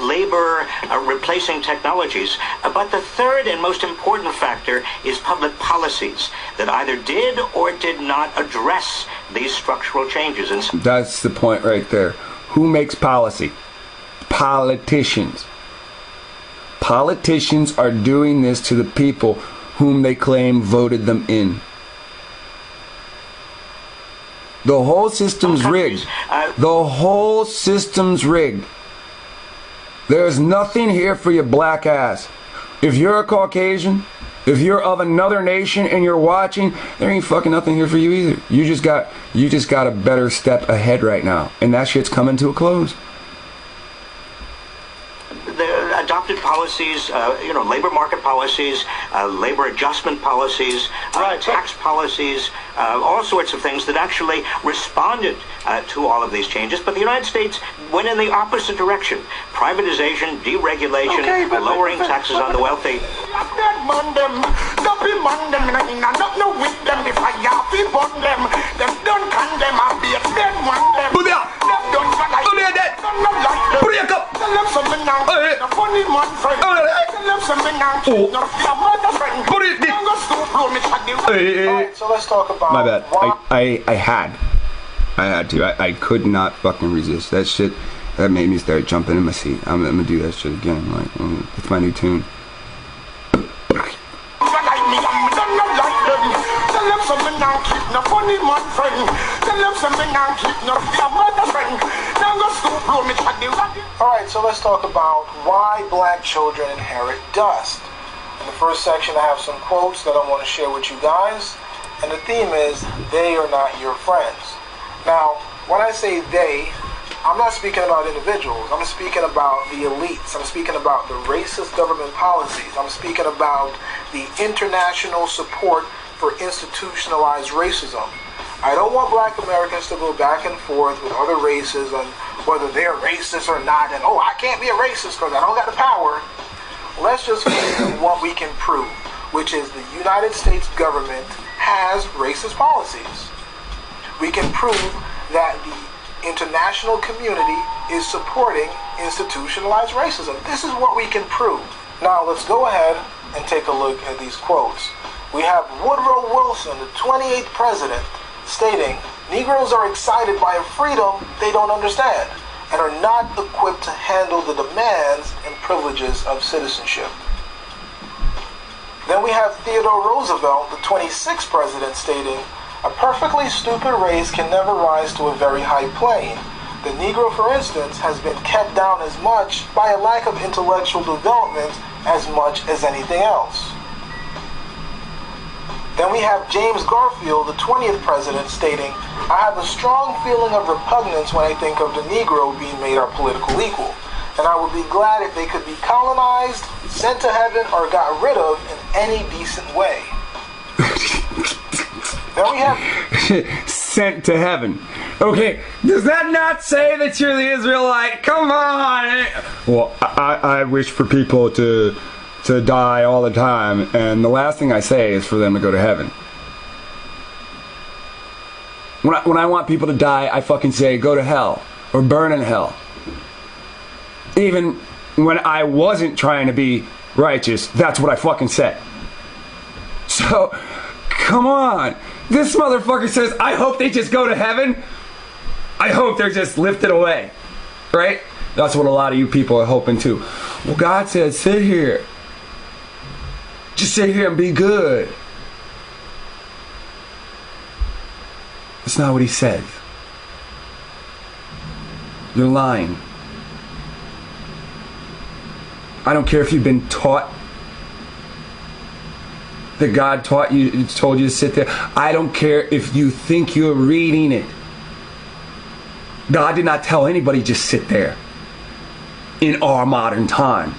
labor replacing technologies. But the third and most important factor is public policies that either did or did not address these structural changes. And that's the point right there. Who makes policy? Politicians. Politicians are doing this to the people whom they claim voted them in. The whole system's rigged. The whole system's rigged. There's nothing here for your black ass. If you're a Caucasian, if you're of another nation and you're watching, there ain't fucking nothing here for you either. You just got a better step ahead right now, and that shit's coming to a close. The adopted policies, labor market policies, labor adjustment policies, tax policies, all sorts of things that actually responded to all of these changes. But the United States went in the opposite direction. Privatization, deregulation, lowering taxes on the wealthy. So let's talk about. My bad. I had to. I could not fucking resist that shit. That made me start jumping in my seat. I'm gonna do that shit again. Like, it's my new tune. Alright, so let's talk about why black children inherit dust. In the first section, I have some quotes that I want to share with you guys. And the theme is, they are not your friends. Now, when I say they, I'm not speaking about individuals. I'm speaking about the elites. I'm speaking about the racist government policies. I'm speaking about the international support for institutionalized racism. I don't want black Americans to go back and forth with other races on whether they're racist or not, and I can't be a racist because I don't got the power. Let's just focus on what we can prove, which is the United States government has racist policies. We can prove that the international community is supporting institutionalized racism. This is what we can prove. Now let's go ahead and take a look at these quotes. We have Woodrow Wilson, the 28th president, stating, "Negroes are excited by a freedom they don't understand and are not equipped to handle the demands and privileges of citizenship." Then we have Theodore Roosevelt, the 26th president, stating, "A perfectly stupid race can never rise to a very high plane. The Negro, for instance, has been kept down as much by a lack of intellectual development as much as anything else." Then we have James Garfield, the 20th president, stating, I have a strong feeling of repugnance when I think of the Negro being made our political equal, and I would be glad if they could be colonized, sent to heaven, or got rid of in any decent way. Then we have sent to heaven. Okay, does that not say that you're the Israelite? Come on! Well, I wish for people to die all the time, and the last thing I say is for them to go to heaven. When I want people to die, I fucking say go to hell or burn in hell. Even when I wasn't trying to be righteous, that's what I fucking said. So, come on. This motherfucker says, I hope they just go to heaven. I hope they're just lifted away. Right? That's what a lot of you people are hoping too. Well, God said, sit here. Just sit here and be good. That's not what he says. You're lying. I don't care if you've been taught that God told you to sit there. I don't care if you think you're reading it. God did not tell anybody just sit there in our modern time.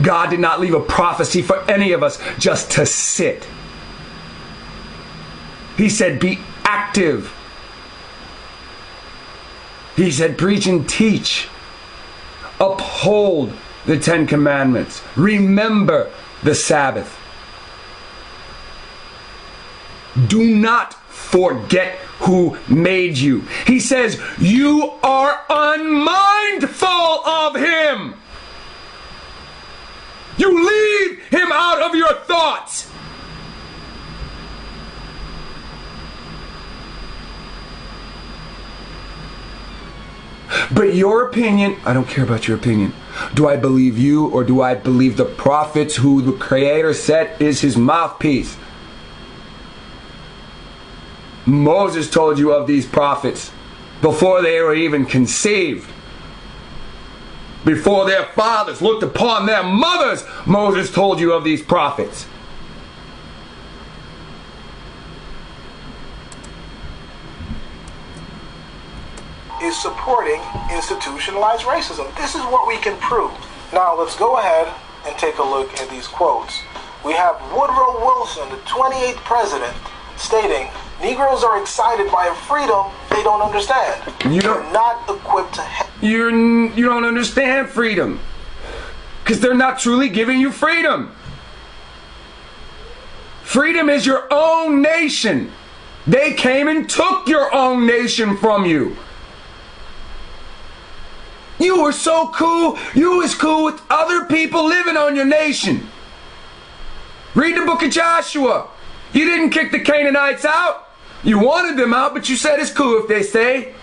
God did not leave a prophecy for any of us just to sit. He said be active. He said preach and teach. Uphold the 10 Commandments. Remember the Sabbath. Do not forget who made you. He says you are unmindful of him. You leave him out of your thoughts. But your opinion, I don't care about your opinion. Do I believe you or do I believe the prophets who the Creator said is his mouthpiece? Moses told you of these prophets before they were even conceived. Before their fathers looked upon their mothers, Moses told you of these prophets. is supporting institutionalized racism. This is what we can prove. Now let's go ahead and take a look at these quotes. We have Woodrow Wilson, the 28th president, stating, Negroes are excited by a freedom they don't understand. You're not equipped to... You don't understand freedom. Because they're not truly giving you freedom. Freedom is your own nation. They came and took your own nation from you. You were so cool. You was cool with other people living on your nation. Read the book of Joshua. You didn't kick the Canaanites out. You wanted them out, but you said it's cool if they stay.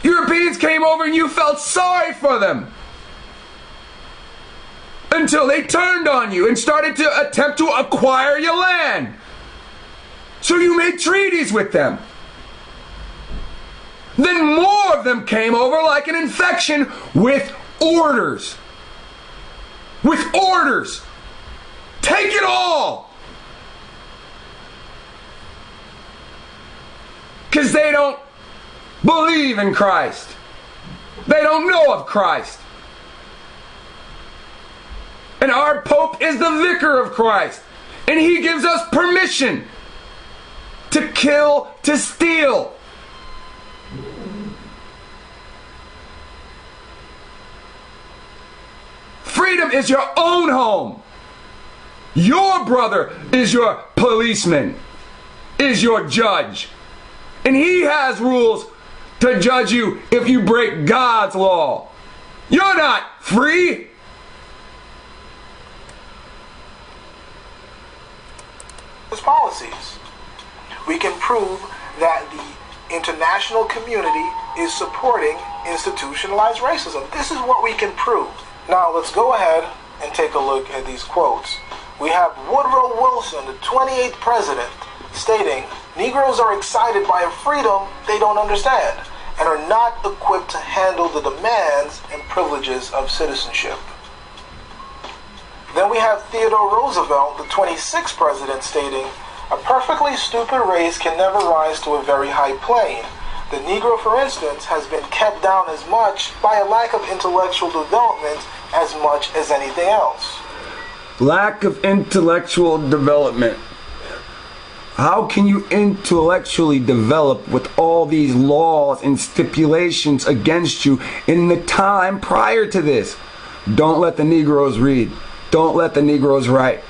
Europeans came over and you felt sorry for them. Until they turned on you and started to attempt to acquire your land. So you made treaties with them. Then more of them came over like an infection with orders. With orders. Take it all. Because they don't believe in Christ. They don't know of Christ. And our Pope is the vicar of Christ. And he gives us permission to kill, to steal. Freedom is your own home. Your brother is your policeman, is your judge. And he has rules to judge you if you break God's law. You're not free. Policies. We can prove that the international community is supporting institutionalized racism. This is what we can prove. Now let's go ahead and take a look at these quotes. We have Woodrow Wilson, the 28th president, stating, Negroes are excited by a freedom they don't understand and are not equipped to handle the demands and privileges of citizenship. Then we have Theodore Roosevelt, the 26th president, stating, "A perfectly stupid race can never rise to a very high plane. The Negro, for instance, has been kept down as much by a lack of intellectual development as much as anything else." Lack of intellectual development. How can you intellectually develop with all these laws and stipulations against you in the time prior to this? Don't let the Negroes read. Don't let the Negroes write.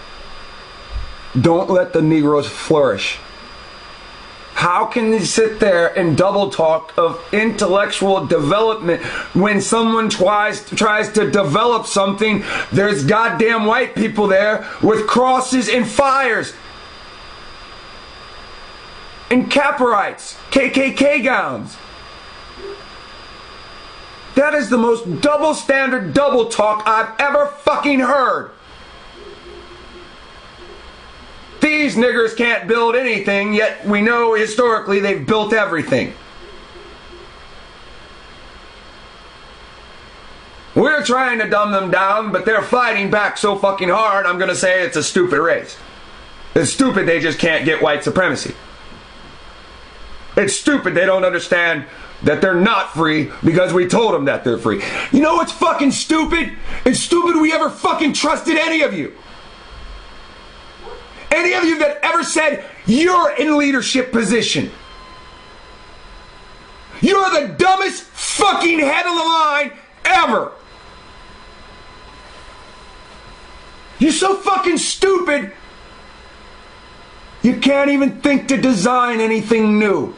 Don't let the Negroes flourish. How can you sit there and double talk of intellectual development when someone tries to develop something? There's goddamn white people there with crosses and fires and Caporites, KKK gowns. That is the most double standard double talk I've ever fucking heard. These niggers can't build anything, yet we know historically they've built everything. We're trying to dumb them down, but they're fighting back so fucking hard, I'm gonna say it's a stupid race. It's stupid they just can't get white supremacy. It's stupid they don't understand that they're not free because we told them that they're free. You know what's fucking stupid? It's stupid we ever fucking trusted any of you. Any of you that ever said you're in leadership position. You're the dumbest fucking head of the line ever. You're so fucking stupid, you can't even think to design anything new.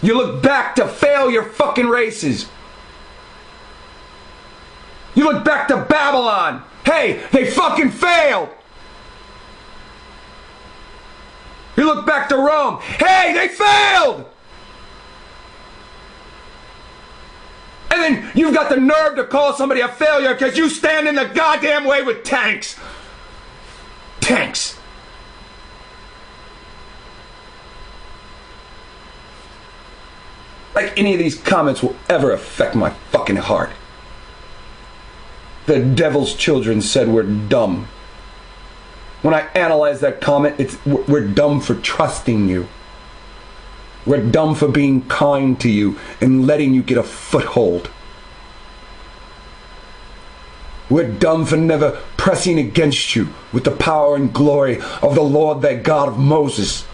You look back to failure fucking races. You look back to Babylon. Hey, they fucking failed. You look back to Rome. Hey, they failed! And then you've got the nerve to call somebody a failure because you stand in the goddamn way with tanks. Tanks. Like any of these comments will ever affect my fucking heart. The devil's children said we're dumb. When I analyze that comment, we're dumb for trusting you. We're dumb for being kind to you and letting you get a foothold. We're dumb for never pressing against you with the power and glory of the Lord thy God of Moses.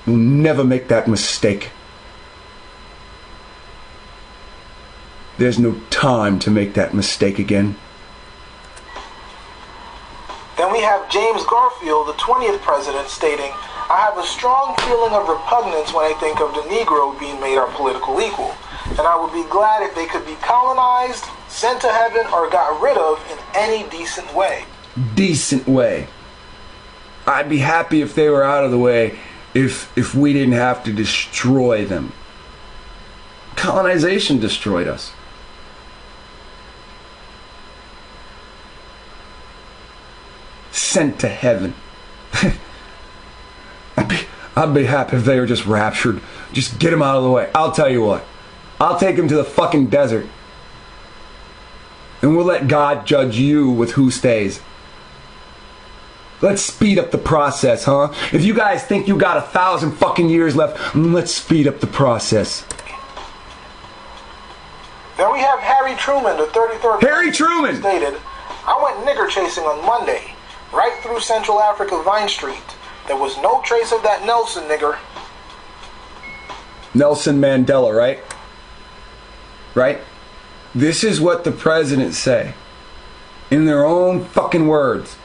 We'll never make that mistake. There's no time to make that mistake again. Then we have James Garfield, the 20th president, stating, "I have a strong feeling of repugnance when I think of the Negro being made our political equal, and I would be glad if they could be colonized, sent to heaven, or got rid of in any decent way." Decent way. I'd be happy if they were out of the way if we didn't have to destroy them. Colonization destroyed us. Sent to heaven. I'd be happy if they were just raptured. Just get them out of the way. I'll tell you what. I'll take them to the fucking desert. And we'll let God judge you with who stays. Let's speed up the process, huh? If you guys think you got 1,000 fucking years left, let's speed up the process. Then we have Harry Truman, the 33rd Harry Truman stated, "I went nigger chasing on Monday, right through Central Africa Vine Street. There was no trace of that Nelson nigger." Nelson Mandela, right? Right? This is what the presidents say. In their own fucking words.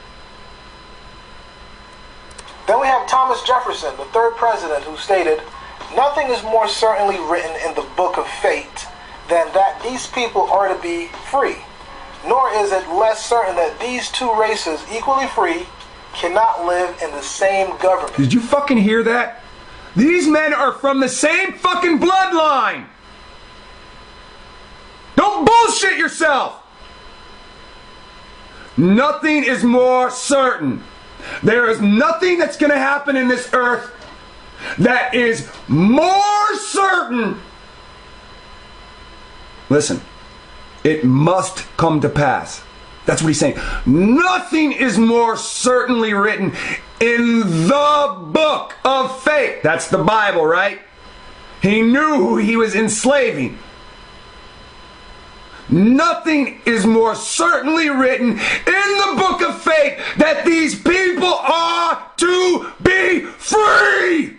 Then we have Thomas Jefferson, the 3rd president, who stated, "Nothing is more certainly written in the book of fate than that these people are to be free. Nor is it less certain that these two races, equally free, cannot live in the same government." Did you fucking hear that? These men are from the same fucking bloodline. Don't bullshit yourself. Nothing is more certain. There is nothing that's going to happen in this earth that is more certain. Listen, It must come to pass. That's what he's saying. Nothing is more certainly written in the book of fate. That's the Bible, right? He knew who he was enslaving. Nothing is more certainly written in the book of fate that these people are to be free.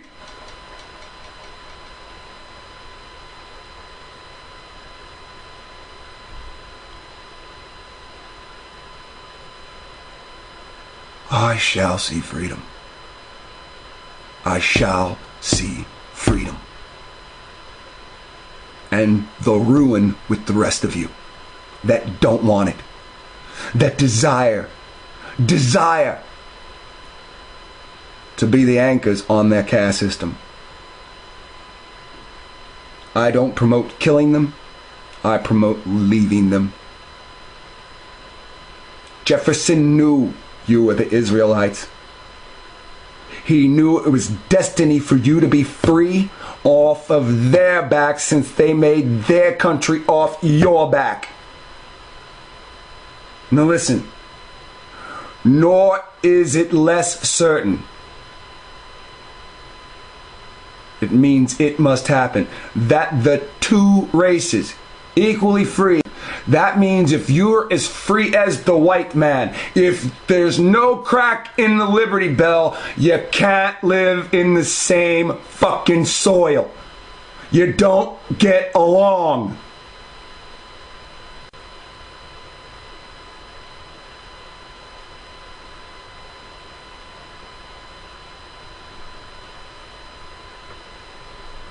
I shall see freedom. I shall see freedom. And the ruin with the rest of you that don't want it, that desire to be the anchors on their caste system. I don't promote killing them. I promote leaving them. Jefferson knew you were the Israelites. He knew it was destiny for you to be free off of their back, since they made their country off your back. Now listen, nor is it less certain. It means it must happen that the two races equally free. That means if you're as free as the white man, if there's no crack in the Liberty Bell, you can't live in the same fucking soil. You don't get along.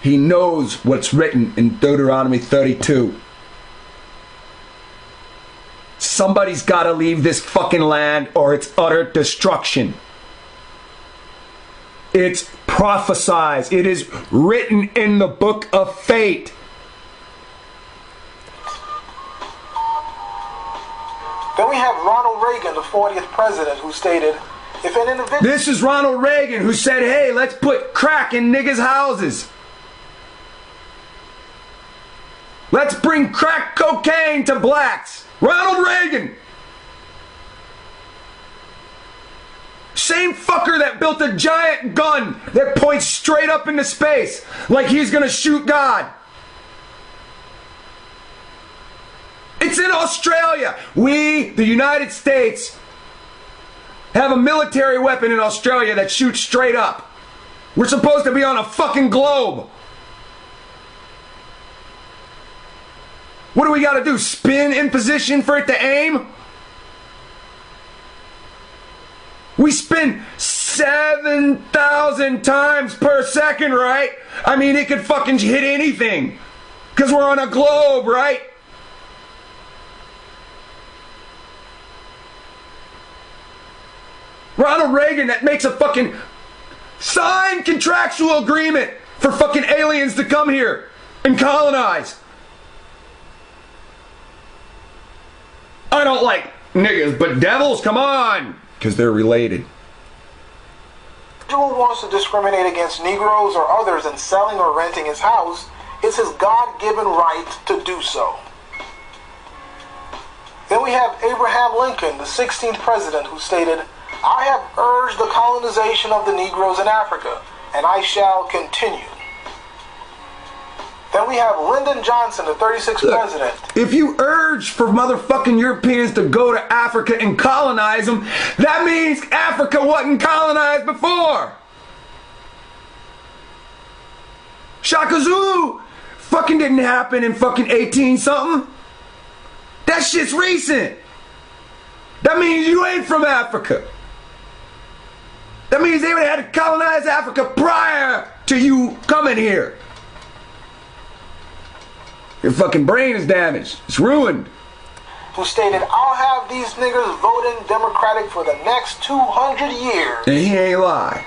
He knows what's written in Deuteronomy 32. Somebody's got to leave this fucking land or it's utter destruction. It's prophesied. It is written in the book of fate. Then we have Ronald Reagan, the 40th president, who stated, if an individual... This is Ronald Reagan who said, hey, let's put crack in niggas' houses. Let's bring crack cocaine to blacks. Ronald Reagan. Same fucker that built a giant gun that points straight up into space like he's gonna shoot God. It's in Australia. We, the United States, have a military weapon in Australia that shoots straight up. We're supposed to be on a fucking globe. What do we gotta do? Spin in position for it to aim? We spin 7,000 times per second, right? I mean, it could fucking hit anything. Because we're on a globe, right? Ronald Reagan that makes a fucking signed contractual agreement for fucking aliens to come here and colonize. I don't like niggas, but devils, come on! Because they're related. Who wants to discriminate against Negroes or others in selling or renting his house, it's his God-given right to do so. Then we have Abraham Lincoln, the 16th president, who stated, I have urged the colonization of the Negroes in Africa, and I shall continue. Then we have Lyndon Johnson, the 36th president. If you urge for motherfucking Europeans to go to Africa and colonize them, that means Africa wasn't colonized before. Shaka Zulu fucking didn't happen in fucking 18 something. That shit's recent. That means you ain't from Africa. That means they would have had to colonize Africa prior to you coming here. Your fucking brain is damaged. It's ruined. Who stated, I'll have these niggas voting Democratic for the next 200 years. And he ain't lie.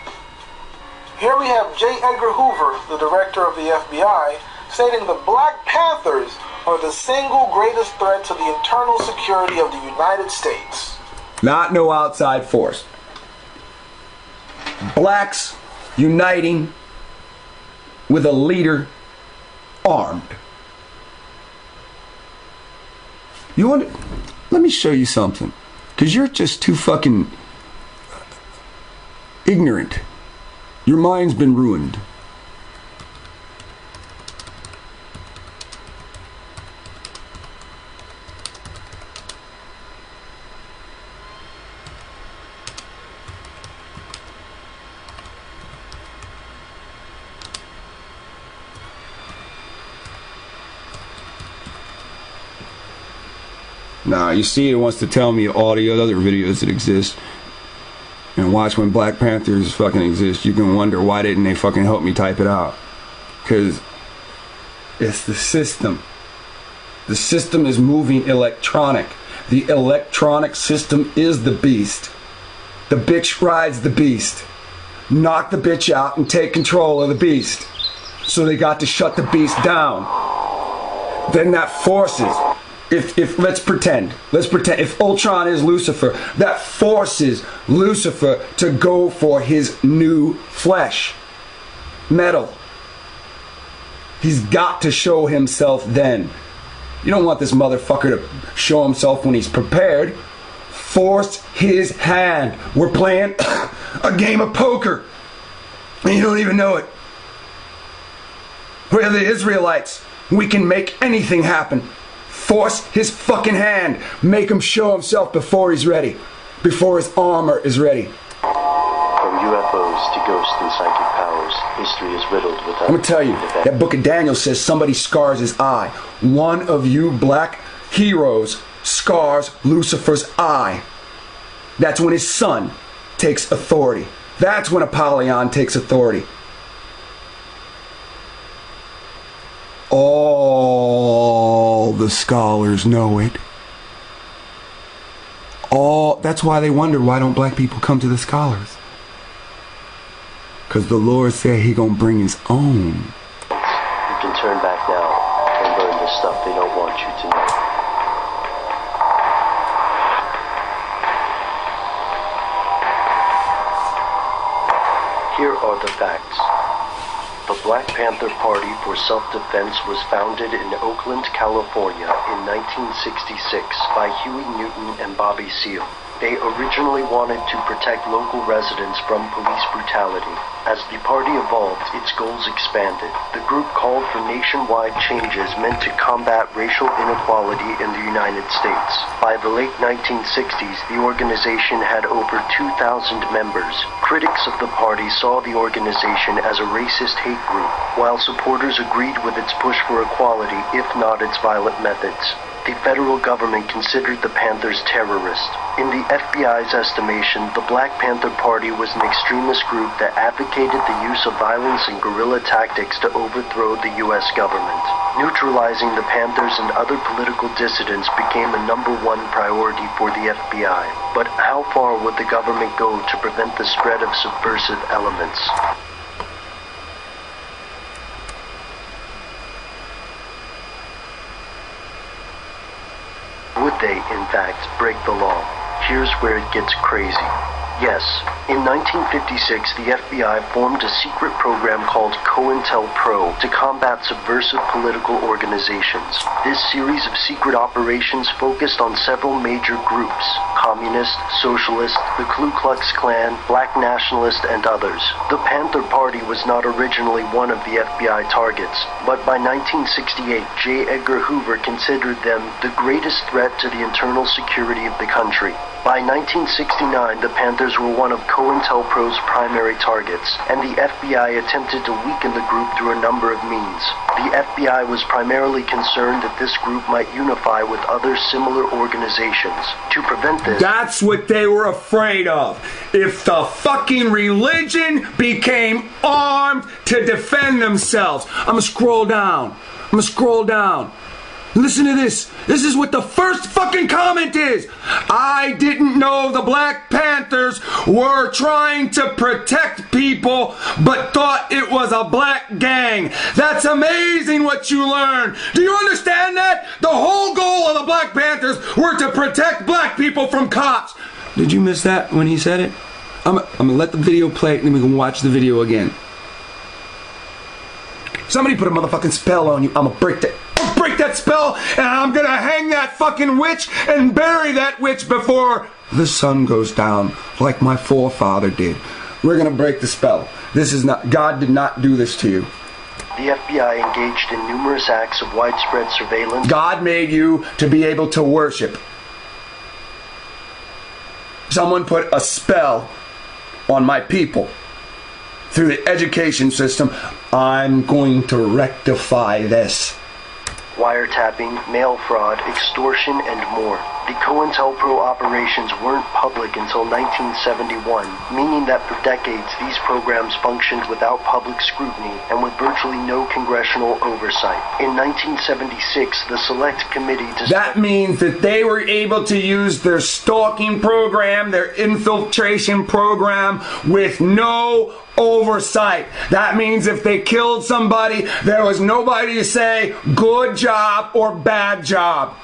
Here we have J. Edgar Hoover, the director of the FBI, stating the Black Panthers are the single greatest threat to the internal security of the United States. Not no outside force. Blacks uniting with a leader armed. You want to, let me show you something. Because you're just too fucking ignorant. Your mind's been ruined. Nah, you see, it wants to tell me all the other videos that exist. And watch when Black Panthers fucking exist. You can wonder why didn't they fucking help me type it out. Because it's the system. The system is moving electronic. The electronic system is the beast. The bitch rides the beast. Knock the bitch out and take control of the beast. So they got to shut the beast down. Then that forces... If let's pretend if Ultron is Lucifer, that forces Lucifer to go for his new flesh, metal. He's got to show himself then. You don't want this motherfucker to show himself when he's prepared. Force his hand. We're playing a game of poker, and you don't even know it. We're the Israelites. We can make anything happen. Force his fucking hand. Make him show himself before he's ready. Before his armor is ready. From UFOs to ghosts and psychic powers, history is riddled with... I'm gonna tell you, that book of Daniel says somebody scars his eye. One of you black heroes scars Lucifer's eye. That's when his son takes authority. That's when Apollyon takes authority. All the scholars know it. That's why they wonder, why don't black people come to the scholars? Because the Lord said he gonna bring his own. You can turn back now and learn the stuff they don't want you to know. Here are the facts. The Black Panther Party for Self-Defense was founded in Oakland, California in 1966 by Huey Newton and Bobby Seale. They originally wanted to protect local residents from police brutality. As the party evolved, its goals expanded. The group called for nationwide changes meant to combat racial inequality in the United States. By the late 1960s, the organization had over 2,000 members. Critics of the party saw the organization as a racist hate group, while supporters agreed with its push for equality, if not its violent methods. The federal government considered the Panthers terrorists. In the FBI's estimation, the Black Panther Party was an extremist group that advocated the use of violence and guerrilla tactics to overthrow the U.S. government. Neutralizing the Panthers and other political dissidents became a #1 priority for the FBI. But how far would the government go to prevent the spread of subversive elements? Would they, in fact, break the law? Here's where it gets crazy. Yes, in 1956, the FBI formed a secret program called COINTELPRO to combat subversive political organizations. This series of secret operations focused on several major groups: communist, socialist, the Ku Klux Klan, black nationalist, and others. The Panther Party was not originally one of the FBI targets, but by 1968, J. Edgar Hoover considered them the greatest threat to the internal security of the country. By 1969, the Panthers were one of COINTELPRO's primary targets, and the FBI attempted to weaken the group through a number of means. The FBI was primarily concerned that this group might unify with other similar organizations. To prevent this... That's what they were afraid of. If the fucking religion became armed to defend themselves. I'm gonna scroll down. Listen to this. This is what the first fucking comment is. I didn't know the Black Panthers were trying to protect people, but thought it was a black gang. That's amazing what you learn. Do you understand that? The whole goal of the Black Panthers were to protect black people from cops. Did you miss that when he said it? I'm gonna let the video play and then we can watch the video again. Somebody put a motherfucking spell on you. I'm gonna break that. I'll break that spell, and I'm gonna hang that fucking witch and bury that witch before the sun goes down, like my forefather did. We're gonna break the spell. This is not, God did not do this to you. The FBI engaged in numerous acts of widespread surveillance. God made you to be able to worship. Someone put a spell on my people through the education system. I'm going to rectify this. Wiretapping, mail fraud, extortion, and more. The COINTELPRO operations weren't public until 1971, meaning that for decades these programs functioned without public scrutiny and with virtually no congressional oversight. In 1976, the Select Committee... That means that they were able to use their stalking program, their infiltration program, with no oversight. That means if they killed somebody, there was nobody to say good job or bad job.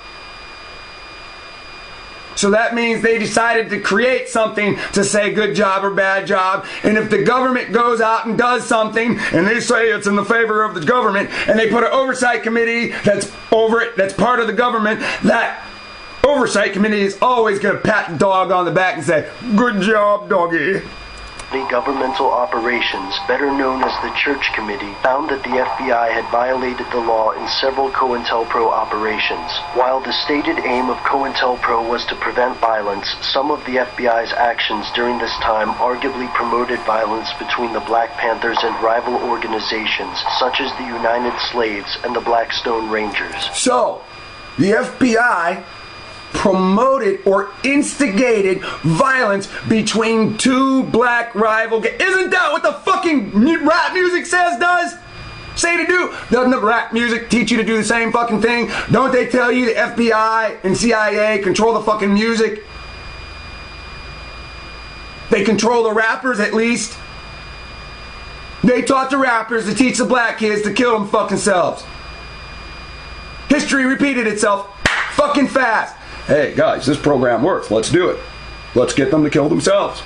So that means they decided to create something to say good job or bad job. And if the government goes out and does something and they say it's in the favor of the government and they put an oversight committee that's over it, that's part of the government, that oversight committee is always going to pat the dog on the back and say, good job, doggy. The governmental operations, better known as the Church Committee, found that the FBI had violated the law in several COINTELPRO operations. While the stated aim of COINTELPRO was to prevent violence, some of the FBI's actions during this time arguably promoted violence between the Black Panthers and rival organizations such as the United Slaves and the Blackstone Rangers. So, the FBI promoted or instigated violence between two black rival gangs. Isn't that what the fucking rap music does? Say to do. Doesn't the rap music teach you to do the same fucking thing? Don't they tell you the FBI and CIA control the fucking music? They control the rappers at least. They taught the rappers to teach the black kids to kill them fucking selves. History repeated itself fucking fast. Hey guys, this program works. Let's do it. Let's get them to kill themselves.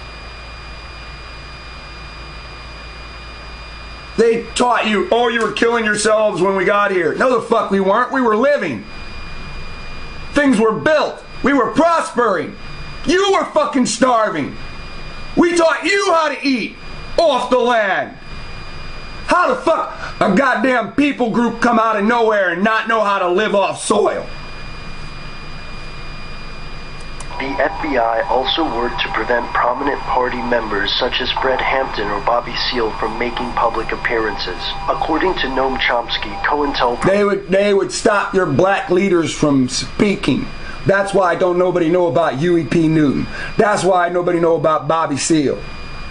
They taught you, oh, you were killing yourselves when we got here. No, the fuck we weren't. We were living. Things were built. We were prospering. You were fucking starving. We taught you how to eat off the land. How the fuck a goddamn people group come out of nowhere and not know how to live off soil? The FBI also worked to prevent prominent party members such as Fred Hampton or Bobby Seale from making public appearances. According to Noam Chomsky, COINTELPRO... They would stop your black leaders from speaking. That's why don't nobody know about Huey P. Newton. That's why nobody know about Bobby Seale.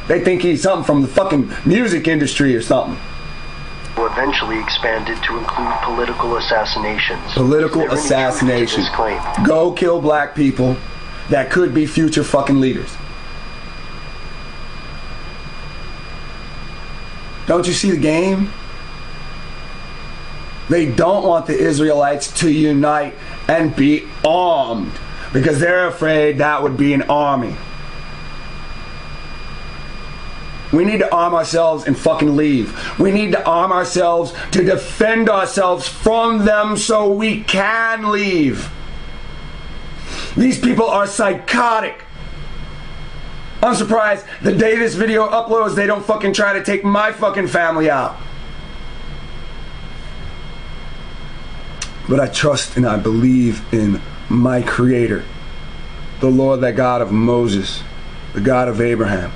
They think he's something from the fucking music industry or something. Eventually expanded to include political assassinations. Political assassinations. Go kill black people that could be future fucking leaders. Don't you see the game? They don't want the Israelites to unite and be armed because they're afraid that would be an army. We need to arm ourselves and fucking leave. We need to arm ourselves to defend ourselves from them so we can leave. These people are psychotic. I'm surprised the day this video uploads, they don't fucking try to take my fucking family out. But I trust and I believe in my Creator, the Lord, that God of Moses, the God of Abraham,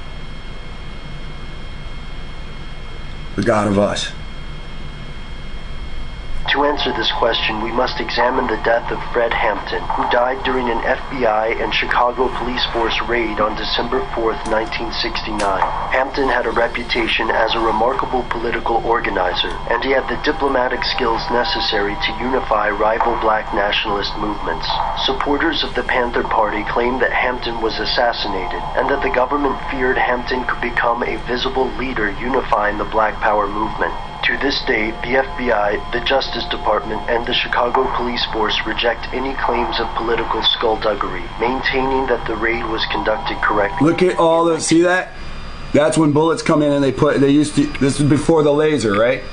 the God of us. To answer this question, we must examine the death of Fred Hampton, who died during an FBI and Chicago police force raid on December 4th, 1969. Hampton had a reputation as a remarkable political organizer, and he had the diplomatic skills necessary to unify rival black nationalist movements. Supporters of the Panther Party claimed that Hampton was assassinated, and that the government feared Hampton could become a visible leader unifying the Black Power movement. To this day, the FBI, the Justice Department, and the Chicago Police Force reject any claims of political skullduggery, maintaining that the raid was conducted correctly. Look at all the, see that? This is before the laser, right?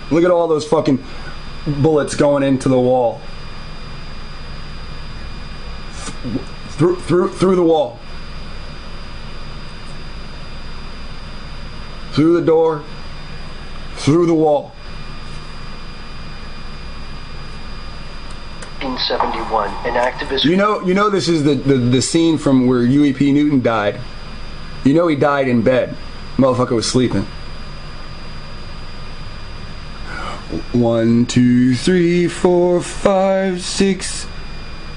Look at all those fucking bullets going into the wall. Through the wall. Through the door. Through the wall. 1971, an activist... You know this is the scene from where Huey P. Newton died. You know he died in bed. Motherfucker was sleeping. 1, 2, 3, 4, 5, 6,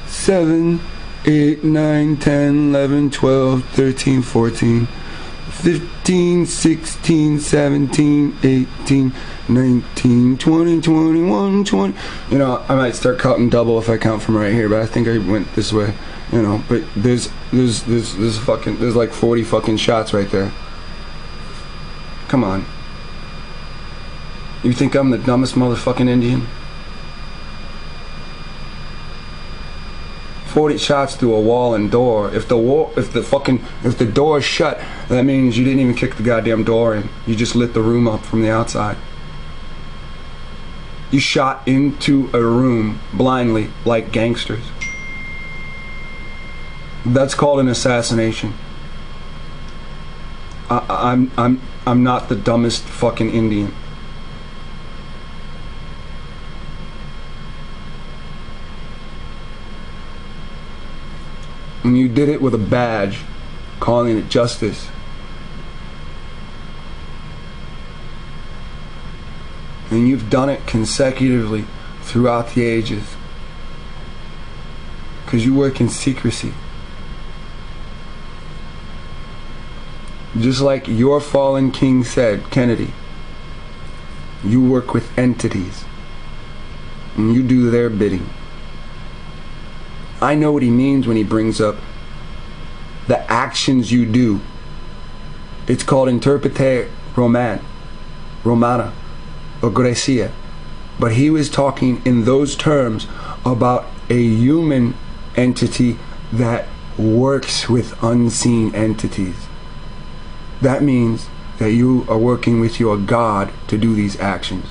7, 8, 9, 10, 11, 12, 13, 14, 15, 16, 17, 18, 19, 20, 21, 20. You know, I might start counting double if I count from right here, but I think I went this way. You know, but there's like 40 fucking shots right there. Come on. You think I'm the dumbest motherfucking Indian? 40 shots through a wall and door. If the door is shut, that means you didn't even kick the goddamn door in. You just lit the room up from the outside. You shot into a room blindly like gangsters. That's called an assassination. I'm not the dumbest fucking Indian. And you did it with a badge, calling it justice. And you've done it consecutively throughout the ages. Because you work in secrecy. Just like your fallen king said, Kennedy, you work with entities. And you do their bidding. I know what he means when he brings up the actions you do. It's called interprete romana or gracia. But he was talking in those terms about a human entity that works with unseen entities. That means that you are working with your God to do these actions.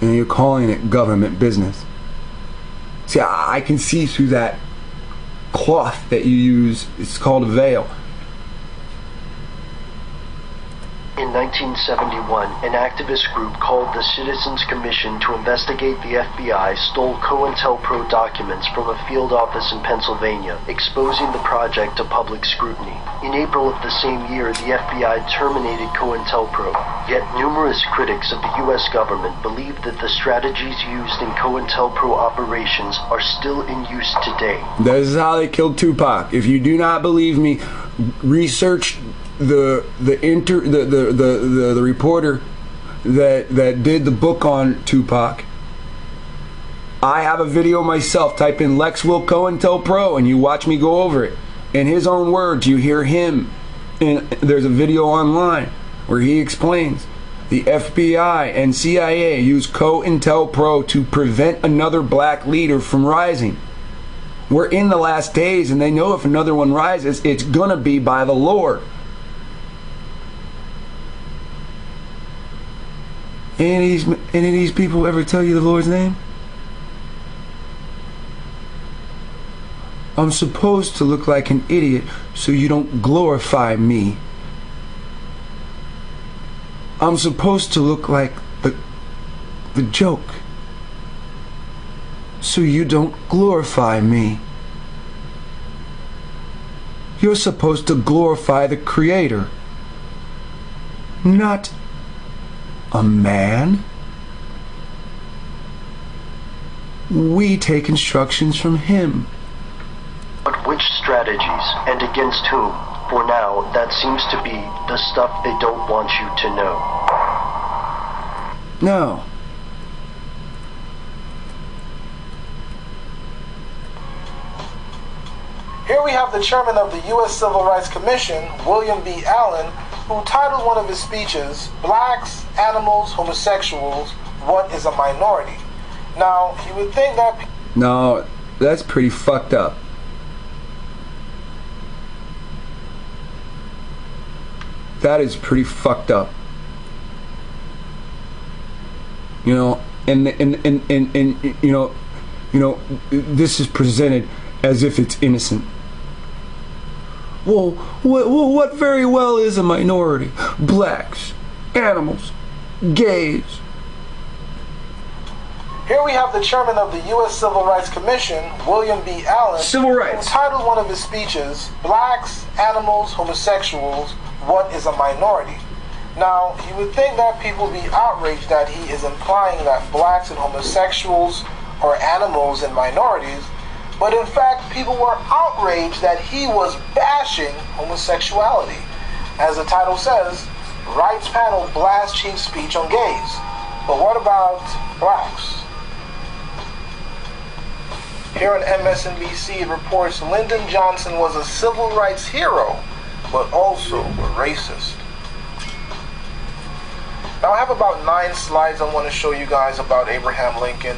And you're calling it government business. See, I can see through that cloth that you use. It's called a veil. In 1971, an activist group called the Citizens Commission to investigate the FBI stole COINTELPRO documents from a field office in Pennsylvania, exposing the project to public scrutiny. In April of the same year, the FBI terminated COINTELPRO, yet numerous critics of the U.S. government believe that the strategies used in COINTELPRO operations are still in use today. This is how they killed Tupac. If you do not believe me, research the reporter that did the book on Tupac. I have a video myself. Type in lexwill COINTELPRO and you watch me go over it. In his own words, you hear him. And there's a video online where he explains the FBI and CIA use COINTELPRO to prevent another black leader from rising. We're in the last days, and they know if another one rises, it's gonna be by the Lord. Any of these people ever tell you the Lord's name? I'm supposed to look like an idiot so you don't glorify me. I'm supposed to look like the joke so you don't glorify me. You're supposed to glorify the Creator, not a man. We take instructions from him. But which strategies and against whom? For now, that seems to be the stuff they don't want you to know. No. Here we have the chairman of the U.S. Civil Rights Commission, William B. Allen, who titled one of his speeches, Blacks, Animals, Homosexuals, What is a Minority? Now, you would think that... No, that's pretty fucked up. That is pretty fucked up. you know, and this is presented as if it's innocent. Well, what very well is a minority? Blacks, animals, gays. Here we have the chairman of the U.S. Civil Rights Commission, William B. Allen, Civil rights. who entitled one of his speeches, Blacks, Animals, Homosexuals, What is a Minority? Now, you would think that people would be outraged that he is implying that blacks and homosexuals are animals and minorities, but in fact, people were outraged that he was bashing homosexuality. As the title says, Rights Panel blasts chief speech on gays. But what about blacks? Here on MSNBC, it reports Lyndon Johnson was a civil rights hero, but also a racist. Now I have about 9 slides I want to show you guys about Abraham Lincoln.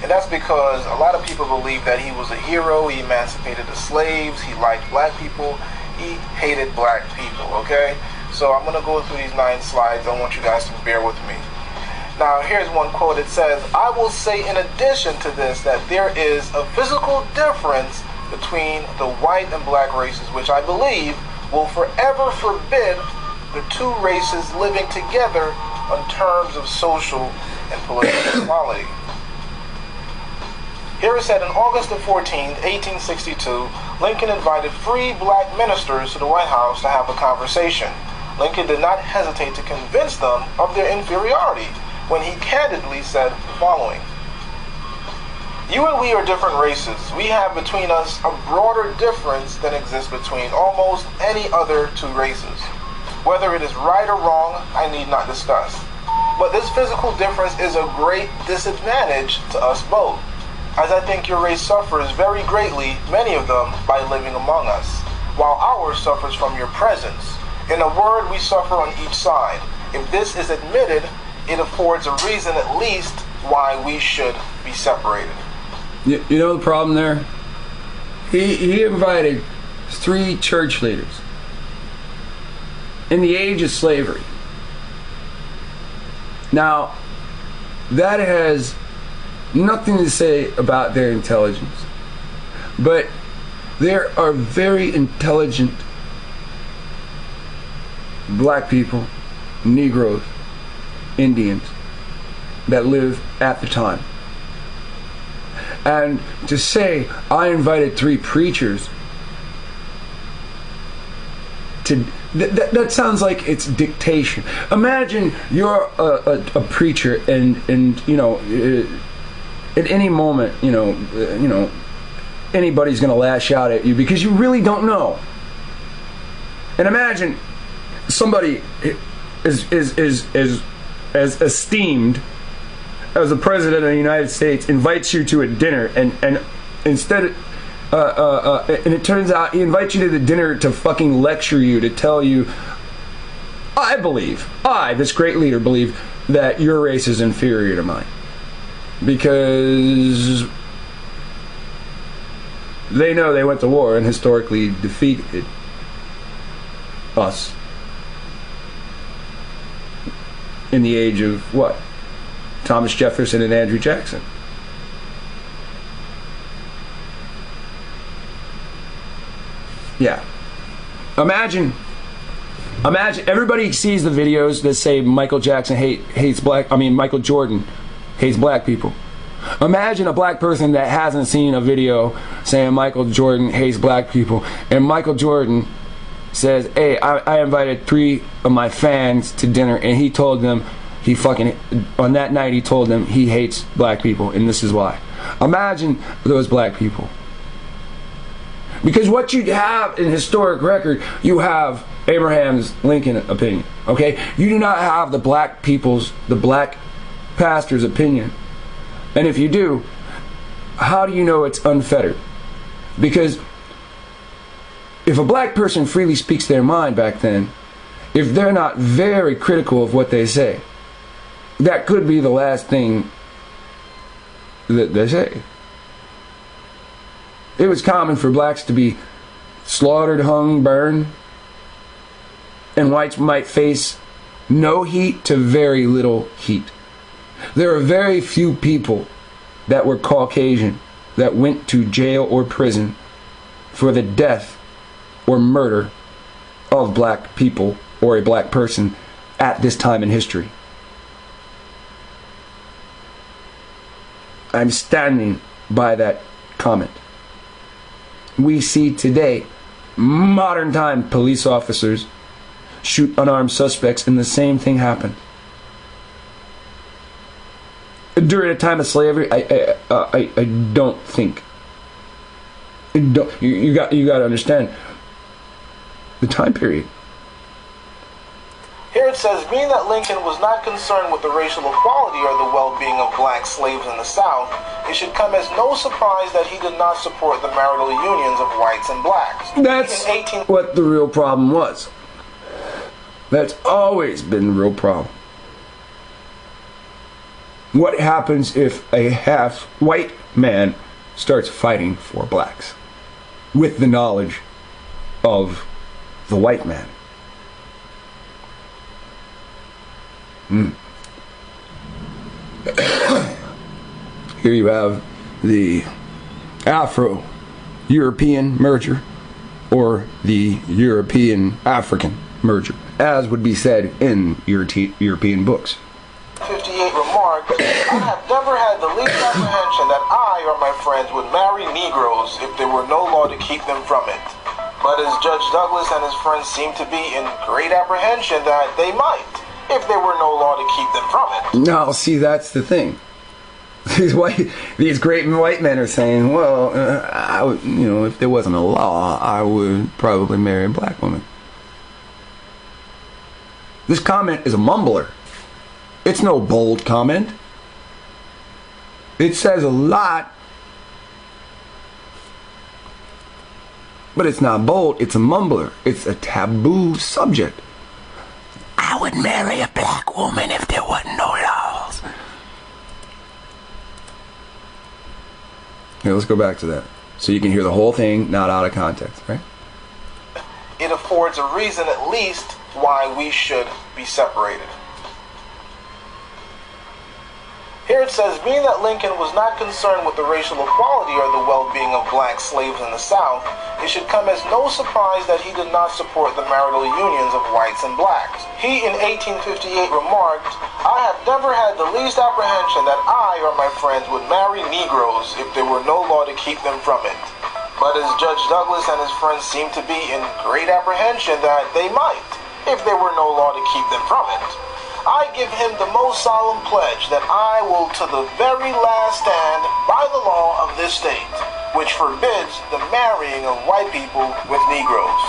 And that's because a lot of people believe that he was a hero, he emancipated the slaves, he liked black people, he hated black people, okay? So I'm going to go through these 9 slides. I want you guys to bear with me. Now here's one quote. It says, I will say in addition to this that there is a physical difference between the white and black races, which I believe will forever forbid the two races living together on terms of social and political equality. Here it said, on August the 14th, 1862, Lincoln invited 3 black ministers to the White House to have a conversation. Lincoln did not hesitate to convince them of their inferiority when he candidly said the following. You and we are different races. We have between us a broader difference than exists between almost any other two races. Whether it is right or wrong, I need not discuss. But this physical difference is a great disadvantage to us both, as I think your race suffers very greatly, many of them, by living among us, while ours suffers from your presence. In a word, we suffer on each side. If this is admitted, it affords a reason at least why we should be separated. You know the problem there? He invited 3 church leaders in the age of slavery. Now, that has nothing to say about their intelligence, but there are very intelligent black people, Negroes, Indians that lived at the time. And to say I invited 3 preachers to that sounds like it's dictation. Imagine you're a preacher and you know at any moment you know anybody's going to lash out at you because you really don't know. And imagine somebody is as esteemed as the President of the United States invites you to a dinner and instead and it turns out he invites you to the dinner to fucking lecture you, to tell you, I, this great leader, believe that your race is inferior to mine. Because they know they went to war and historically defeated us in the age of what? Thomas Jefferson and Andrew Jackson. Yeah. Imagine everybody sees the videos that say Michael Jordan hates black people. Imagine a black person that hasn't seen a video saying Michael Jordan hates black people, and Michael Jordan says, hey, I invited 3 of my fans to dinner, and he told them on that night he told them he hates black people, and this is why. Imagine those black people. Because what you have in historic record, you have Abraham's Lincoln opinion, okay? You do not have the black pastor's opinion. And if you do, how do you know it's unfettered? Because if a black person freely speaks their mind back then, if they're not very critical of what they say, that could be the last thing that they say. It was common for blacks to be slaughtered, hung, burned, and whites might face no heat to very little heat. There are very few people that were Caucasian that went to jail or prison for the death or murder of black people or a black person at this time in history. I'm standing by that comment. We see today, modern time police officers shoot unarmed suspects, and the same thing happened. During a time of slavery, I don't think. You got to understand the time period. Here it says, being that Lincoln was not concerned with the racial equality or the well-being of black slaves in the South, it should come as no surprise that he did not support the marital unions of whites and blacks. That's what the real problem was. That's always been the real problem. What happens if a half-white man starts fighting for blacks with the knowledge of the white man? Here you have the Afro-European merger or the European-African merger, as would be said in European books. 58 remarked, I have never had the least apprehension that I or my friends would marry Negroes if there were no law to keep them from it. But as Judge Douglas and his friends seem to be in great apprehension that they might, if there were no law to keep them from it. No, see, that's the thing. These great white men are saying, well, I would, if there wasn't a law, I would probably marry a black woman. This comment is a mumbler. It's no bold comment. It says a lot, but it's not bold. It's a mumbler. It's a taboo subject. I would marry a black woman if there wasn't no laws. Okay, let's go back to that. So you can hear the whole thing, not out of context, right? It affords a reason at least why we should be separated. Here it says, being that Lincoln was not concerned with the racial equality or the well-being of black slaves in the South, it should come as no surprise that he did not support the marital unions of whites and blacks. He in 1858 remarked, I have never had the least apprehension that I or my friends would marry Negroes if there were no law to keep them from it. But as Judge Douglas and his friends seem to be in great apprehension that they might, if there were no law to keep them from it, I give him the most solemn pledge that I will to the very last stand by the law of this state, which forbids the marrying of white people with Negroes.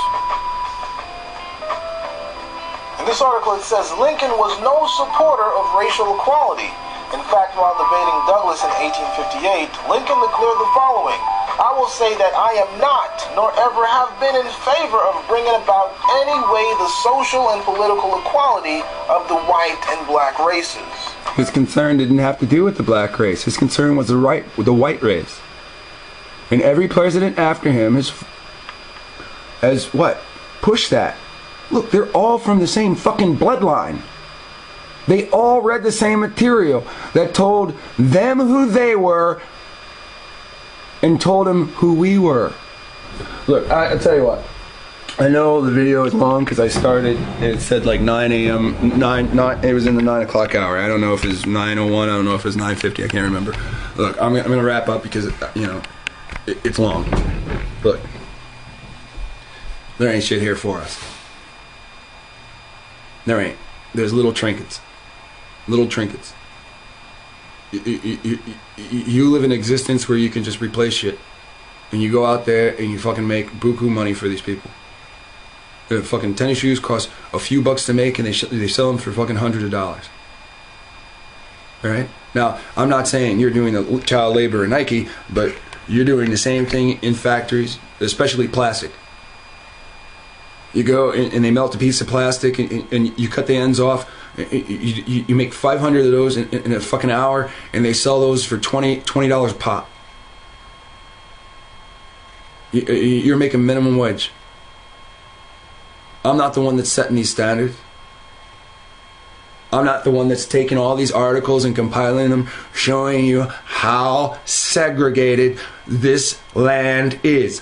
In this article it says Lincoln was no supporter of racial equality. In fact, while debating Douglas in 1858, Lincoln declared the following, I will say that I am not, nor ever have been in favor of bringing about any way the social and political equality of the white and black races. His concern didn't have to do with the black race. His concern was the white race. And every president after him has what? Pushed that. Look, they're all from the same fucking bloodline. They all read the same material that told them who they were and told them who we were. Look, I'll tell you what. I know the video is long because I started, it said like 9 a.m. It was in the 9 o'clock hour. I don't know if it's 9:01. I don't know if it's 9:50. I can't remember. Look, I'm going to wrap up because, it's long. Look. There ain't shit here for us. There ain't. There's little trinkets. Little trinkets. You live in existence where you can just replace shit. And you go out there and you fucking make buku money for these people. The fucking tennis shoes cost a few bucks to make and they sell them for fucking hundreds of dollars. Alright? Now, I'm not saying you're doing the child labor in Nike, but you're doing the same thing in factories, especially plastic. You go and they melt a piece of plastic and you cut the ends off. You make 500 of those in a fucking hour, and they sell those for $20 a pop. You're making minimum wage. I'm not the one that's setting these standards. I'm not the one that's taking all these articles and compiling them, showing you how segregated this land is.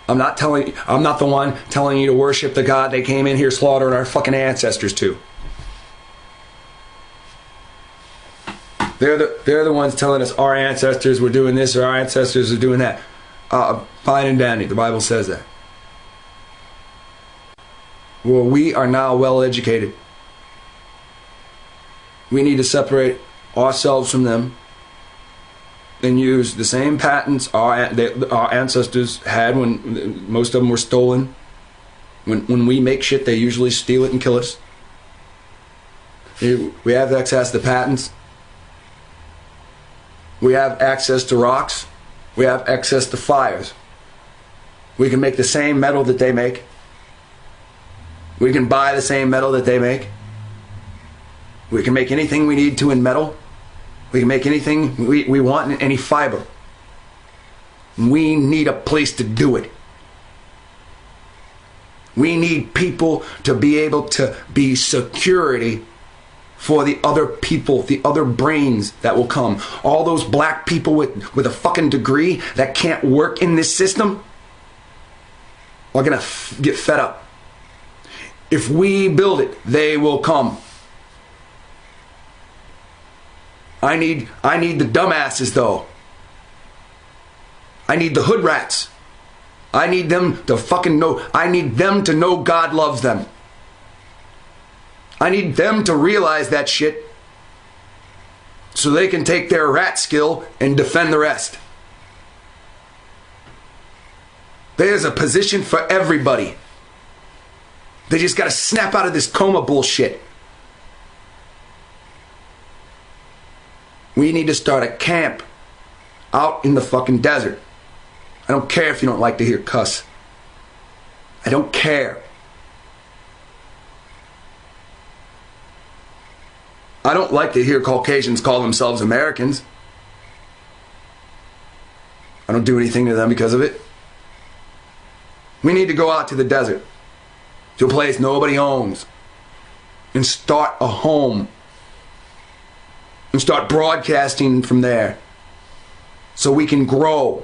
I'm not the one telling you to worship the God they came in here slaughtering our fucking ancestors to. They're the ones telling us our ancestors were doing this or our ancestors are doing that. Fine and dandy, the Bible says that. Well, we are now well educated. We need to separate ourselves from them and use the same patents our ancestors had when most of them were stolen. When we make shit, they usually steal it and kill us. We have access to patents. We have access to rocks. We have access to fires. We can make the same metal that they make. We can buy the same metal that they make. We can make anything we need to in metal. We can make anything we want in any fiber. We need a place to do it. We need people to be able to be security for the other people, the other brains that will come. All those black people with a fucking degree that can't work in this system are gonna get fed up. If we build it, they will come. I need the dumbasses though. I need the hood rats. I need them to fucking know. I need them to know God loves them. I need them to realize that shit so they can take their rat skill and defend the rest. There's a position for everybody. They just gotta snap out of this coma bullshit. We need to start a camp out in the fucking desert. I don't care if you don't like to hear cuss. I don't care. I don't like to hear Caucasians call themselves Americans. I don't do anything to them because of it. We need to go out to the desert, to a place nobody owns, and start a home, and start broadcasting from there so we can grow.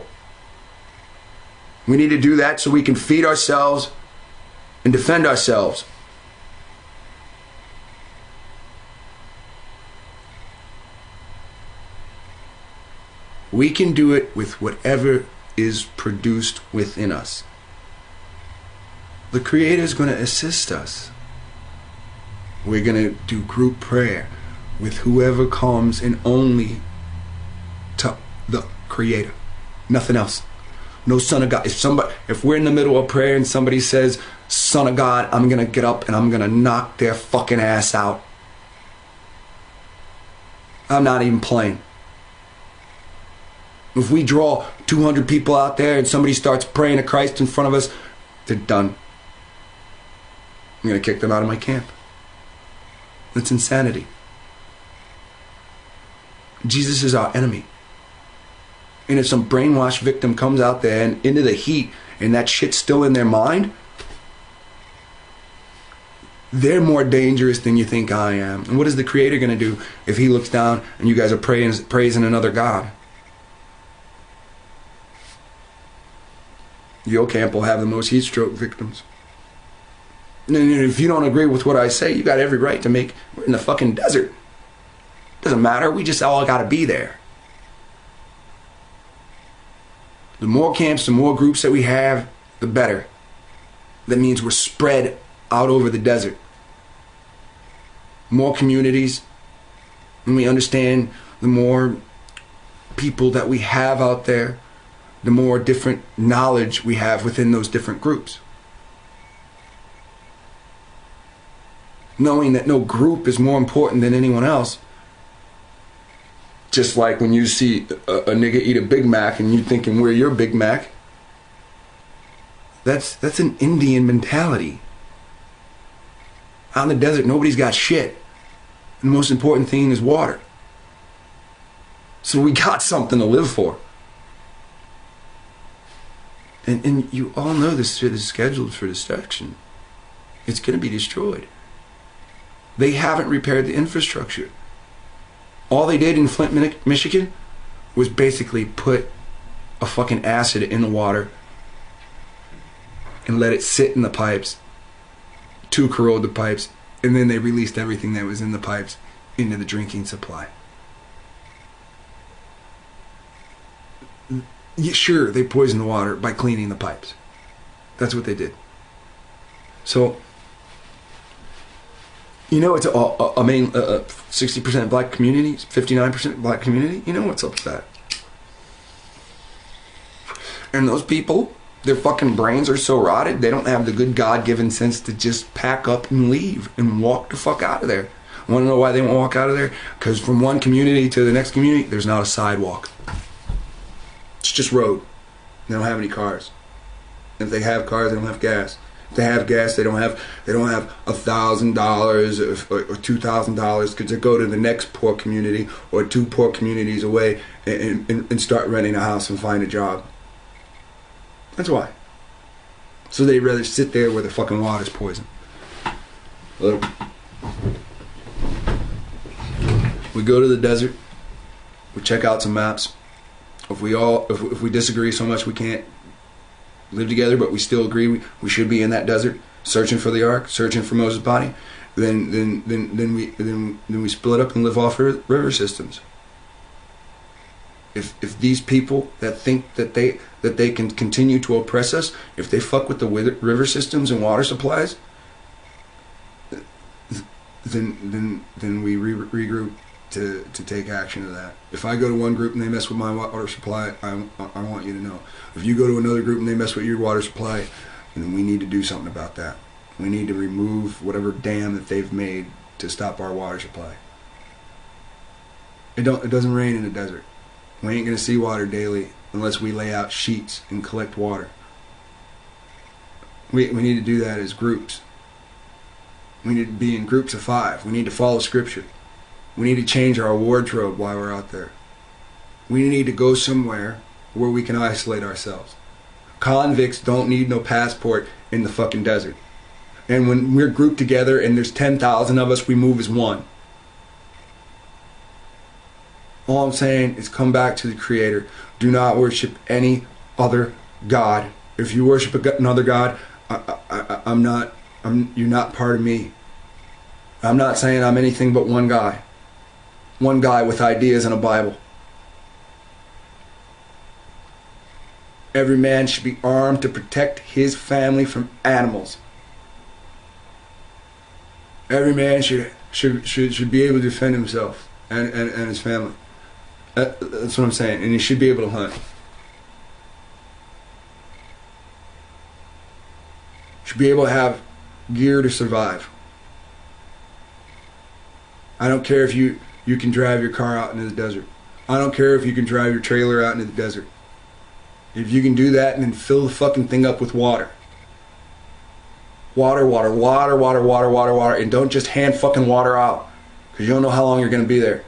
We need to do that so we can feed ourselves and defend ourselves. We can do it with whatever is produced within us. The Creator is going to assist us. We're going to do group prayer with whoever comes and only to the Creator. Nothing else. No Son of God. If we're in the middle of prayer and somebody says, Son of God, I'm going to get up and I'm going to knock their fucking ass out. I'm not even playing. If we draw 200 people out there and somebody starts praying to Christ in front of us, they're done. I'm going to kick them out of my camp. That's insanity. Jesus is our enemy. And if some brainwashed victim comes out there and into the heat and that shit's still in their mind, they're more dangerous than you think I am. And what is the Creator going to do if he looks down and you guys are praising another God? Your camp will have the most heat stroke victims. And if you don't agree with what I say, you got every right to make. We're in the fucking desert. Doesn't matter. We just all got to be there. The more camps, the more groups that we have, the better. That means we're spread out over the desert. More communities. And we understand the more people that we have out there, the more different knowledge we have within those different groups. Knowing that no group is more important than anyone else. Just like when you see a nigga eat a Big Mac and you thinking we're your Big Mac. That's an Indian mentality. Out in the desert, nobody's got shit. And the most important thing is water. So we got something to live for. And you all know this shit is scheduled for destruction. It's going to be destroyed. They haven't repaired the infrastructure. All they did in Flint, Michigan was basically put a fucking acid in the water and let it sit in the pipes to corrode the pipes, and then they released everything that was in the pipes into the drinking supply. Yeah, sure, they poisoned the water by cleaning the pipes. That's what they did. So, you know, it's a main 60% black community, 59% black community. You know what's up with that? And those people, their fucking brains are so rotted, they don't have the good God-given sense to just pack up and leave and walk the fuck out of there. Want to know why they won't walk out of there? Because from one community to the next community, there's not a sidewalk. It's just road. They don't have any cars. If they have cars, they don't have gas. If they have gas, they don't have $1,000 or $2,000 to go to the next poor community or 2 poor communities away and start renting a house and find a job. That's why. So they'd rather sit there where the fucking water's poison. Look. We go to the desert. We check out some maps. If we disagree so much we can't live together, but we still agree we should be in that desert, searching for the ark, searching for Moses' body, then we split up and live off river systems. If these people that think that they can continue to oppress us, if they fuck with the river systems and water supplies, then we regroup to take action to that. If I go to one group and they mess with my water supply, I want you to know. If you go to another group and they mess with your water supply, then we need to do something about that. We need to remove whatever dam that they've made to stop our water supply. It doesn't rain in the desert. We ain't gonna see water daily unless we lay out sheets and collect water. We need to do that as groups. We need to be in groups of 5. We need to follow scripture. We need to change our wardrobe while we're out there. We need to go somewhere where we can isolate ourselves. Convicts don't need no passport in the fucking desert. And when we're grouped together and there's 10,000 of us, we move as one. All I'm saying is come back to the Creator. Do not worship any other God. If you worship another God, you're not part of me. I'm not saying I'm anything but one guy. One guy with ideas and a Bible. Every man should be armed to protect his family from animals. Every man should be able to defend himself and his family. That's what I'm saying. And he should be able to hunt. Should be able to have gear to survive. I don't care if you can drive your car out into the desert. I don't care if you can drive your trailer out into the desert. If you can do that and then fill the fucking thing up with water. Water, and don't just hand fucking water out. Because you don't know how long you're going to be there.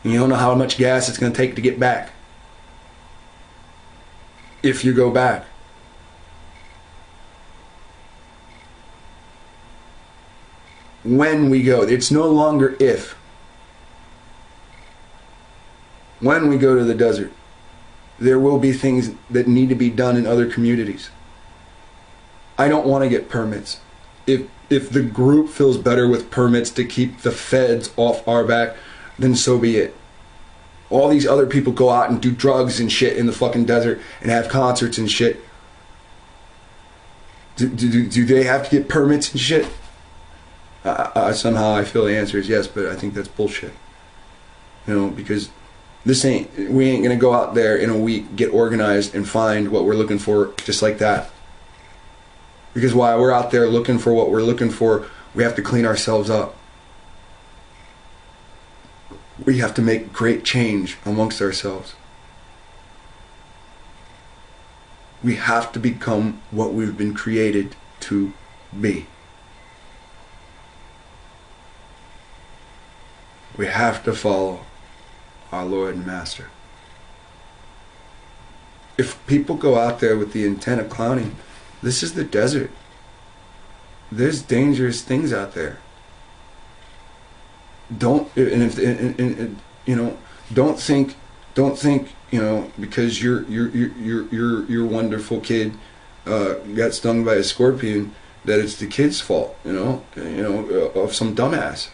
And you don't know how much gas it's going to take to get back. If you go back. When we go, it's no longer if. When we go to the desert, there will be things that need to be done in other communities. I don't want to get permits. If the group feels better with permits to keep the feds off our back, then so be it. All these other people go out and do drugs and shit in the fucking desert and have concerts and shit. Do they have to get permits and shit? Somehow I feel the answer is yes, but I think that's bullshit. You know, because we ain't gonna go out there in a week, get organized, and find what we're looking for just like that. Because while we're out there looking for what we're looking for, we have to clean ourselves up. We have to make great change amongst ourselves. We have to become what we've been created to be. We have to follow our Lord and Master. If people go out there with the intent of clowning, this is the desert. There's dangerous things out there. don't, and if and, you know, don't think you know, because your wonderful kid got stung by a scorpion, that it's the kid's fault, you know, of some dumbass.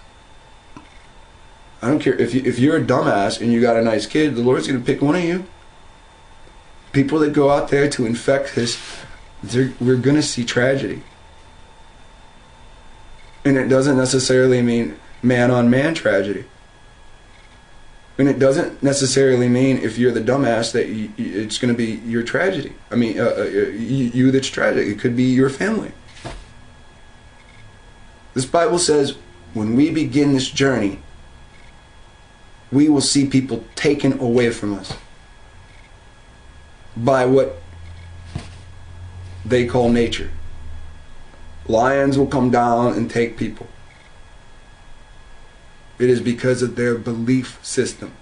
I don't care if you're a dumbass and you got a nice kid, the Lord's gonna pick one of you. People that go out there to infect this, we're gonna see tragedy. And it doesn't necessarily mean man-on-man tragedy. And it doesn't necessarily mean if you're the dumbass that it's going to be your tragedy. I mean, you that's tragic. It could be your family. This Bible says, when we begin this journey, we will see people taken away from us by what they call nature. Lions will come down and take people. It is because of their belief system.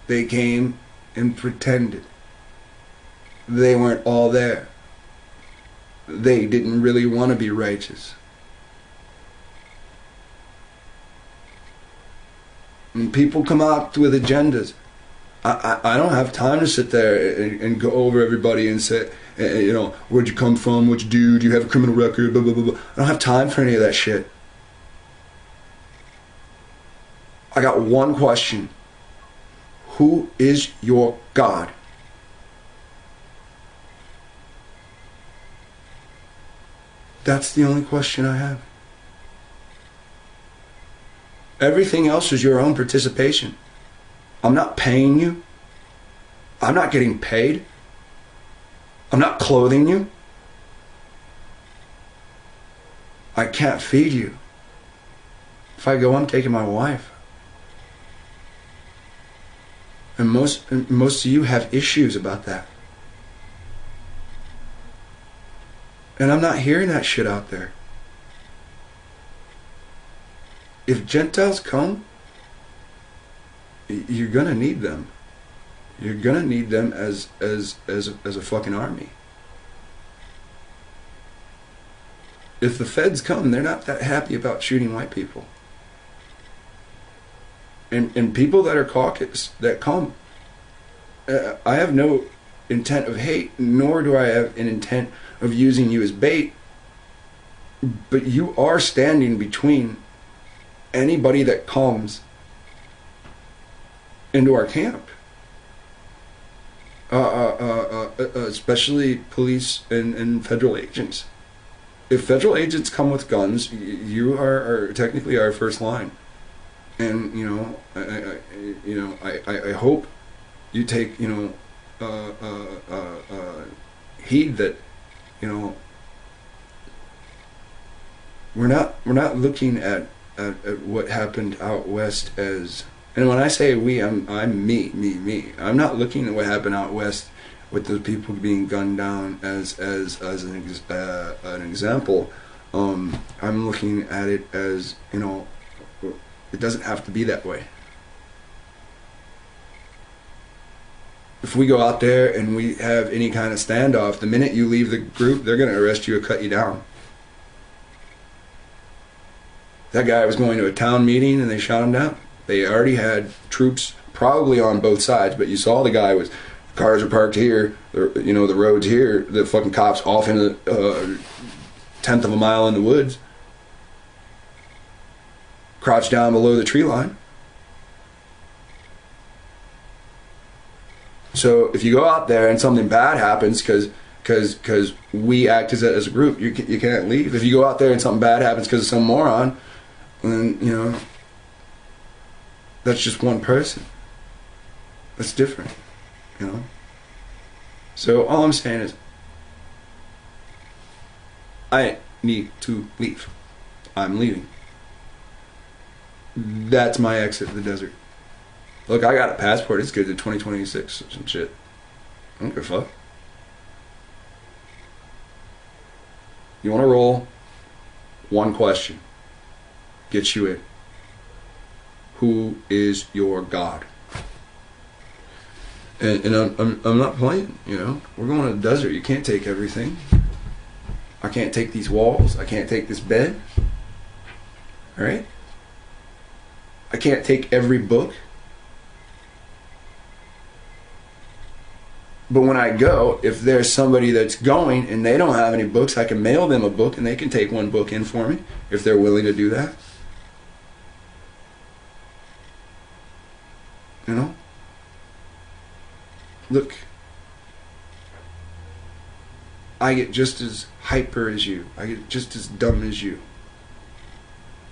They came and pretended. They weren't all there. They didn't really want to be righteous. And people come out with agendas. I don't have time to sit there and go over everybody and say, you know, where'd you come from, what you do you have a criminal record, blah, blah, blah, blah. I don't have time for any of that shit. I got one question. Who is your God? That's the only question I have. Everything else is your own participation. I'm not paying you. I'm not getting paid. I'm not clothing you. I can't feed you. If I go, I'm taking my wife. And most of you have issues about that. And I'm not hearing that shit out there. If Gentiles come, you're gonna need them. You're gonna need them as a fucking army. If the feds come, they're not that happy about shooting white people. And people that are caucus that come, I have no intent of hate, nor do I have an intent of using you as bait. But you are standing between anybody that comes into our camp, especially police and federal agents. If federal agents come with guns, you are technically our first line. And you know, I hope you take, you know, heed that, you know, we're not looking at what happened out west as, and when I say we, I'm me. I'm not looking at what happened out west with the people being gunned down as an example. I'm looking at it as, you know, it doesn't have to be that way. If we go out there and we have any kind of standoff, the minute you leave the group, they're going to arrest you or cut you down. That guy was going to a town meeting and they shot him down. They already had troops probably on both sides, but you saw the guy was, cars are parked here, you know, the road's here, the fucking cops off in a tenth of a mile in the woods, crouched down below the tree line. So if you go out there and something bad happens because we act as a group, you can't leave. If you go out there and something bad happens because of some moron, then, you know, that's just one person. That's different, you know. So all I'm saying is, I need to leave. I'm leaving. That's my exit to the desert. Look, I got a passport. It's good to 2026 or some shit. I don't give a fuck. You want to roll? One question gets you in. Who is your God? And I'm not playing, you know. We're going to the desert. You can't take everything. I can't take these walls. I can't take this bed. All right? I can't take every book. But when I go, if there's somebody that's going and they don't have any books, I can mail them a book and they can take one book in for me if they're willing to do that. You know? Look, I get just as hyper as you. I get just as dumb as you.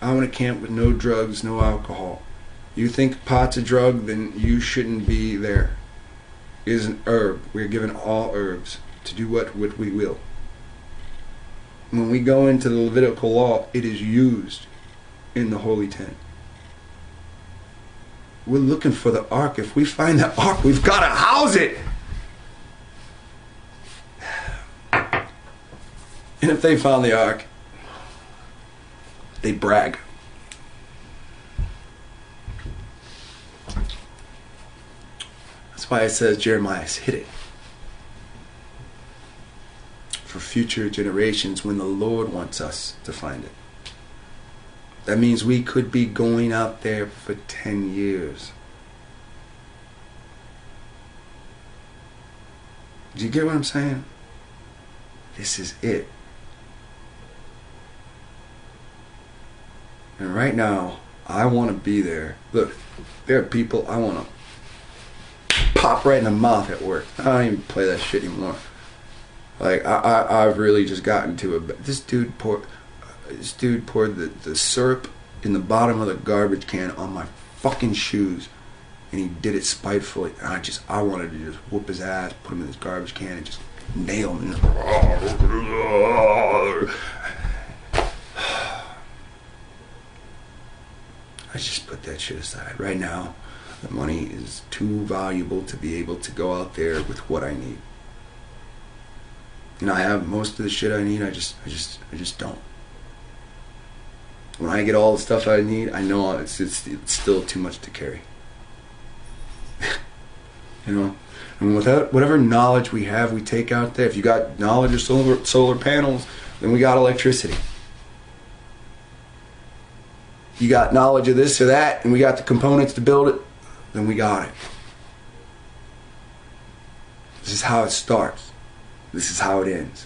I want to camp with no drugs, no alcohol. You think pot's a drug, then you shouldn't be there. It is an herb. We're given all herbs to do what we will. When we go into the Levitical law, it is used in the Holy Tent. We're looking for the ark. If we find the ark, we've got to house it. And if they found the ark, they brag. That's why it says Jeremiah's hid it for future generations when the Lord wants us to find it. That means we could be going out there for 10 years. Do you get what I'm saying? This is it. And right now, I want to be there. Look, there are people I want to pop right in the mouth at work. I don't even play that shit anymore. Like I've really just gotten to it. This dude poured the syrup in the bottom of the garbage can on my fucking shoes, and he did it spitefully. And I wanted to just whoop his ass, put him in this garbage can, and just nail him. I just put that shit aside. Right now, the money is too valuable to be able to go out there with what I need. And I have most of the shit I need. I just don't. When I get all the stuff I need, I know it's still too much to carry. You know, and without whatever knowledge we have, we take out there. If you got knowledge of solar panels, then we got electricity. You got knowledge of this or that, and we got the components to build it, then we got it. This is how it starts. This is how it ends.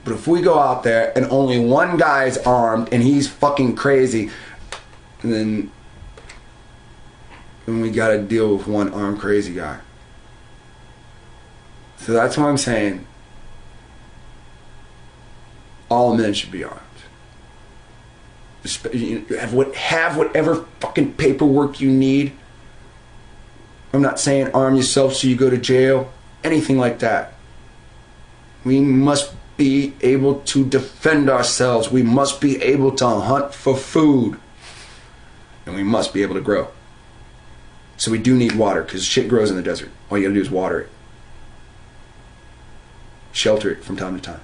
But if we go out there and only one guy's armed and he's fucking crazy, then we gotta deal with one armed crazy guy. So that's what I'm saying. All men should be armed. Have whatever fucking paperwork you need. I'm not saying arm yourself so you go to jail. Anything like that. We must be able to defend ourselves. We must be able to hunt for food. And we must be able to grow. So we do need water, because shit grows in the desert. All you gotta do is water it. Shelter it from time to time.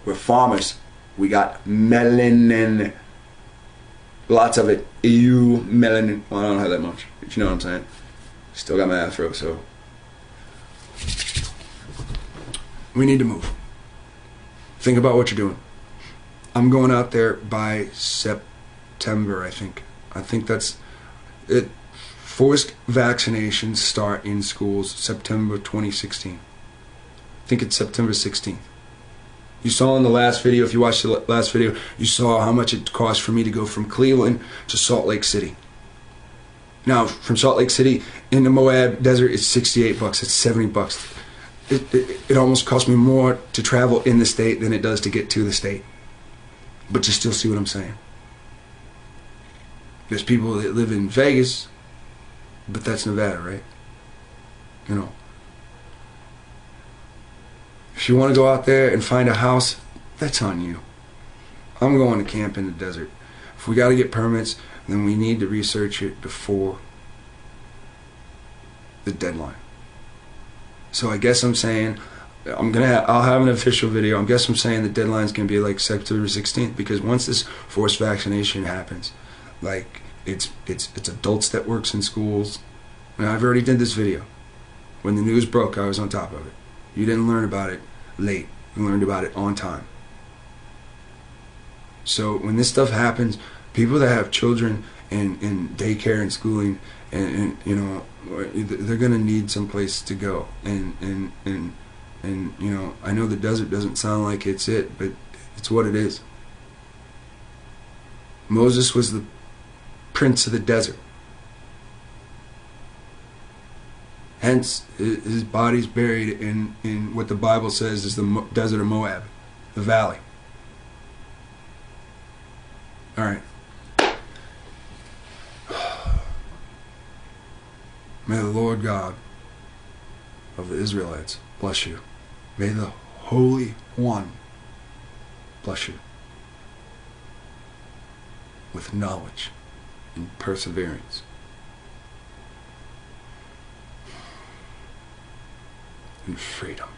We're farmers. We got melanin. Lots of it. Ew, melanin. Well, I don't have that much. But you know what I'm saying? Still got my afro, so. We need to move. Think about what you're doing. I'm going out there by September, I think. I think that's it. Forced vaccinations start in schools September 2016. I think it's September 16th. You saw in the last video, if you watched the last video, you saw how much it cost for me to go from Cleveland to Salt Lake City. Now, from Salt Lake City in the Moab Desert, it's $68. It's $70. It almost cost me more to travel in the state than it does to get to the state. But you still see what I'm saying. There's people that live in Vegas, but that's Nevada, right? You know. If you want to go out there and find a house, that's on you. I'm going to camp in the desert. If we got to get permits, then we need to research it before the deadline. So I guess I'm saying I'll have an official video. I guess I'm saying the deadline's gonna be like September 16th, because once this forced vaccination happens, like it's adults that works in schools. And I've already did this video. When the news broke, I was on top of it. You didn't learn about it late. You learned about it on time. So when this stuff happens, people that have children in daycare and schooling, and you know, they're gonna need some place to go. And you know, I know the desert doesn't sound like it's it, but it's what it is. Moses was the prince of the desert. Hence, his body's buried in what the Bible says is the desert of Moab, the valley. All right. May the Lord God of the Israelites bless you. May the Holy One bless you with knowledge and perseverance and freedom.